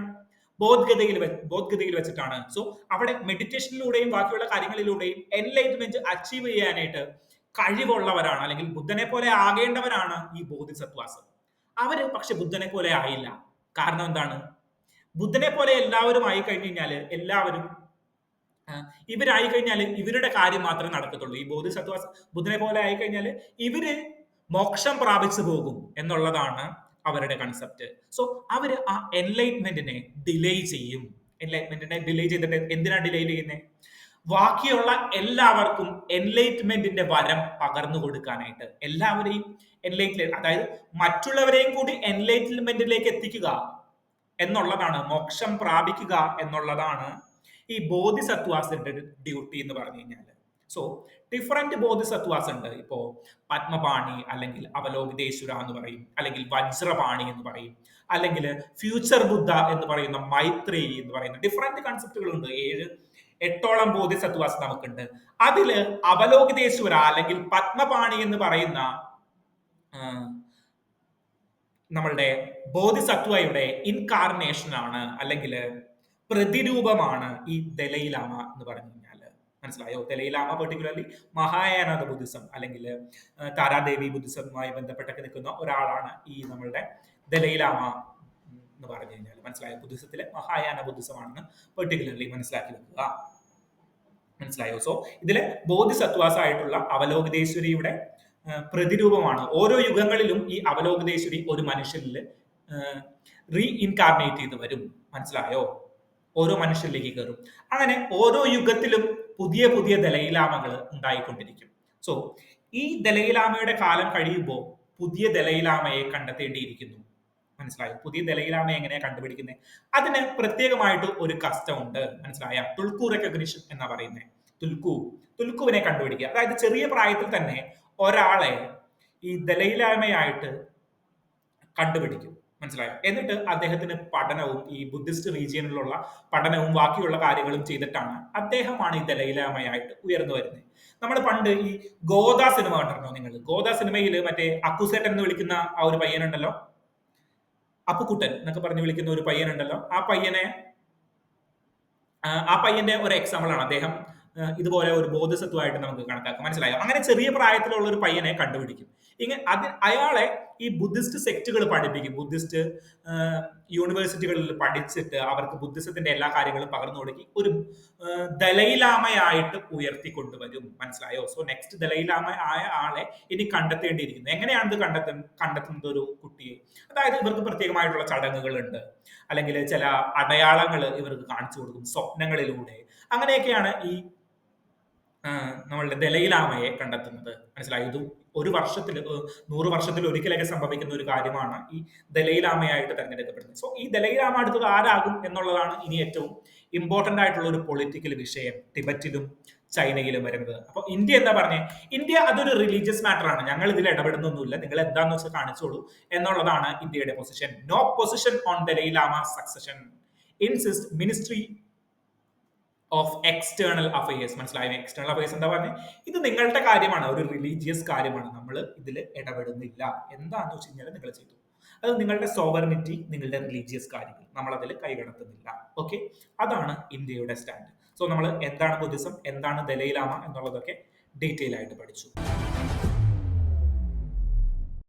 ബോധ്ഗതയിൽ വെച്ചിട്ടാണ്. സോ അവിടെ മെഡിറ്റേഷനിലൂടെയും ബാക്കിയുള്ള കാര്യങ്ങളിലൂടെയും എൻലൈറ്റ്മെന്റ് അച്ചീവ് ചെയ്യാനായിട്ട് കഴിവുള്ളവരാണ്, അല്ലെങ്കിൽ ബുദ്ധനെ പോലെ ആകേണ്ടവരാണ് ഈ ബോധിസത്വാസ്. അവര് പക്ഷെ ബുദ്ധനെ പോലെ ആയില്ല. കാരണം എന്താണ്? ബുദ്ധനെ പോലെ എല്ലാവരും ആയി കഴിഞ്ഞു കഴിഞ്ഞാൽ ഇവരായി കഴിഞ്ഞാൽ ഇവരുടെ കാര്യം മാത്രമേ നടക്കത്തുള്ളൂ. ഈ ബോധിസത്വാസ് ബുദ്ധനെ പോലെ ആയി കഴിഞ്ഞാൽ ഇവര് മോക്ഷം പ്രാപിച്ചു പോകും എന്നുള്ളതാണ് അവരുടെ കൺസെപ്റ്റ്. സോ അവര് ആ എൻലൈറ്റ്മെന്റിനെ ഡിലേ ചെയ്യും. എൻലൈറ്റ്മെന്റിനെ ഡിലേ ചെയ്തിട്ട് എന്തിനാ ഡിലേ ചെയ്യുന്നത്? ബാക്കിയുള്ള എല്ലാവർക്കും എൻലൈറ്റ്മെന്റിന്റെ വരം പകർന്നു കൊടുക്കാനായിട്ട്, എല്ലാവരെയും അതായത് മറ്റുള്ളവരെയും കൂടി എൻലൈറ്റ്മെന്റിലേക്ക് എത്തിക്കുക എന്നുള്ളതാണ്, മോക്ഷം പ്രാപിക്കുക എന്നുള്ളതാണ് ഈ ബോധിസത്വാസിന്റെ ഡ്യൂട്ടി എന്ന് പറഞ്ഞു കഴിഞ്ഞാൽ. സോ ഡിഫറെന്റ് ബോധിസത്വാസ് ഉണ്ട്. ഇപ്പോ പത്മപാണി, അല്ലെങ്കിൽ അവലോകിതേശ്വര എന്ന് പറയും, അല്ലെങ്കിൽ വജ്രപാണി എന്ന് പറയും, അല്ലെങ്കിൽ ഫ്യൂച്ചർ ബുദ്ധ എന്ന് പറയുന്ന മൈത്രി എന്ന് പറയുന്ന ഡിഫറെന്റ് കൺസെപ്റ്റുകളുണ്ട്. 8ഓളം ബോധിസത്വാസ് നമുക്കുണ്ട്. അതില് അവലോകിതേശ്വര അല്ലെങ്കിൽ പത്മപാണി എന്ന് പറയുന്ന നമ്മളുടെ ബോധിസത്വയുടെ ഇൻകാർണേഷൻ ആണ്, അല്ലെങ്കിൽ പ്രതിരൂപമാണ് ഈ ദലൈലാമ എന്ന് പറഞ്ഞു കഴിഞ്ഞാൽ. മനസ്സിലായോ? ദലൈലാമ പെർട്ടിക്കുലർലി മഹായാന ബുദ്ധിസം അല്ലെങ്കിൽ താരാദേവി ബുദ്ധിസവുമായി ബന്ധപ്പെട്ടൊക്കെ നിൽക്കുന്ന ഒരാളാണ് ഈ നമ്മളുടെ ദലൈലാമ എന്ന് പറഞ്ഞു കഴിഞ്ഞാൽ. മനസ്സിലായോ? ബുദ്ധിസത്തിലെ മഹായാന ബുദ്ധിസമാണെന്ന് പെർട്ടിക്കുലർലി മനസ്സിലാക്കി വെക്കുക. മനസ്സിലായോ? സോ ഇതിലെ ബോധിസത്വാസ് ആയിട്ടുള്ള അവലോകിതേശ്വരിയുടെ പ്രതിരൂപമാണ്. ഓരോ യുഗങ്ങളിലും ഈ അവലോകിതേശ്വരി ഒരു മനുഷ്യനിൽ റീ ഇൻകാർണേറ്റ് ചെയ്ത് വരും. മനസ്സിലായോ? ഓരോ മനുഷ്യരിലേക്ക് കയറും. അങ്ങനെ ഓരോ യുഗത്തിലും പുതിയ പുതിയ ദലൈലാമകൾ ഉണ്ടായിക്കൊണ്ടിരിക്കും. സോ ഈ ദലൈലാമയുടെ കാലം കഴിയുമ്പോൾ പുതിയ ദലൈലാമയെ കണ്ടെത്തേണ്ടിയിരിക്കുന്നു. മനസ്സിലായോ? പുതിയ ദലൈലാമയെ എങ്ങനെയാ കണ്ടുപിടിക്കുന്നത്? അതിന് പ്രത്യേകമായിട്ട് ഒരു കസ്റ്റം ഉണ്ട്. മനസ്സിലായ? തുൽക്കു റെക്കഗ്നിഷൻ എന്നാ പറയുന്നത്. തുൽക്കു തുൽക്കുവിനെ കണ്ടുപിടിക്കുക. അതായത് ചെറിയ പ്രായത്തിൽ തന്നെ ഒരാളെ ഈ ദലൈലാമയായിട്ട് കണ്ടുപിടിക്കും. മനസ്സിലായോ? എന്നിട്ട് അദ്ദേഹത്തിന് പഠനവും ഈ ബുദ്ധിസ്റ്റ് റീജിയനിലുള്ള പഠനവും ബാക്കിയുള്ള കാര്യങ്ങളും ചെയ്തിട്ടാണ് അദ്ദേഹമാണ് ഈ ദലൈലാമയായിട്ട് ഉയർന്നു വരുന്നത്. നമ്മൾ പണ്ട് ഈ ഗോദ സിനിമ കണ്ടിട്ടുണ്ടോ നിങ്ങൾ? ഗോദ സിനിമയിൽ മറ്റേ അക്കുസേട്ടൻ എന്ന് വിളിക്കുന്ന ആ ഒരു പയ്യനുണ്ടല്ലോ, അപ്പുക്കുട്ടൻ എന്നൊക്കെ പറഞ്ഞ് വിളിക്കുന്ന ഒരു പയ്യനുണ്ടല്ലോ, ആ പയ്യന്റെ ഒരു എക്സാമ്പിൾ ആണ് അദ്ദേഹം. ഇതുപോലെ ഒരു ബോധസത്വമായിട്ട് നമുക്ക് കണക്കാക്കാം. മനസ്സിലായോ? അങ്ങനെ ചെറിയ പ്രായത്തിലുള്ള ഒരു പയ്യനെ കണ്ടുപിടിക്കും. ഇങ്ങനെ അയാളെ ഈ ബുദ്ധിസ്റ്റ് സെക്റ്റുകൾ പഠിപ്പിക്കും. ബുദ്ധിസ്റ്റ് യൂണിവേഴ്സിറ്റികളിൽ പഠിച്ചിട്ട് അവർക്ക് ബുദ്ധിസത്തിന്റെ എല്ലാ കാര്യങ്ങളും പകർന്നു കൊടുക്കി ഒരു ദലൈലാമയായിട്ട് ഉയർത്തിക്കൊണ്ടുവരും. മനസ്സിലായോ? സോ നെക്സ്റ്റ് ദലൈലാമ ആയ ആളെ ഇനി കണ്ടെത്തേണ്ടിയിരിക്കുന്നു. എങ്ങനെയാണ് ഇത് കണ്ടെത്തുന്നത് ഒരു കുട്ടിയെ? അതായത് ഇവർക്ക് പ്രത്യേകമായിട്ടുള്ള ചടങ്ങുകളുണ്ട്, അല്ലെങ്കിൽ ചില അടയാളങ്ങൾ ഇവർക്ക് കാണിച്ചു കൊടുക്കും സ്വപ്നങ്ങളിലൂടെ. അങ്ങനെയൊക്കെയാണ് ഈ നമ്മളുടെ ദലൈലാമയെ കണ്ടെത്തുന്നത്. മനസ്സിലായി? ഇതും ഒരു വർഷത്തിൽ 100 വർഷത്തിൽ ഒരിക്കലൊക്കെ സംഭവിക്കുന്ന ഒരു കാര്യമാണ് ഈ ദലൈലാമയായിട്ട് തെരഞ്ഞെടുക്കപ്പെടുന്നത്. സോ ഈ ദലൈലാമ അടുത്തത് ആരാകും എന്നുള്ളതാണ് ഇനി ഏറ്റവും ഇമ്പോർട്ടന്റ് ആയിട്ടുള്ള ഒരു പൊളിറ്റിക്കൽ വിഷയം ടിബറ്റിലും ചൈനയിലും വരുന്നത്. അപ്പൊ ഇന്ത്യ എന്താ പറഞ്ഞേ? ഇന്ത്യ അതൊരു റിലീജിയസ് മാറ്റർ ആണ്, ഞങ്ങൾ ഇതിൽ ഇടപെടുന്നൊന്നുമില്ല, നിങ്ങൾ എന്താന്ന് വെച്ചാൽ കാണിച്ചോളൂ എന്നുള്ളതാണ് ഇന്ത്യയുടെ position. No position on Dalai Lama succession, insist ministry of external affairs. മനസ്സിലായോ? എക്സ്റ്റേണൽ അഫയേഴ്സ് എന്താ പറഞ്ഞത്? ഇത് നിങ്ങളുടെ കാര്യമാണ്, ഒരു റിലീജിയസ് കാര്യമാണ്, നമ്മൾ ഇതിൽ ഇടപെടുന്നില്ല. എന്താണെന്ന് വെച്ച് കഴിഞ്ഞാൽ നിങ്ങൾ ചെയ്തു, അത് നിങ്ങളുടെ സോവറിനിറ്റി, നിങ്ങളുടെ റിലീജിയസ് കാര്യങ്ങൾ, നമ്മൾ അതിൽ കൈകടത്തുന്നില്ല. ഓക്കെ, അതാണ് ഇന്ത്യയുടെ സ്റ്റാൻഡ്. സോ നമ്മൾ എന്താണ് ബുദ്ധിസം, എന്താണ് ദലൈലാമ എന്നുള്ളതൊക്കെ ഡീറ്റെയിൽ ആയിട്ട് പഠിച്ചു.